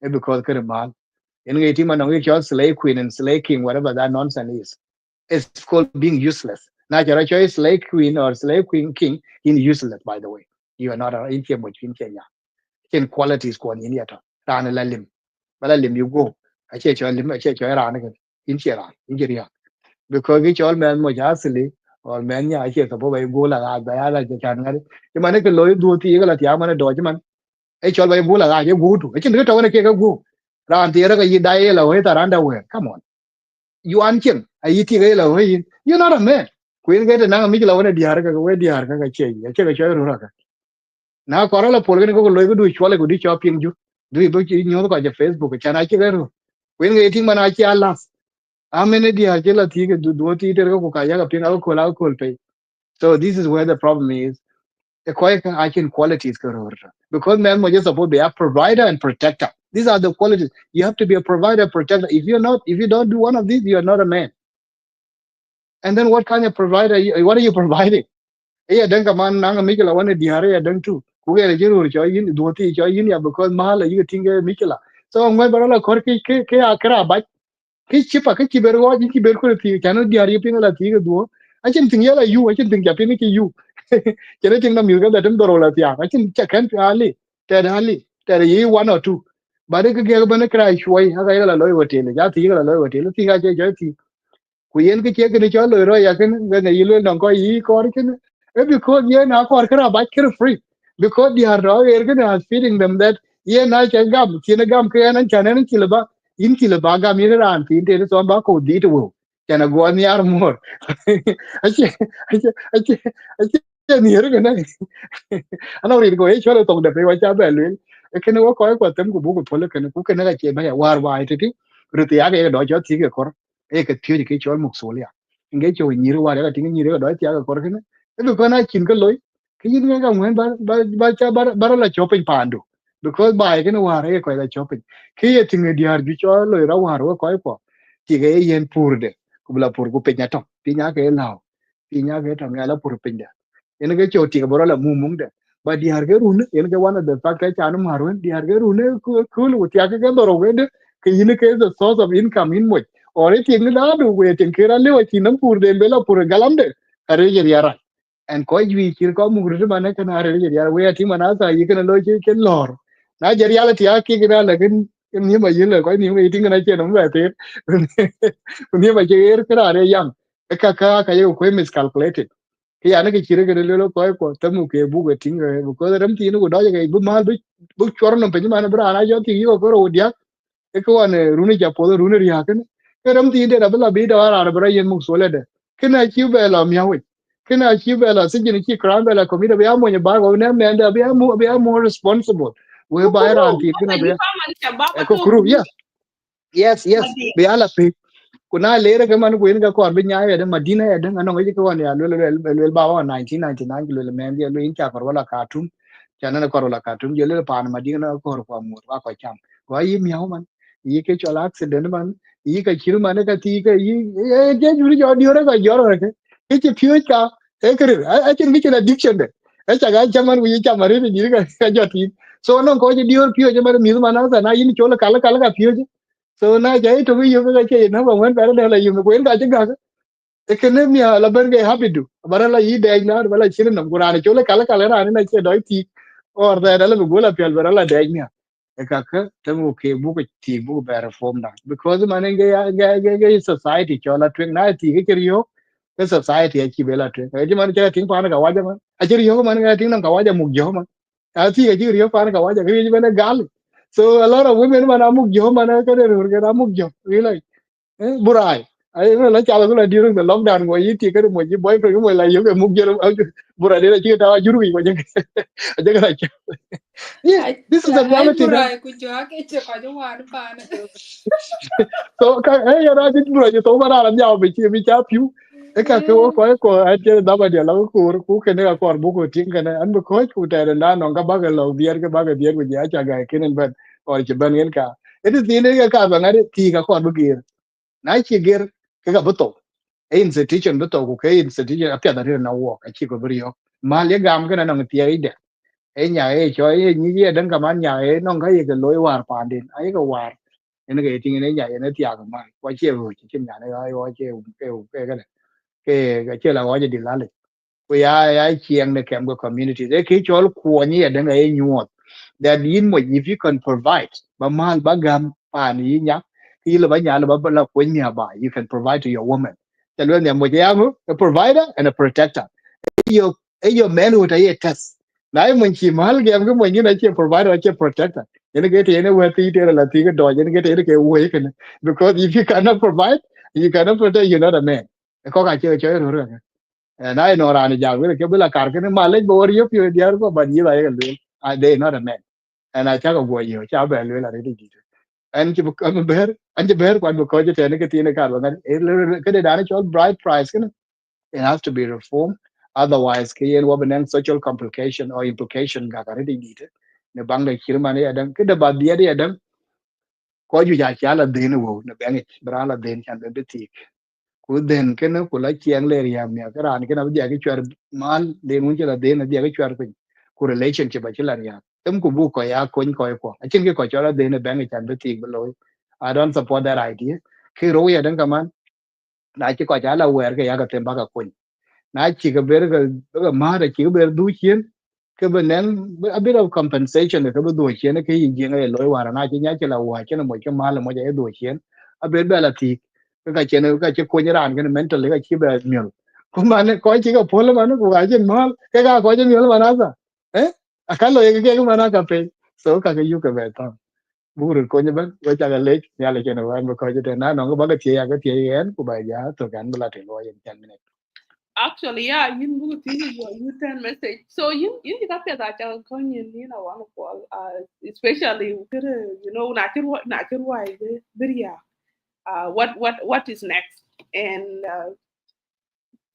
e because ke mal in ngi ti man ngi cho slave queen and slave king whatever that nonsense is it's called being useless. Now, your choice slave queen or slave queen king in useless, by the way. You are not in Kenya. Ken qualities kwan in yata. Rana la lim. Bala lim you go. I check your lim, I check your rana in Chera, in Jiria. Because each all man much asili or man ya I check up over go la bayala the chanari. The man can loy do the eagle at Yamana Dodgeman. Each all by Bula, I go to. I can get on a cake of go. Ran the other you die away the underwear. Come on. You ancient I eat it you're not a man queen get na mi la wona diar ka we diar ka che ya che ka che ru ka na ko la pol ko lo ko du chwale ko di shopping ju du bo chi nyo ko je Facebook cha na che ru queen ge ting mana chi ala a mene diar che la ti ke du ti ter ko ka ya ka ping ko la ko pe so this is where the problem is the quiet action qualities ka ru because man mo just supposed to be a provider and protector these are the qualities you have to be a provider protector if you don't do one of these you are not a man. And then what kind of provider? What are you providing? Yeah, then come on, nang Mikela one diare ya dang tu. Kuga le jiru cho yin duoti cho yin ya because mahala you think Mikela. So ang may barala kor ke akra ba ke chipa ke chiber wa ji chiber ko ti chano diare pinga la ti duo. I can think yala you, I can think yapini ki you. Kene ting na milga da tem dorola ti I can check and ali. Ted ye one or two. But ke ke ba ne kra shwai ha ga yala loy hotel. Ja ti ga loy hotel ti ga je ti kuyen ke che ke cho lo ro ya ken ga yilu non ko yi ko ken e because ye na ko kra ba kir free because they are raw air ken are feeding them that ye na cha gam chi na gam ke na cha na chi ba in chi ba gam ye ran tin te so ba ko di to cha na go ni ar mor ache ache ache ni er ken ana ri go e cho lo tong de pe wa cha ba lu e ken wo ko ko tem ku bu ko le ken ku ken ga che ba ya war wa ti ti ru ti ya ke do cho ti ke ko e ke pyo ke chol muk solia nge cho ni ru wa ga tin ni ru do ti ga kor kene e be ko na chin ko loy ke yin ga ngwen ba cha bar la shopping pandu because ba ke no wa re ko la shopping ke ye tin ge diar bi cho loy ra wa ro ko ti ge yen pur de ku bla pur ku pe nya to pi nya ke lao pi nya ke to nya la pur pe ene ke choti ke borola mumung de but di harga rune ene ke one of the factor chanu marwen di harga rune cool with ya ke doro wede ke ine ke the source of income in mo or it ing da du we tin ke ra le wa chinam pur de bela pur galam de are je yara and ko ji ki ko mu gru ba ne kana are je yara we ati mana sa yi kana lo ke lor na je reality ya ki gra la ken ni ma yin le ko ni me tin na che no ba te ni ma che er kra are yam ka yo ko miscalculated cái anh cái chuyện cái lelo ko temu ke bu ke ting ko ram ti no do ga bu mal bu chor no pe ma na bra na jo ti ko ro dia e ko an runi ja po runi ria ken ke ram ti de da bla bi da ra bra yen mu so le de ke na chi be la mya we ke na chi be la si ni chi kran be la ko mi da ya mo nya ba ko na me da be more responsible we ba ra Kukuru, ti ke na masa be yipa man shababa ko to kuru group yes madi. be ala pe kuna lere ke man kuin ga kor binya ya de madina ya de ano ngi ko ne lo ba wa 1999 lo men dia lo in cha kor wala katum chana na kor wala katum je le pan madina kor ko mu wa ko cham wa yi mi man yi ke chola accident man yi ka chiru man ka ti ka yi je juri jo di ora ga joro ke ke pyo ka e kre a chen mi chen addiction de e cha ga chaman wi cha mari ni ga jo ti so no ko je di or pyo je man mi man na na yi ni chola kala kala ka pyo so na jai to yo ga che na ba wan ba la yo ko en ga che ga e ke ne mi la ben ga happy do bara la yi de na ba la chin na qur'an cho la kala kala na na che doi ti or da la bu la pel bara la de mi e ka ka te mu ke bu ko ti bu ba reform na because man ga society cho la twen na ti ke rio cái society ai chi be la twen e man che tin pa na ga wa ja man a che rio man ga tin na ga wa ja mu jo man a ti ke rio pa na ga wa ja ke be na gal so a lot of women man amuk jo man ka de ru ga amuk jo really burai ai la cha la during the lockdown go yi ti ka mo ji boyfriend mo la yo ke muk jo burai de chi ta juru ko je je ga cha yeah this is the Ay reality man buray ku jo ke che ko jo wan pa na. so ka ya ra ji burai to ba ra nya be chi bi cha piu e ka ko a je da ba de la ku ke ne ka ko bu ko tin ka na an bu ko ku ta na no ka ba ga lo bier ka ba ga bier ku ja cha ga ke ne ban or che ban yen ka it is the ka ba ngari ti ka ko bu ge na chi ger ke ga buto e institution buto ku ke institution apya da na wo ka chi ko brio ma le gam ke na no ti ai de e nya e cho e ni ye dan ka man nya e no ga ye ke loi war pa din ai ka war ene ke tin ne nya ye ne ti a ka ma kwa che ru chi chen nya ne ai wa che ke cái che la wa je di la le we ai chiang ne kem go community de ke chol ko ni ye dan ai nyuot that in mo if you can provide ba mal ba gam pa ni nya ki la ba nya ba la ko nya ba you can provide to your woman ta lo ne mo ya mu a provider and a protector yo man who ta ye test na ai mun chi mal gam go mo ni na che provider che protector ene ke te ne we ti te la ti ke do ene ke te ke we ke because if you cannot provide you cannot protect you're not a man ko ka che ro na no ra ni ja ke bula kar ke ma le bo ri yo pi diar ko ba ni ba ye lu they not a man and I cha ko go yo cha ba lu la ri di and ki ko ber an je ber kwan ko je te ne ke ti ne kar ba ke de da ne chol bride price ke it has to be reformed otherwise ke yen wo ben social complication or implication ga ka ri di ne bang de kir ma ne adam ke de ba dia de adam ko ju ja cha la de ne wo ne bang bra la de chan be ti ku den ke ne ku la chiang le riam ne ka ran ke na dia ke chwer mal de mun che la de na dia ke chwer pin ku relationship ba che la ya tem ku bu ko ya ko a chin ke ko cha la de ne bang chan be ti ba lo I don't support that idea ke ro ya dan ka man na chi ko cha la wer ke ya ka tem ba ka kun na chi ka ber ka ma da chi ber du chien ke ben nen a bit of compensation ke bu du chien ke yin jing ai lo wa na chi nya che la wa che na mo che ma la mo ja du chien a ber ba la ti ka chen ka che ko ni ran ke mental ka chi ba mil ku ma ne ko chi ka pol ma ne ku ga chen mal ke ka ko che mil ma na sa eh a ka lo ke ma na ka pe so ka ke yu ke ba ta bu ru ko ni ba ko cha ga le ya le che na wa ko che na no ba ka che ya ka che yen ku ba ya to kan ba la te lo yen chan ne Actually, yeah, you move to your U-turn message. So you got that you know one of all especially natural why what is next? And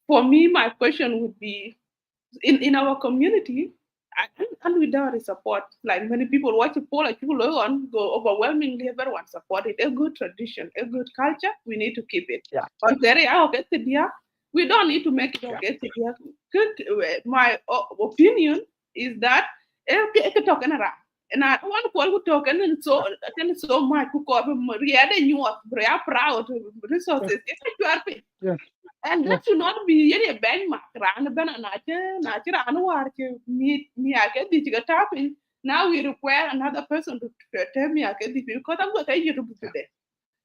for me my question would be in our community and without the support, like many people watch a poll, like people on go overwhelmingly everyone support it. A good tradition, a good culture, we need to keep it. yeah On Terry, I get the idea. We don't need to make it okay. My opinion is that if talking around. And I want to call token and so much cook up really new very proud resources. If you are paying. Yeah. And that should not be any benchmark. Ran ben and war me I get the tapping. Now we require another person to tell me I get the because I'm going to you to be today.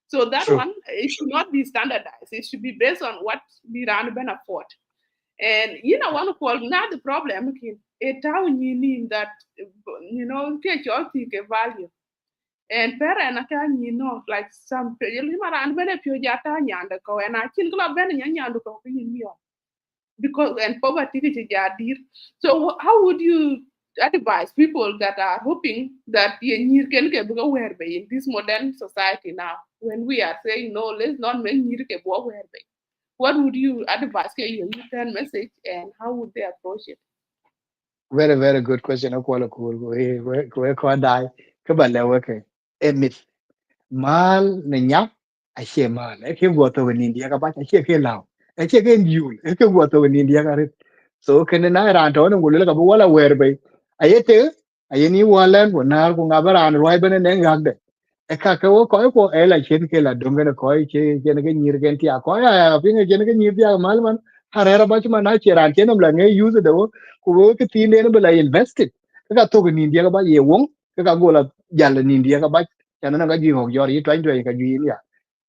So that True. one it should not be standardized. It should be based on what the ran ben afford. And one call now the problem a town you need that get your value. And parent can like some you maran ben if you jata nyanda ko and I think club ben nyandu ko because and poverty is a dear. So how would you advise people that are hoping that you can get aware in this modern society now when we are saying no, let's not make you get aware? What would you advise you return message and how would they approach it? Very, very good question. Akwala cool. We call die. Kabala working. Emit. Mal nenya. I hear mal. I can go to in India. Kabat. I hear lao. I hear in you. I can go to in India. So can I run on and go look at wala where by. I ate. I any wallen. When I go over and ripen and then gag. A cacao koi ko ela chen ke la dunga koi che jenega nirgenti a koi a pinga jenega nirtia malman harera bachma na chiran chenam la nge use the wo ku ke tin ne bela invested ka to ni india ba ye won ka go la jala ni india ka ba chana na ga ji ho yori twain twain ka ji ya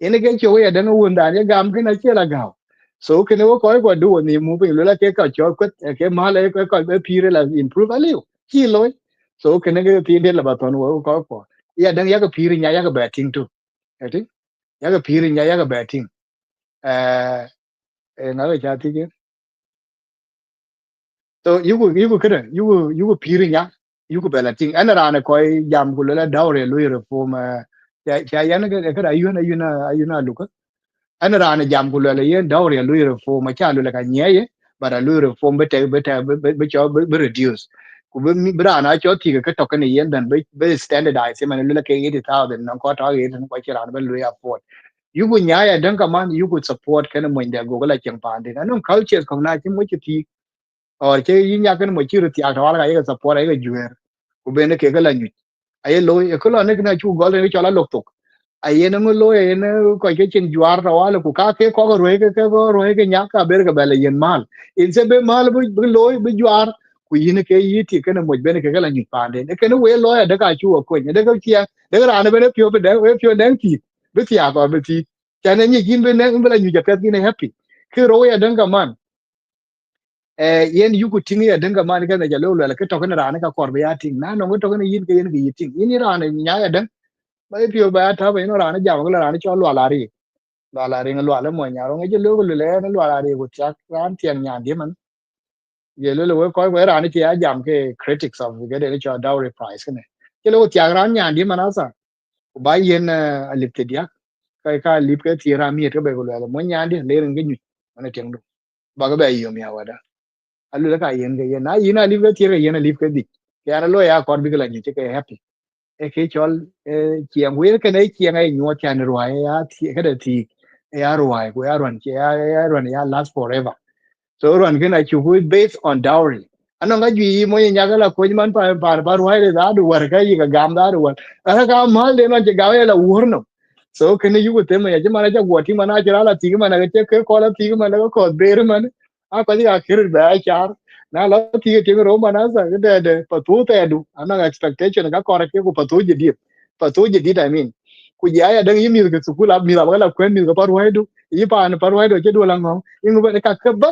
ene ke cho ya danga won da ne gam ke na chela ga so ke ne wo koi ko du ni mu pin la ke ka cho ko ke ma le ko be pire la improve aliu chi loy so ke ne ke tin de la ba ton wo ko ya dan yaga piri nya yaga batting tu ati yaga piri nya yaga batting eh na ga chati ke so yugo kada yugo piri nya yugo balating ana rana koi jam gulela dawre lui reform ya yana ga kada ayuna luka ana rana jam gulela yen dawre lui reform cha lula ka nyaye bara lui reform be cho be reduce ku be brana cho ti ka to kan yen dan be standardize man lula ke 80,000 non ko ta yen ko chi ran be lui afford yugo nyaya dan ka man yugo support kana mo inda go la chang pande na non cultures ko na chi mo chi ti or che yin ya kan mo chi ru ti a ta ga support ga juer ku be ne ke ga la nyu ai lo e ko la ne na chu go le cho la lok ayen ngo lo yen ko ke chin juar ra wala ku ka ke ko roe ke nya ka ber ka bele yen mal in se be mal bu lo bu juar ku yin ke yi ti ke na mo be ne ke la ni pande ne ke no we lo ya de ka chu ko ne de ka chia de ra ne be ne pio be de we pio den ti be ti a ko be ti cha ne ni kin be ne be la ni ja pet ni happy ke ro ya den ka man yen yuku tingi ya den ka man ka na ja lo la ke to ke ra ne ka kor be ya ting na no to ke yin ke yin ke yi ting yin ra ne nya ya den ba pio ba ta ba no ra ne ja ko la ne cho lo la ri lo la mo nya ro nge lo le ne lo la ri ko cha ran tian nya di man ye lo ko ra ne ti ya jam ke critics of ge de cho dowry price ne ke lo ti ran nya di man asa ba yen a lip te dia ka lip ke ti ra mi ke be ko lo mo nya di le ren ge nyu ne tiang do ba ga ba yo mi awada alu la ka yen ge yen na yin a lip ke ti re yen a lip ke di ya na lo ya ko bi ke la nyu ke happy e ke chol chiang wer ke ne chiang ai nyo chan ruai ya ti ke de ti ya ruai ko ya ran che ya ran ya last forever so ran ke na chu ku based on dowry ano nga ji mo nya ga la ko man pa ruai de da du war ka yi ga gam da du war ara ka mal de na che ga ya la wur no so ke ne yu ko te ma ya je mana ja go ti mana ja la ti ma na ke ko la ti ma na ko ber man a ko ji ga khir ba char na la ti ke ro mana sa ke de pa tu te du ana expectation ga ko ra ke ko pa tu je di pa tu je di I mean ku ya ya dan yi mi ga su kula mi la la kwen mi ga par wai du yi pa na par wai do je du la ngong yi ngo ba ka ka ba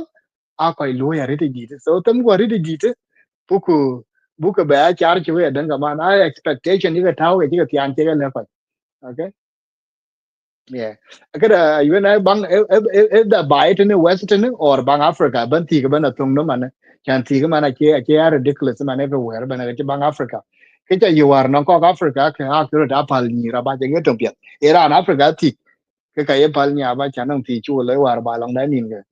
a ko lo ya re ti di so tam ko re ti di buku buku ba char chu ya dan ga ma na expectation ni ga taw ga ji ga tian che ga le pa okay yeah kada you na bang da bai to ne west ne or bang africa ban ti ga ban tung no man chan ti ga man che are ridiculous man everywhere ban ga bang africa ke cha you are no ko africa ke ha ko da pal ni ra ba je nge tong pet era na africa ti ke ka ye pal nya ba chan nang ti chu le war ba long da nin ga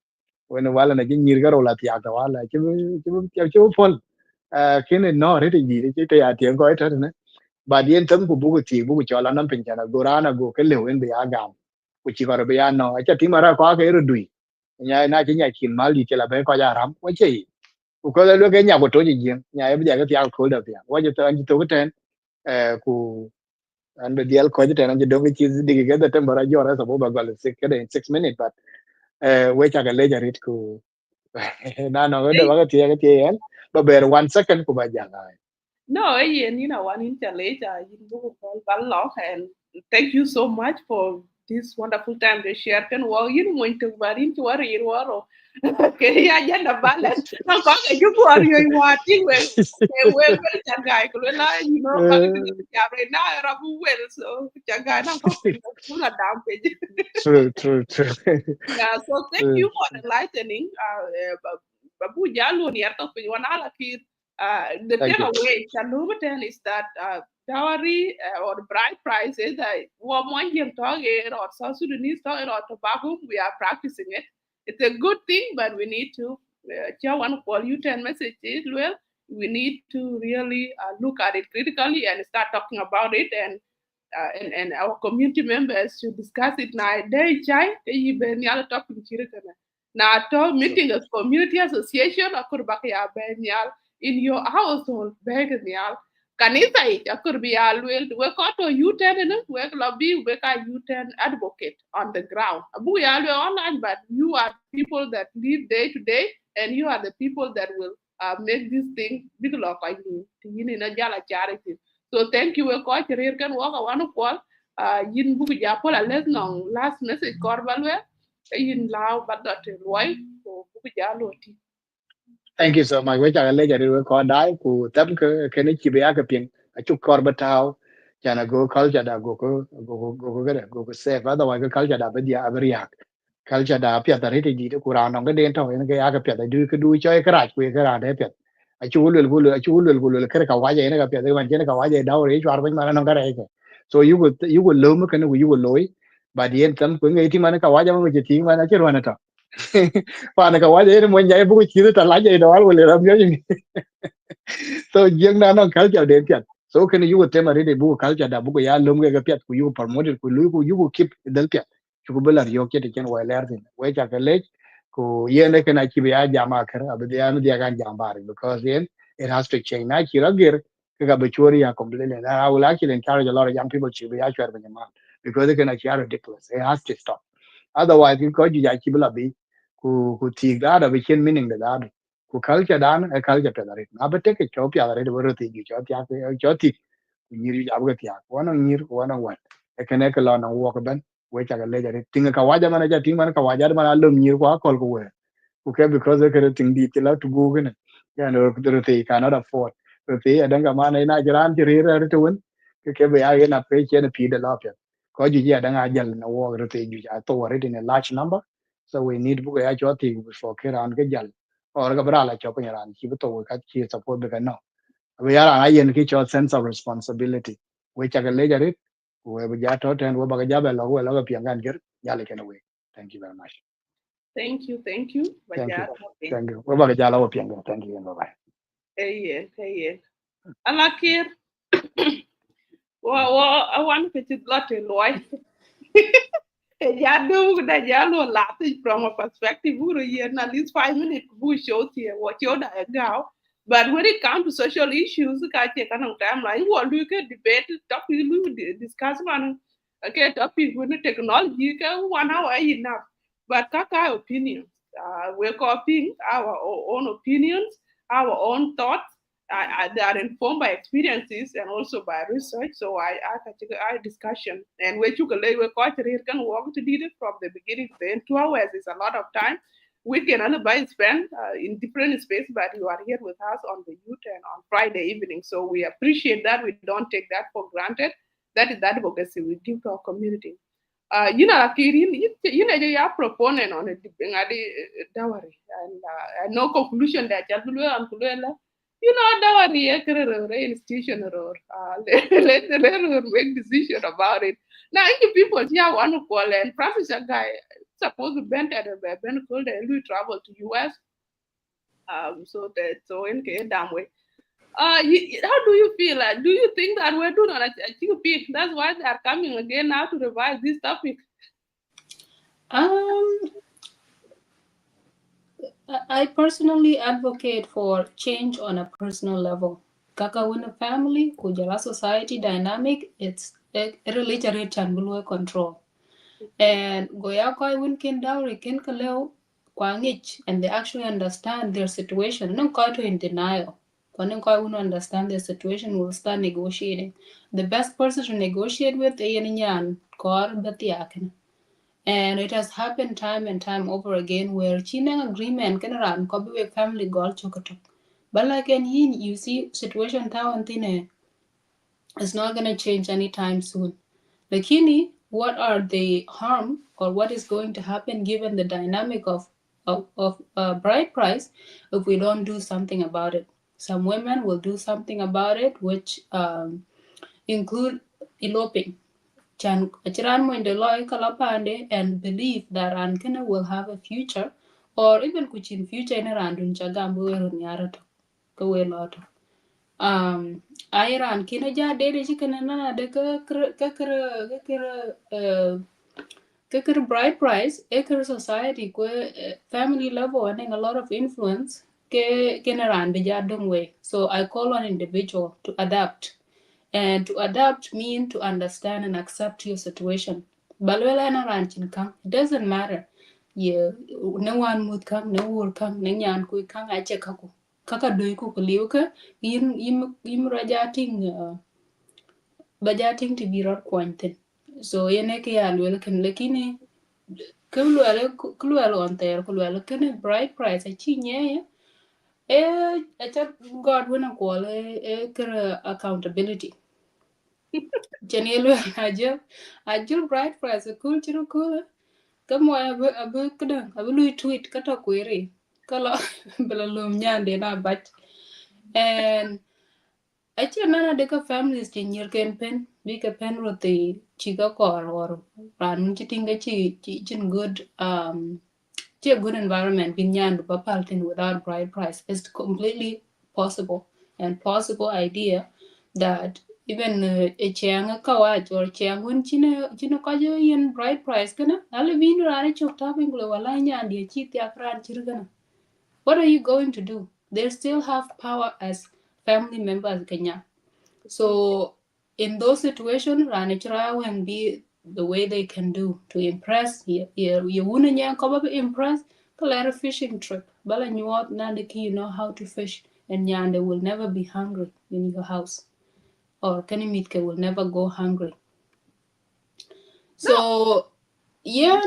when wala na ji ni ga ro la ti ga wala chu pol ke ne no re ti ji ti te ya ti ko ta ne ba dien tam ku bu ku ti bu ku cho la nam pin cha na go ra na go ke le wen be ya ga ku chi ko be ya no cha ti mara ko ke ru dui nya na chi nya kin mal di ke la be ko ja ram wa chi ku ko le ke nya ko to ji nya e ja ke ya ko da ya wa je to an to ten ku an be dial ko je ten an je do ki di ke da tem bara jo ra so ba gal 6 minutes but we cha ga le ja rit ku na no de ba ke tie en ba ber 1 second ku ba ja ga No, you know, one in Challenge, you go call Balloch, and thank you so much for this wonderful time they share. Can well, you know, going to Barin to worry, you are. Okay, I get the balance. Now, come and you are you want well, Chagai, you know, coming to the right now, Rabu well, so Chagai, now cooking the down page. true Yeah, so thank you for enlightening. Babu Jalu ni ato pe wana ki the thank you takeaway Chalubaten is that dowry or bride price is that what one year target or South Sudanese target or tobacco we are practicing it. It's a good thing, but we need to share one call you 10 messages. Well, we need to really look at it critically and start talking about it and our community members should discuss it now. They chai you ben yala topic chirikana. Now to true meeting a community association akur bakya ben yal in your household beg yal. Kanisa it akur be yal will we got to U10 and we lobby we ka U10 advocate on the ground. Abu yal we online, but you are people that live day to day and you are the people that will make this thing big lock like you in a jala charity. So thank you we ko career kan wa ka wanu ko yin bu ja pola les non last message kor balwe yin law badot loy ko bu ja loti. thank you so much we cha le ja ri ko dai ku tam ke ni chi be ya ke pin a chu kor ba tao cha na go kal cha da go go se va da wa ke kal cha da be dia a ri yak kal cha da pya da ri ti ku ra no ke den to ne ke ya ke pya da du ke du cho ke ra ku ke ra de pya a chu lu lu ke ka wa je ne ka pya de man je ne ka wa je da ri chwar ba ma no ka re ke so you will lo mu ke ne you will loy ba dien tam ku ngai ti man ka wa ja ma je ti ma na che ro na to pana ka waje ni mon jay bu ko chi ta la jay do wal le ram yo ni so jeng na no culture de piat so can you tema re de bu culture da bu ko ya lum ga piat ku you promote ku lu ku you keep dal piat ku bela yo ke te ken wa ler din we cha ka le ku ye ne kana chi ya jama kar ab de an dia kan jam bar because then it has to change na chi ra gir ka ba chori ya completely and I will actually encourage a lot of young people to be actually because they can actually ridiculous it has to stop otherwise you ko ju ya chi bela bi ku ti da da bi chen meaning da ku culture dan e culture pe dare na be take cho pya dare wo ti ju cho pya ke cho ti ni ri abu ke pya ko no ni ko no wa e ke ne ke lo no wo ko ben we cha ga le jare tinga ka waja mana ja tinga mana ka waja mana lo ni ko ko ko we okay because they can think di tela to go gane ya no ro te cannot afford ro te ya danga mana ina jiran ti re re to won ke be ya na pe che na pi de la pya ko ji ya danga jal na wo ro te ju ja to re in a large number so we need bu ya cho ti before ke ran ke jal or ga bra la cho pe ran ki bu to ka ki support be no we are an yen ki cho sense of responsibility we cha ga le jare we bu ja to ten we ba ga ja be lo we lo ga pi ngan ger ya le ken we thank you very much Thank you. thank you Bajar okay. thank you we ba ga ja lo pi ngan thank you and bye bye Hey. Alakir wa I want to lot loy. Ya do da ya lo laughing from a perspective who here at least 5 minutes who shows here what you're go. But when it comes to social issues, I take on time like you want to debate topic you discuss man. Okay, topic when the technology can 1 hour enough. But kaka opinions. We're copying our own opinions, our own thoughts. They are informed by experiences and also by research. So I discussion and we took a lay we quite can walk to did it from the beginning to the end. 2 hours is a lot of time. We can otherwise spend in different space, but you are here with us on the youth and on Friday evening. So we appreciate that. We don't take that for granted. That is that advocacy we give to our community. Kirin, you are proponent on a dowry, and no conclusion that dowry institution or let make decision about it. Now, if people here want to call and Francis Chagai supposed to bend at a Ben called and we travel to US. So that so in damn way. How do you feel? Do you think that we're doing a chick? That's why they are coming again now to revise this topic. Um, I personally advocate for change on a personal level. Kaka when a family, kujala society dynamic, it's a religion and control. And goya koi win kin dowry kin kaleo kwangich, and they actually understand their situation. No koi to in denial. When koi won't understand their situation, will start negotiating. The best person to negotiate with is yan kor batiakin. And it has happened time and time over again where Chinang agreement can run Kobe family goal chokatok. But like in yin, you see situation town thine is not gonna change anytime soon. Lakini, what are the harm or what is going to happen given the dynamic of bride price if we don't do something about it? Some women will do something about it, which include eloping. Chan Chiran mo the law kalapande and believe that Ankana will have a future or even kuchin future in Randun Chagambu Nyarato. Kawe lot. Iran kina ja dede chikana na de kakir bride price ekir society kwe family level and a lot of influence ke kenaran bija way. So I call on individual to adapt. And to adapt means to understand and accept your situation. Balwela na ranchin kang, it doesn't matter. Yeah, no one would come, no one come, no one could come, I check kako. Kaka do ku kuliuka, yim bajating to be rot quantin. So yene ke alwela kan lakini kulwelo on there, kulwelo kan bright price, a chinye. I God when I call accountability. Janielo ajul bright price a cool chiru cool. Come on, abu kadang abu lui tweet kata query. Kala belalum nyande na bat. And actually nana deka families in your can pen big a pen with the chica core or ran chitinga chin good a good environment binyan papaltin without bright price is completely possible and plausible idea that even a chiang a kawaj or chiang when china kajo yen bright price kana ala bin rani chok taping lo wala nyan dia chi tia kran chirgana. What are you going to do? They still have power as family members kenya. So in those situations, Ranichra and be the way they can do to impress. You wouldn't come impress. Collect a fishing trip. Bala nyuot nandiki you know how to fish, and nyande will never be hungry in your house, or kanimitke will never go hungry. So yeah,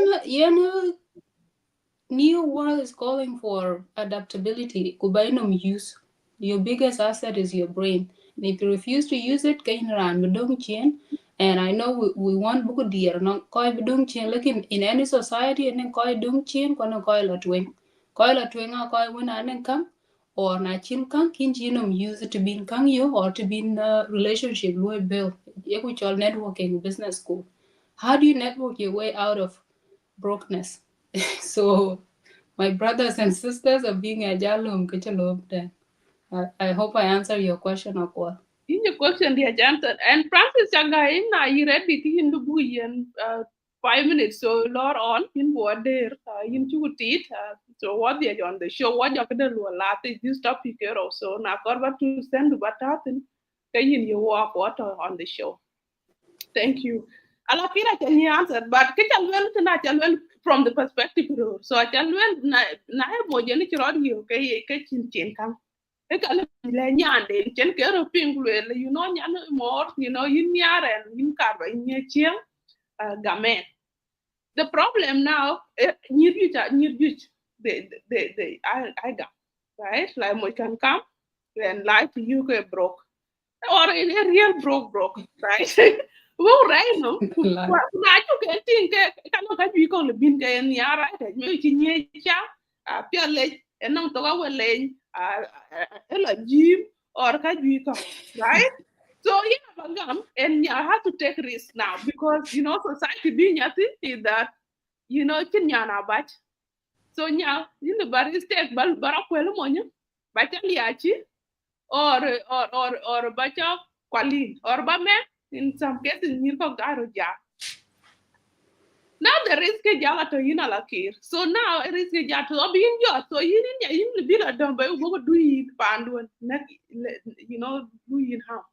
new world is calling for adaptability. Kubainum use. Your biggest asset is your brain. And if you refuse to use it, kain ran bedong chien. And I know we want buku dear, not koi bedong chien. Like in any society, and then koi dong chien, kona koi la twing. Koi la twing a koi win anen kang. Or na chin kang kin chinum use it to be in kang yo or to be in a relationship, Louis Bill. Equal networking business school. How do you network your way out of brokenness? So my brothers and sisters are being ajalum kichalum then. I hope I answer your question, Akwa. In your question, dear Jansen, and Francis Chagai, you read it in the buoy and 5 minutes. So, Lord, on in what there, in two teeth. So, what they're on the show, what you're going to do a lot is this topic here also. Now, got what to send to Batatin, in your walk water on the show. Thank you. Alakira can you answer, but Kichalwell Kanachalwell from the perspective. So, I tell well, na mo jeni chirod you, kachin chin kam. Ekale le nyande chen kero pingluel, you know, nyan more, you know, yin yar and yin carva in your chiang, gamen. The problem now, near you, I got, right? Like, we can come and lie to you, get broke or in a real broke, right? Well, right, no. Well, na you get think kano ka bi ko le bin ke ni ara ke me chi nye cha a pia le en no to wa le a la jim or ka bi ko, right? So yeah, bangam and I have to take risk now because you know society being yati is that you know chin yana batch. So yeah, in the bar is take bal barakwelo monyo batali achi or bacha kwalin or ba men in some cases you ko garo ja. Now the risk jala to yin ala kir. So now risk jala to be in your so yin bila done by go do it panduan do yin harm.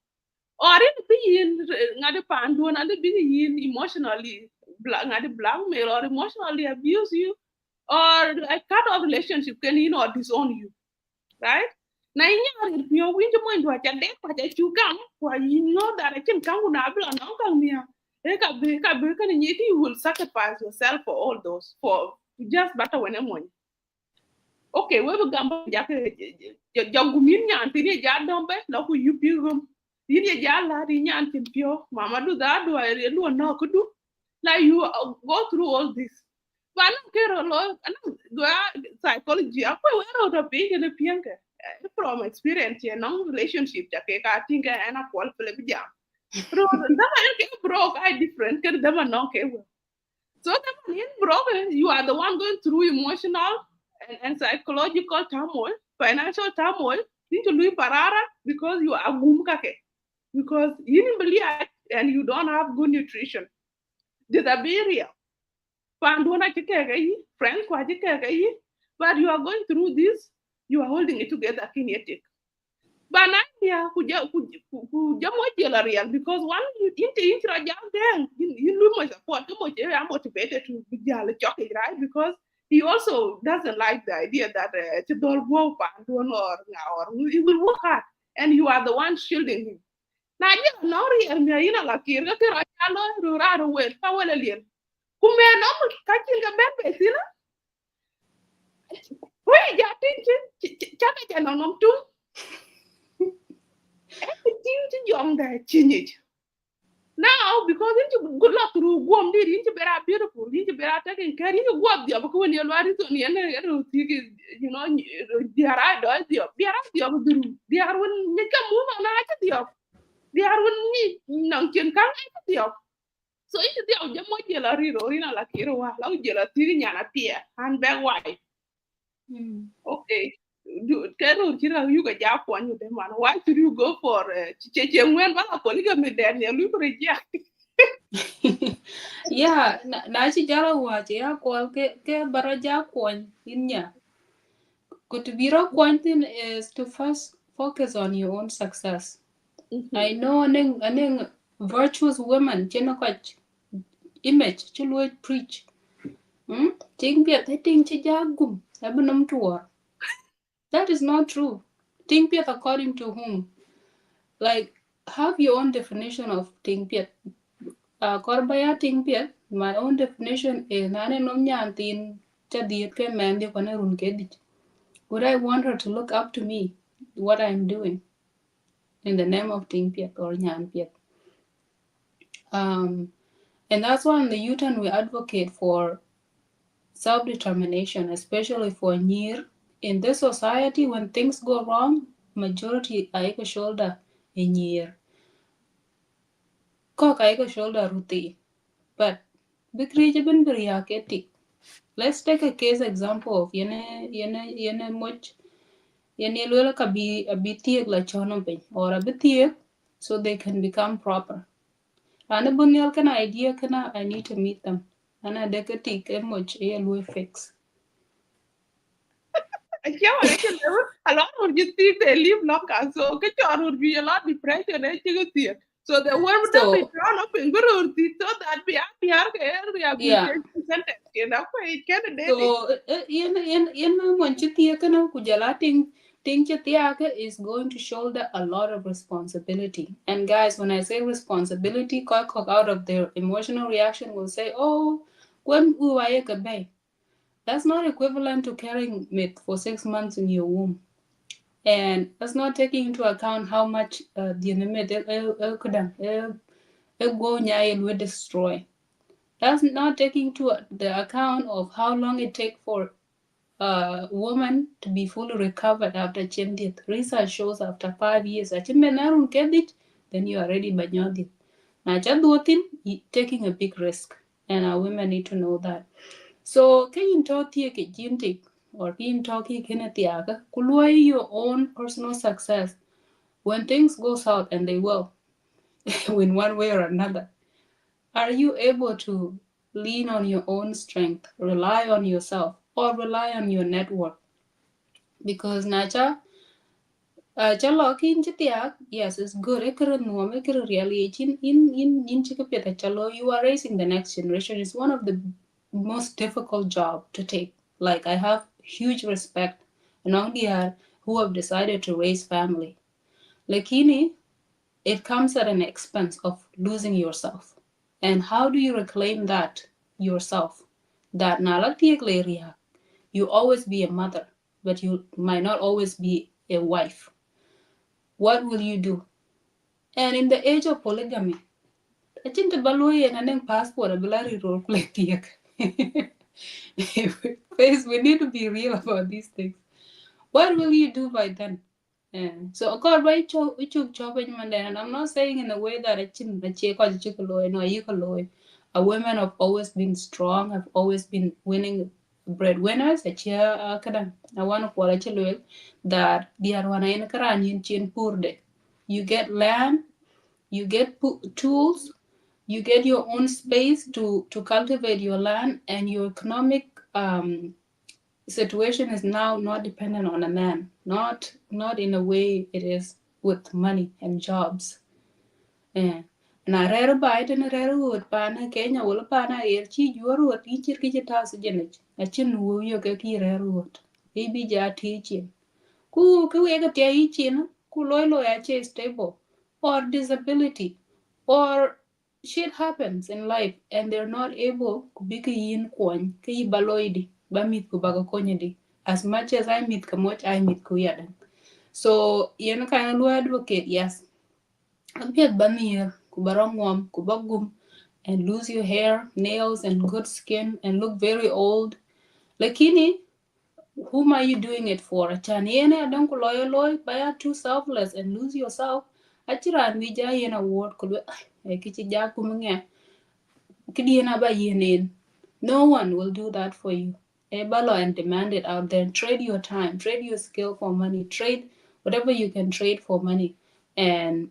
Or in be in ngade panduan and be yin emotionally ngade blackmail or emotionally abuse you or like cut off relationship can or disown you. Right? Now in your window mo ndo cha de kwa cha chu kam kwa that I can come na bla no kam mia. You will sacrifice yourself for all those for just better when I'm one. Okay, we will gamble jagumin yan tini ja dombe na ku yupi rum. Tini ja la di nyan tin pio. Mama do that do I really no kudu. Like you go through all this. But I don't care a lot. I don't go psychology. I put where out of big and a pianka. From experience, no relationship, I think I call for the jam. Broke, I different, can them no okay. So them broke, you are the one going through emotional and psychological turmoil, financial turmoil, into Louis Parara because you are gumkake. Because you didn't believe and you don't have good nutrition. Disaberia. Panduna friends, but you are going through this, you are holding it together kinetic. Banania kujamo jela real because one you intra jam then you lose my support too much I'm motivated to be jala chocolate right because he also doesn't like the idea that to do work or he will work hard and you are the one shielding him. Now you know real me ina la kirga kira jalo rura wel ka wala lien kume no kachin ka bembe sila we ja tin chaka jana nom tu everything young that change. Now, because into good luck through warm did into better beautiful, into better taking care, you go up there because when you're ready to they are idol, they are they are when they can move on at the up. They are when no can come at the up. So into the Jamojella or in a lakiro, like Jella Tiriana Pia, and back white. Okay. Kero kira you got jap one with them man. Why should you go for cheche when bala polygamy then you look reject? Yeah, na chi jala wache ya kwal ke baraja kwan inya. Kutubira kwantin is to first focus on your own success. I know aning virtuous women cheno kwach image chulu preach. Ting piat ting chi jagum abunam tuwa. That is not true. Ting piat according to whom? Like have your own definition of ting piat. Korbaya ting piat. My own definition is nane nom nyantin cha diet ke man di kone run kedit. Would I want her to look up to me, what I'm doing, in the name of ting piat or nyan piat? And that's why in the Utan we advocate for self-determination, especially for Nyir. In this society, when things go wrong, majority aika shoulder in Nyir. Kok aika shoulder ruti. But bikrijaban biriyaketik. Let's take a case example of yene much yene lwela ka bi tiek la chono piny or a bi so they can become proper. Ana bunyal kana idea kana I need to meet them. Ana dekatik much e fix. A lot of you think they live longer, so get your would be a lot depression and you so the world will be drawn up in Guru so that we are rehabilitation sentence, it can so yen monchi tiek kana kujala ting chatiaka is going to shoulder a lot of responsibility. And guys, when I say responsibility, cock out of their emotional reaction will say, oh, when uwaye bay. That's not equivalent to carrying it for 6 months in your womb. And that's not taking into account how much the enemy will destroy. That's not taking into the account of how long it takes for a woman to be fully recovered after chemdit. Research shows after 5 years, then you are ready banyodit. Now, taking a big risk, and our women need to know that. So, can you talk to jintik or can talk to your own personal success when things go south and they will in one way or another? Are you able to lean on your own strength, rely on yourself, or rely on your network. Because nacha chalo kin chitiak, yes, it's good. Really in chikapeta chalo, you are raising the next generation. It's one of the most difficult job to take. Like I have huge respect among the who have decided to raise family. Lakini it comes at an expense of losing yourself. And how do you reclaim that yourself? That nalatiek you always be a mother, but you might not always be a wife. What will you do? And in the age of polygamy, I think the balloy and an passport a blurry role play. Face, we need to be real about these things. What will you do by then? So God right chuk chopping man, and I'm not saying in a way that a chin a check or chikaloy no yikaloy. A women have always been strong, have always been winning breadwinners. A cheer kadang I want to call a that the arwana in karan yin chin purde. You get land, you get tools, you get your own space to cultivate your land, and your economic situation is now not dependent on a man, not in a way it is with money and jobs. Eh. Na rero bai tena rero wood pana Kenya wala pana air chi juar wood ichir kichi tas jenich. Achin wu yo ke ki rero wood. Ibi ja teaching. Ku wega tia ichin ku loy ache stable or disability or shit happens in life and they're not able to be yin kwan ke baloidi ba mit ku baga konyedi as much as I meet kamoch I meet ku yadan. So yen kind of advocate yes. Abiat banir ku barangwam ku bagum and lose your hair, nails and good skin and look very old. Lakini whom are you doing it for? Chaniene don't loy, baya too selfless and lose yourself. Achira and vija yen award could be kichi jakumenge. Kidiena ba yenin. No one will do that for you. Ebalo and demand it out there. Trade your time, trade your skill for money, trade whatever you can trade for money. And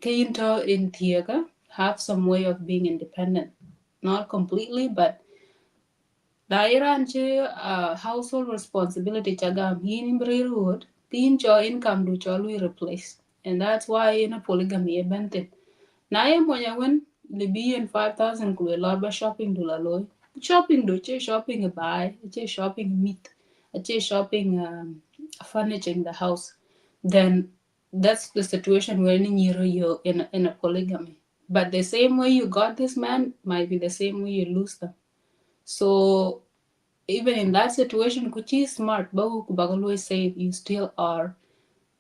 Kayinto in Tiaga have some way of being independent. Not completely, but Dairan che household responsibility chagam yin road tin cho income do cho lui replace. And that's why in a polygamy bentin. Na ye monya wen libi and 5,000 kwe larba shopping do la loy. Shopping do che shopping a buy, che shopping meat, che shopping furniture in the house. Then that's the situation where you're in a polygamy. But the same way you got this man might be the same way you lose them. So even in that situation, Kuchi is smart, Bahu Kubagaloi said you still are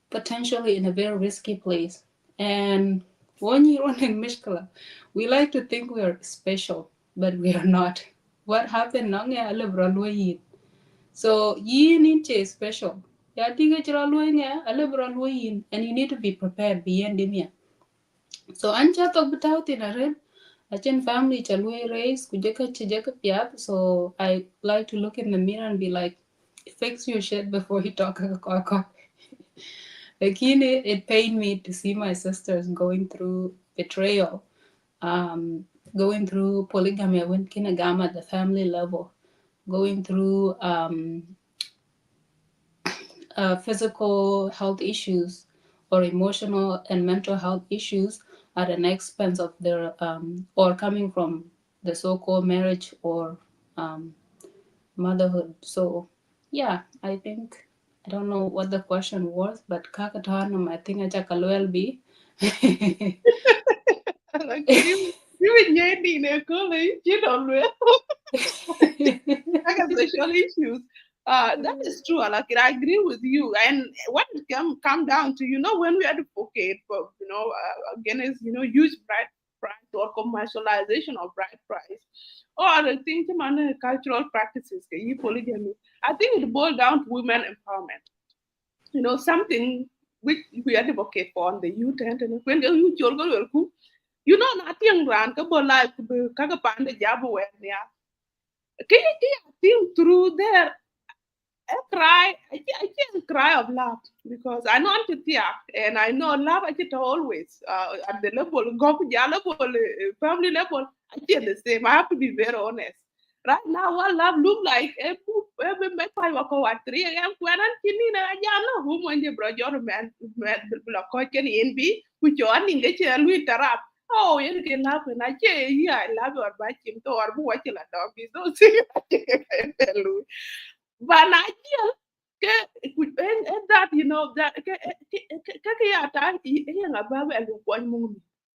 potentially in a very risky place. And when you're running Mishkala, we like to think we are special, but we are not. What happened nange alebra. So you need to special. Ya tinga chira luenga alebra luin, and you need to be prepared beyond dimia. So anja to butao tinaren. Achin family chalwe race kujeka chijeka piap. So I like to look in the mirror and be like, fix your shit before you talk a Like it pained me to see my sisters going through betrayal, going through polygamy. I went kinagama at the family level, going through physical health issues or emotional and mental health issues at an expense of their or coming from the so-called marriage or motherhood. So yeah, I think I don't know what the question was, but Kakatanum, I think I will be. Like you don't know. Like social issues. That is true. Like I agree with you. And what it come down to, when we advocate for, against, huge bride price or commercialization of bride price, or the things man cultural practices, polygamy. I think it boils down to women empowerment. Something which we advocate for on the youth and when the youth you're going to, nothing ran couple life kaka pande jabu when yeah. Can you think through there? I can't cry of love because I know empathy and I know love I get always at the level, level, family level, I get the same. I have to be very honest. Right now, what love look like? Every make I walk at 3 a.m. when I'm killing a yana who when you brought your man, block can in be, which you are in the chair, we interrupt. Oh, you can laugh and I say, yeah, I love your back him to or watch a dog. So see, but I feel and that that ya ta ya ba ba lu kon mu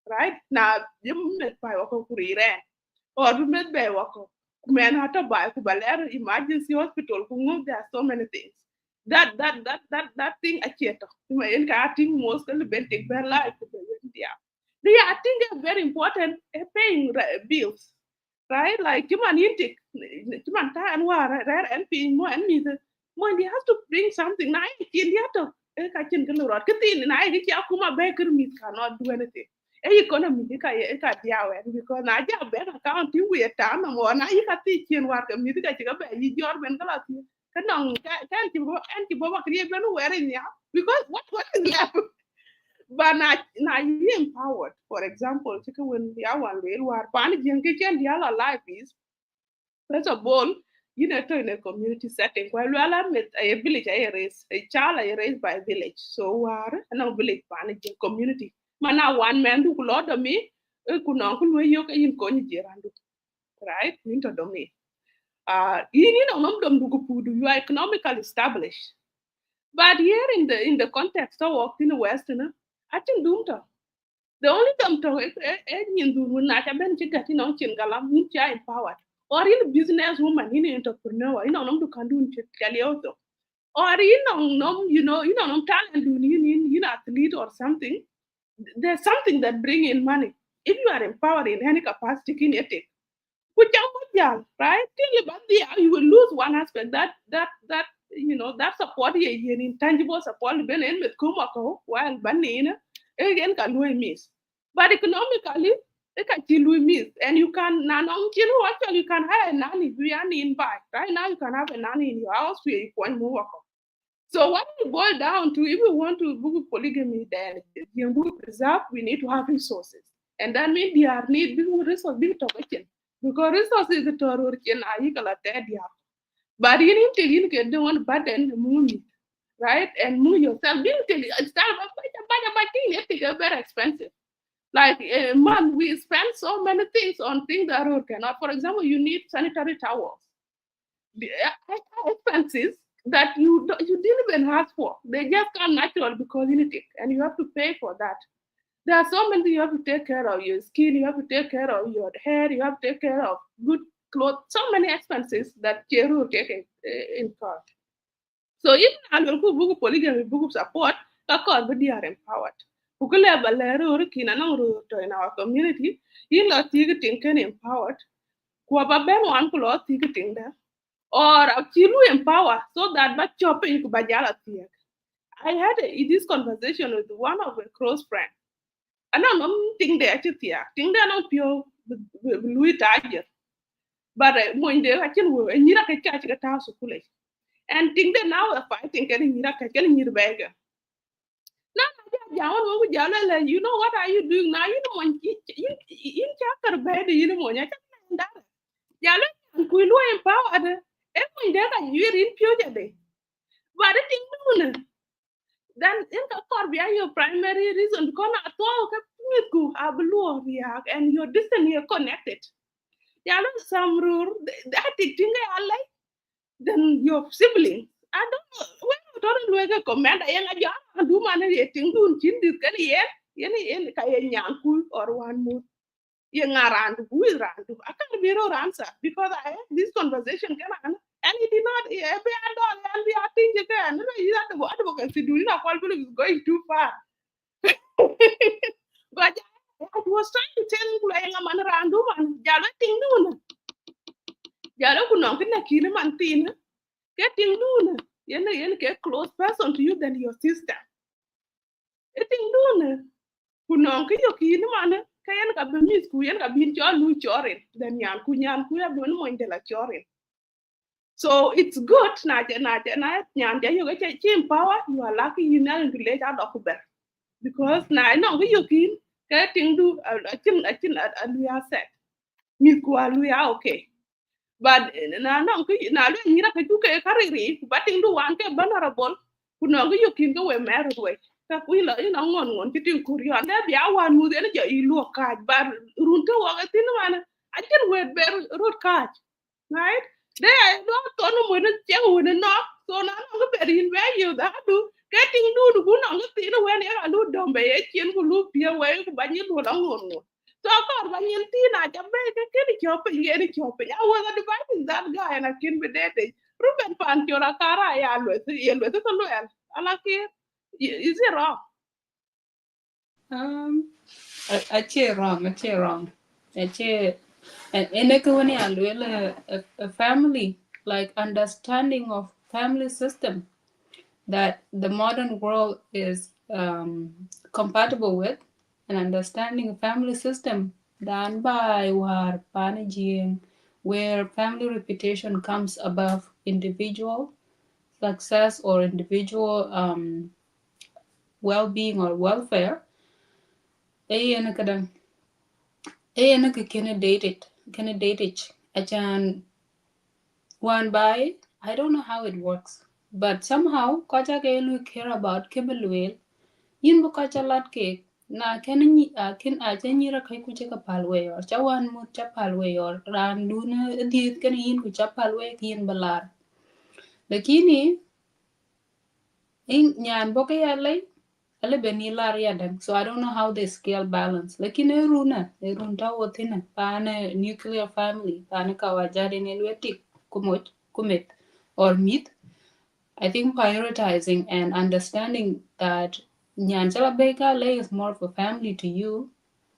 right now you met by wako kurire or you met by wako men hata ba ku baler emergency hospital ku there are so many things that thing achieto ma en ka thing most can be take their life I think they're very important paying bills right? Like cuman intik, cuman tahan war rare and pin mo and me the mo they have to bring something na kin dia to e ka kin kan rot kitin na ai ki akuma baker meat cannot do anything. E economy ka dia we because na ja bank account you we ta na mo na i ka ti kin war ka mi ka ga ba yi jor ben kala ti kanong kan ti bo ba kriye ben were nya because what is left but na you empowered. For example, chika when the Awan will war pan jeng kitchen the other life is first of all, you know to in a community setting. While we are with a village I raise a child I raised by a village. So war no village pan jeng community. Mana one man who could order me could not could we yoke in kony jirandu. Right? Winter domain. You know, you are economically established. But here in the context of work in the West, I think doom the only time to in the na ta ben chiga ti non chin galam ni cha empowered or in business woman in entrepreneur nom to can do in chalioto or nom talent do athlete or something there's something that bring in money if you are empowered in any capacity in it right you will lose one aspect that that support ye intangible support ben en met kuma ko while banina again can we miss but economically it can still miss and you can actually you can hire a nanny if you are in by right now you can have a nanny in your house where you can move so what it boil down to, if we want to do polygamy, then we preserve, we need to have resources. And that means they are need big resource, big token. Because resources the Toro can I but you need to get the one button move it, right? And move yourself. You need to start but very expensive. Like a month, we spend so many things on things that are cannot. For example, you need sanitary towels the expenses that you didn't even ask for. They just come natural because you need it, and you have to pay for that. There are so many you have to take care of your skin, you have to take care of your hair, you have to take care of good clothes. So many expenses that Jeru taking in court. So even I will book polygamy book support, they are empowered. Ukule balero kina nang in our community, you lot thinking empowered. Kuaba ben one kulo thinking there or chilu empower so that but chopping kubajala tiek. I had this conversation with one of a close friend. And I don't think they actually think they're not pure Louis Tiger. But when they actually were and you're a catch a house of and think that now are fighting getting you beggar. Now, you know what are you doing now? You know when in chapter bed, you know when you're Yalo and Kulu empowered. Every day you're in pure day. But I think then in the core behind your primary reason because at all you have and your destiny are connected. Yeah, some rule that thing I like then your siblings. I don't know when you don't like a command I am do man thing to chin this can yen kaya nyanku or one more. Yang around who is around I can't be no answer because I had this conversation and he did not every and we are thinking again the advocacy do not call is going too far but I was trying to tell you like a man around man jalo ting no jalo kuno kina kina man tin getting no yen get close person to you than your sister eting no kuno kiyo kina man kayan ka bemis ku yan ka bin cho lu choren then yan ku ya bin mo indela choren So it's good na nyan ja yoga chi empower, you are lucky you know to let out of bear because na no you kin ka ting du a lu ya set mi ku a lu ya okay. But na no na lu ni ra ka ju ke kariri but ting du wan ke vulnerable ku no you kin go we mer we ka ku la ina ngon ti ting ku ri ande bia wan mu de ja i lu ka bar run to wa tin wan a chen we ber rut ka right? They are not going to win a young win no, so now I'm very in value that do getting do who not see the when I do dumb by a chin who look your way to buy you no long. So I got when you see I can make a kitty chopping, any chopping. I was advising that guy and I can be dating. Ruben Pantura Cara, I always see with the well. I like it. Is it wrong? Um, I wrong. Ache, and a family, like understanding of family system that the modern world is compatible with, and understanding family system done by war panaging, where family reputation comes above individual success or individual well-being or welfare. Ayana kadang ayana ka candidate achan one by, I don't know how it works, but somehow kaja ke care about kibelwel yin bu kacha lat ke na ken ni ken a chen yira kai ku che ka palwe or chawan mu cha palwe or ran du na di ken yin ku cha palwe kin balar lakini in nyan bo ke ya ale beni lar ya dan, so I don't know how they scale balance lakini erun ta wotina pane nuclear family pane kawajade ne lwetik kumit or meat. I think prioritizing and understanding that Nyan Chalabeka Lay is more of a family to you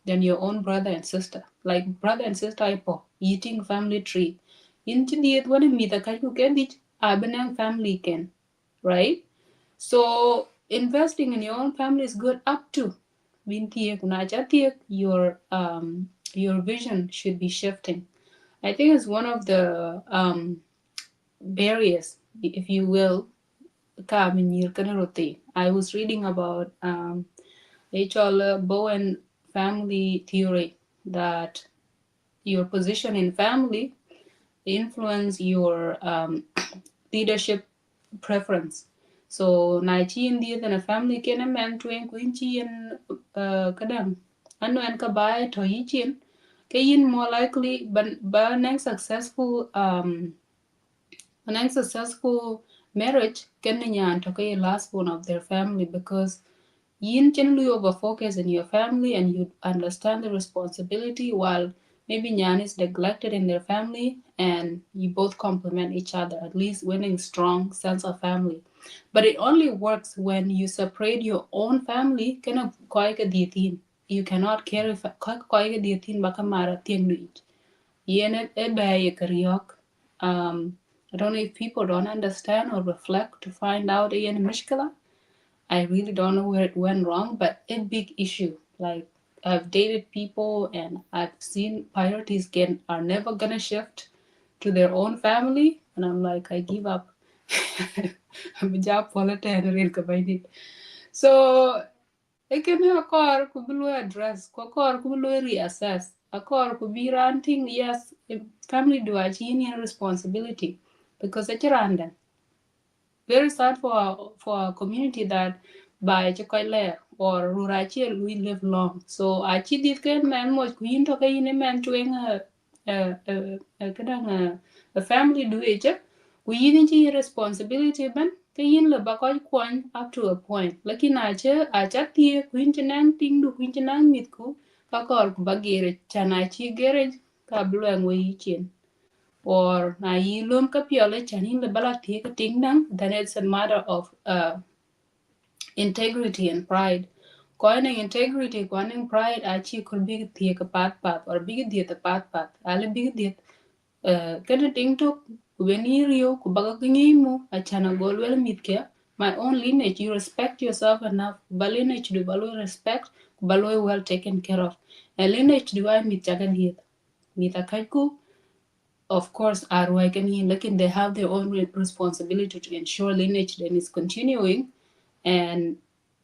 than your own brother and sister. Like brother and sister ipo, eating family tree. Inti diet one me the kaku kendich abenang family can, right? So investing in your own family is good up to binti kunacha your vision should be shifting. I think it's one of the barriers, if you will, I was reading about H.L. Bowen family theory that your position in family influence your leadership preference. So na chi indi na family kena man tuen kuin chi en kadang anu en ka bai to yichin kayin more likely but nang successful an successful marriage can nyan to the last one of their family because yin generally over focus in your family and you understand the responsibility while maybe nyan is neglected in their family and you both complement each other, at least winning strong sense of family. But it only works when you separate your own family kind of you cannot carry bakamara yen e karyok. I don't know if people don't understand or reflect to find out yen mishkala. I really don't know where it went wrong, but a big issue. Like I've dated people and I've seen priorities are never gonna shift to their own family, and I'm like, I give up. I'm a job politician. So ekene akor kubilu address kokor kubilu reassess akor kubiranting yes if family do achieve responsibility because it's random very sad for a community that by chocolate or rurachi we live long so achi dit ken man mo kuin to kayin man tueng a family do it we yin chi responsibility ban kayin le ba ko kwan up to a point lakin acha tie kuin chinan ting du kuin chinan mit ku ka kor bagere chana chi gere ka blueng we yin or na yi lum ka piole chanin le bala tie ka ting dang, then it's a matter of integrity and pride. Koine integrity, koine pride achi could be tie ka pat or big dia the pat ale big dia kana ting tok when rio ku baga kinyi mu achana golwel mitke my own lineage you respect yourself enough ba lineage do balo respect balo well taken care of a lineage do I mit chaga dia mita kaiku of course, RY can look in, they have their own responsibility to ensure lineage then is continuing. And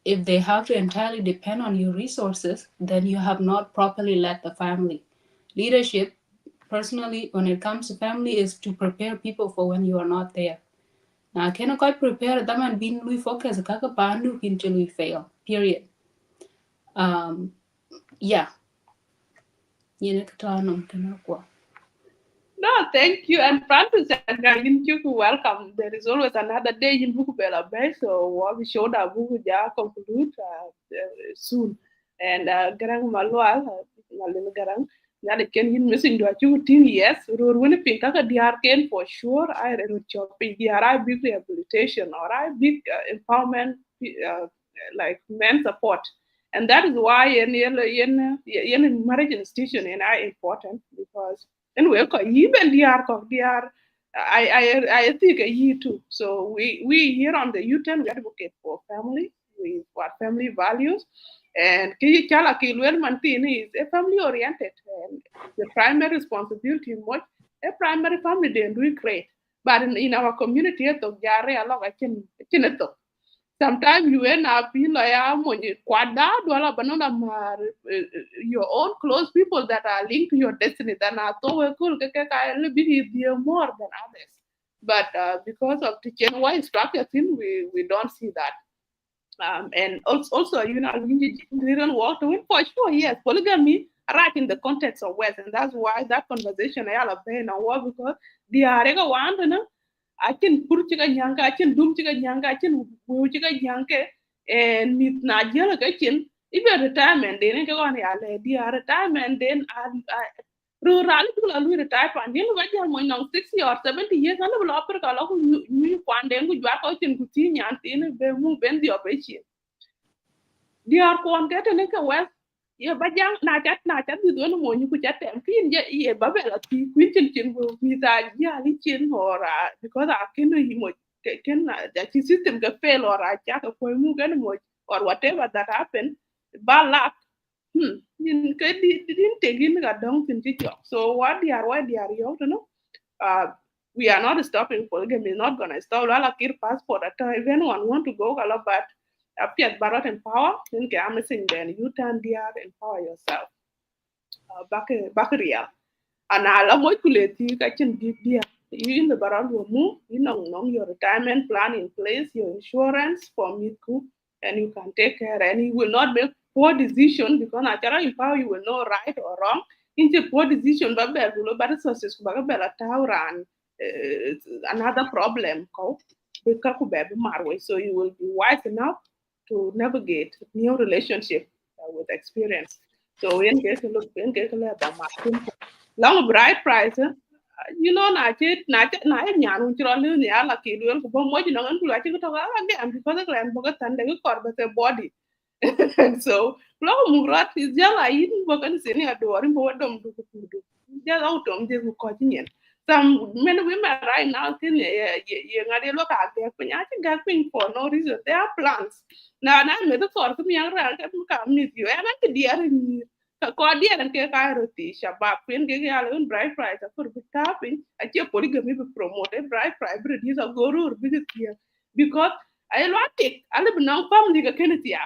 if they have to entirely depend on your resources, then you have not properly led the family. Leadership, personally, when it comes to family, is to prepare people for when you are not there. Now, I cannot quite prepare them and being we focus kaka pandu until we fail. Period. Yeah. No, thank you. And Francis and Gagin Chuku, welcome. There is always another day in Bukubela Bay, so what we showed up, we will conclude soon. And Garang Malwal, Malin Garang, now can you missing to a 2 yes, Rurwini Pinkaka DRKN for sure. I read chopping DRI big rehabilitation or I big empowerment, like men support. And that is why in marriage institution and are important because and we even DR I think a year too. So we here on the U10 we advocate for family, we for family values, and ki chala ki lwel mantini is a family oriented and the primary responsibility much a primary family they do create. But in our community to jare a lot I can sometimes you end up in like when you kwada dwala banana mar your own close people that are linked to your destiny that are so cool be more than others. But because of the Gen Y structure thing, we don't see that. And also, we didn't walk to it for sure. Yes, polygamy right in the context of West, and that's why that conversation I have been on because the arega one, I can put chicken yanka, I can doom chicken yanka, I can woo chicken yanka, and meet Najela kitchen. If you're retirement, then go on the retirement, then rural people are retire and you know when you're 60 or 70 years, and will offer a lot of you one day, which back out in Kutin and in the move in the operation. They are going get a little well. Yeah, but young not you don't want you could get them clean yet ye babella tea quintin will be that yeah lichin or because I can that his system can fail or I jack a point move anymore or whatever that happened. Bad luck. Didn't take in a dong in job. So why they are you know? Uh, we are not stopping polygamy, not gonna stop. Lala kir passport at if anyone want to go, but appear barot empower, then get missing then you turn there, empower yourself. Back real. And I'll moculate you can give there. You in the barot will move, your retirement plan in place, your insurance for Miku, and you can take care and you will not make poor decision because natural empower you will know right or wrong. Into poor decision, but resources, but another problem. So you will be wise enough to navigate new relationship with experience. So in case long bride price na nyan chiro lu ni ala ki lu ko mo ji no ngan ku ati ko ga again because the land boga tan de ko the body and so lo murat is jala yin boga ni seni adori mo dom du ku du jala utom de ko ji nyen some men and women right now can ye ngade lo ka ke punya ti ga pin for no reason they are plans na me the for ku mi ra ka mi you and I dear ni ko dia dan ke ka roti shabab pen ke ya un bright price for tapping a che polygamy be promote bright price be this a guru be here because I lot take I live now family ka keneti ya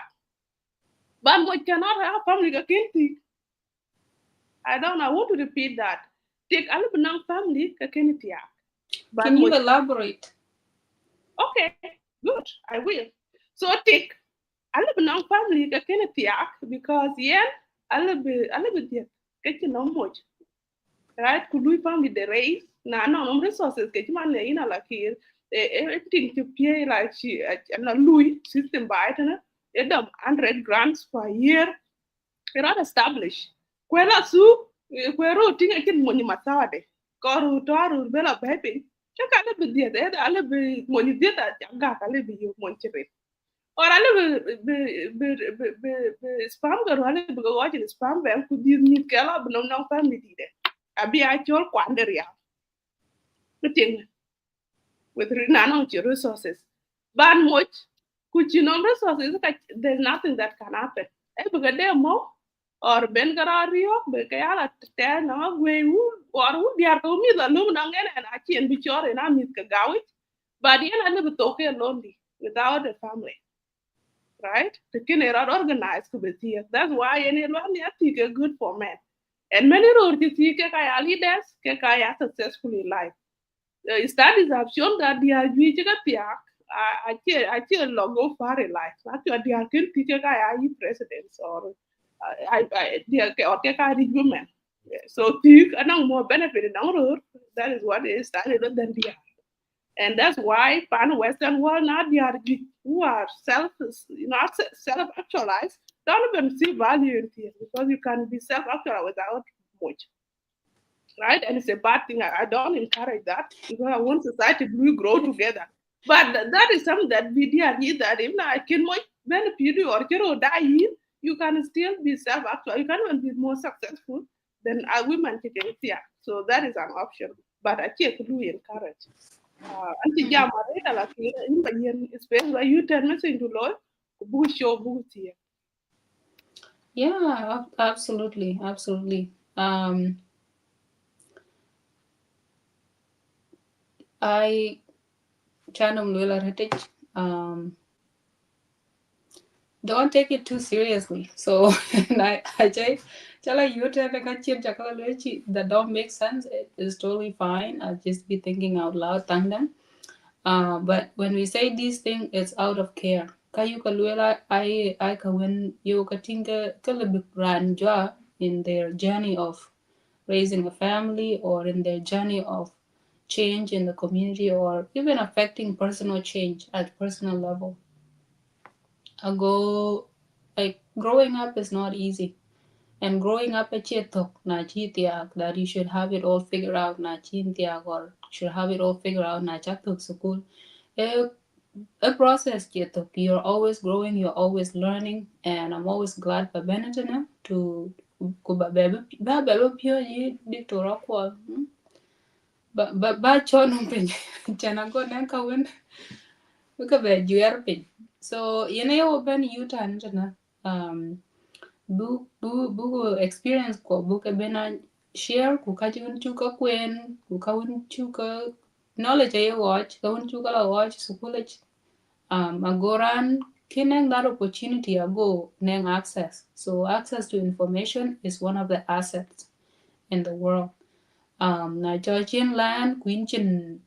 but mo cannot have family ka kenti I don't know. I want to repeat that. Take a little family ka keneti ya. Can you elaborate? Okay, good. I will. So take a little family ka keneti ya because yeah, a little bit get no much. Right? Could we family the raise? No resources get man in a like here. Everything to pay like she and a Louis system by it. It 100 grants per year. You're not established. Kwela su kwero tinga kin moni matade. Koru toru bela pepe. Chaka le be dia ale be moni dia ta ga ka le be yo mon chebe. Or ale be spam garu ale be go watch spam be ku di ni kala be no family di de. Abi a chol kwanderia. Kuting with nano resources. Ban much kuchinom resources there's nothing that can happen. E be ga demo or ben garario be kaya la te no gwe or who they are to me the loom and I can be sure and I'm with Kagawi. But yeah, I never talk here lonely without a family, right? The kin are organized to be here. That's why any one think are good for men. And many road to see Kaya leaders, Kaya successful in life. Studies have shown that they are using a piak. I see a logo far in life. Actually, they are can teach Kaya presidents or they are or Kaya women. So, think and more benefit in our road. That is what is started than they are. And that's why pan Western world now they are who are self actualized don't even see value in things because you can be self actualized without much, right? And it's a bad thing. I don't encourage that because I want society to grow together. But that is something that we did that if I can much benefit or die in, you can still be self actual. You can even be more successful than women today. Yeah. So that is an option. But I can't really encourage. Anti jama reda la kira in bayen space where you turn message to law bu show bu here. Yeah, absolutely, absolutely. I channel Lula Heritage. Don't take it too seriously. So, I say, chala you tell like a chip that don't make sense. It is totally fine. I'll just be thinking out loud, thank them. But when we say these things, it's out of care. Kayu kaluela I ka when you katinga kalibran in their journey of raising a family or in their journey of change in the community or even affecting personal change at personal level. Ago, like growing up is not easy. And growing up at Chetok, na chitiak, that you should have it all figured out, na chintiak, or should have it all figured out, na chatok sukul. A process Chetok. You're always growing, you're always learning, and I'm always glad for Benetton to kuba bebe pure ye dictora kwal. Ba chon pin chana go nanka win wika be juer pin. So yene yo ben yutan jana bu experience ko bu ke bena share ku ka jun chu ka kwen ku ka un chu ka knowledge ye watch ka un chu ka la watch school agoran kineng that opportunity ago neng access. So access to information is one of the assets in the world. Na Georgian land, inchin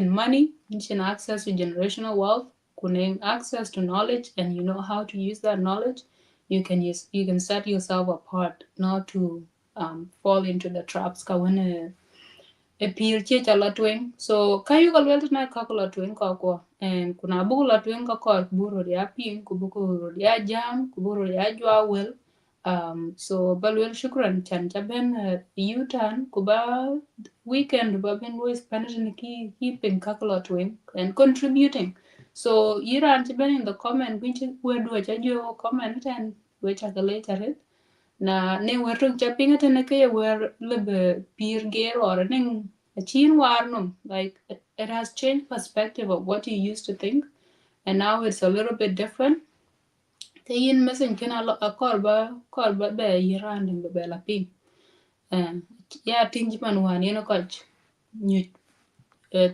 money, inchin access to generational wealth, kuning access to knowledge, and you know how to use that knowledge. You can set yourself apart, not to fall into the traps. Ka when e pir che cha la tweng. So kayu ka lwel na ka la tweng ka ko and kuna bu la tweng ka ko buro ya pin ku bu ko ya jam ku buro ya jwa wel. So balwel shukran chan cha ben yutan ku ba weekend ba ben wo spanish ni ki ka la tweng and contributing. So yiran cha ben in the comment which we do cha jo comment and which are the later na ne werto japinga tene ke wer lebe peer gear or ning a chin warnum like it has changed perspective of what you used to think and now it's a little bit different te yin mesen kena a korba be yirandin be la ping eh ya tinji man wan yen koch nyu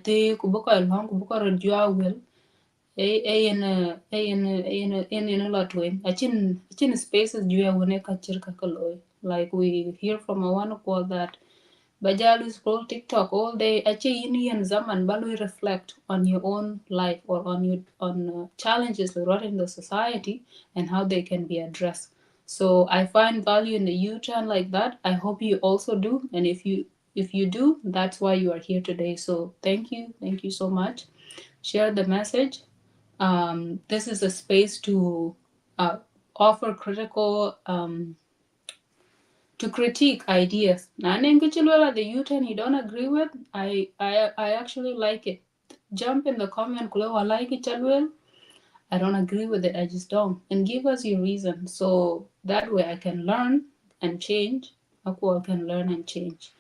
te ku bu ko long ku bu ko jwa wel in a lot way. I chin spaces juya wone kachir kakaloy. Like we hear from a one call that Bajalu scroll TikTok all day. Achi yini and zaman balu reflect on your own life or on challenges that are in the society and how they can be addressed. So I find value in the U-turn like that. I hope you also do. And if you do, that's why you are here today. So thank you so much. Share the message. This is a space to offer critical to critique ideas. Na nengichilwela the U-turn you don't agree with, I actually like it. Jump in the comment below. I like it, Chalwell. I don't agree with it. I just don't. And give us your reason. So that way I can learn and change. Aku can learn and change.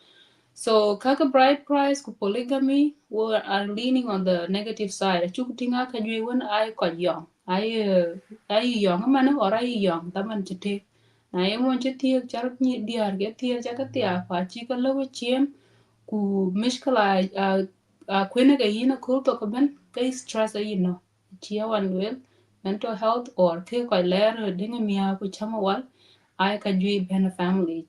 So kaka bride price ku polygamy we are leaning on the negative side. Chukutinga kajui when I got young. I young man or I young taman chite. na ye mon che tie char ni diar ge tie cha ka tia kwa chi ka lo chiem ku mishkala kwene ga yina ko to ka ben ka stress yino chi awan wel mental health or ke ko ler dinga mia ku chama wal I ka jui ben family.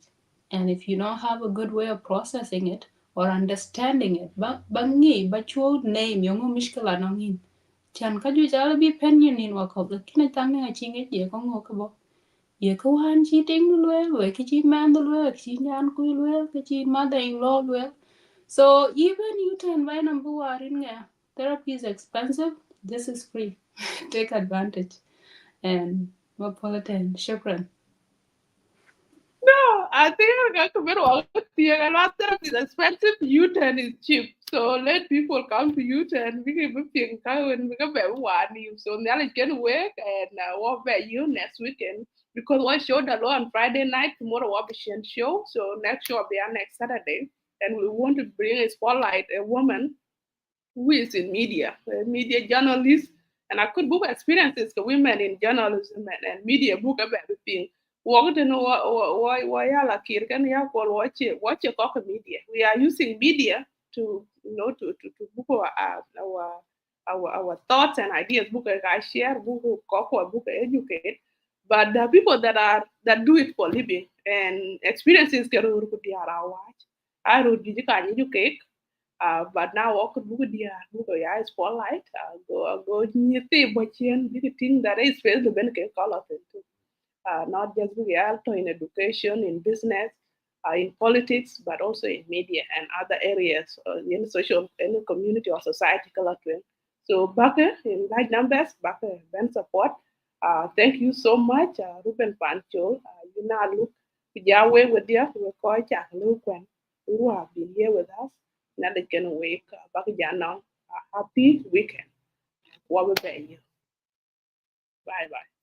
And if you don't have a good way of processing it or understanding it, bangi ba chuo name yung mishkala nangin. Chan ka ju jala bi penyon in wa ko kina tangi nga chinge je ko ngo ka bo. Ye ko han chi ting lue we ki chi man lue chi nyan ku lue ki chi mother in law lue. So even you can buy number one in there. Therapy is expensive. This is free. Take advantage. And Mapolitan, shukran. No, I think I got to be wrong. A lot of is expensive. U-turn is cheap. So let people come to U-turn. We can be paying and we can be one. So now it can work and what about you next weekend? Because one show the law on Friday night, tomorrow will be show. So next show will be on next Saturday. And we want to bring a spotlight a woman who is in media, a media journalist, and I could book experiences for women in journalism and media book about the thing. Walked in why kir can ya call watch your cock media. We are using media to to book our thoughts and ideas, book I share, book cock or book educate. But the people that do it for living and experiences can be our watch. I wrote educate but now I could book the book a spotlight. Go near the butchian, big thing that is face the benefit color too. Not just in education, in business, in politics, but also in media and other areas in social, in community or society. Color twin. So Baka in large numbers, Baka Ben support. Thank you so much, Ruben Pancho. You now look Yahweh with you. We call Jack Luke who have been here with us. Now they can wake back now. A happy weekend. What will you? Bye bye.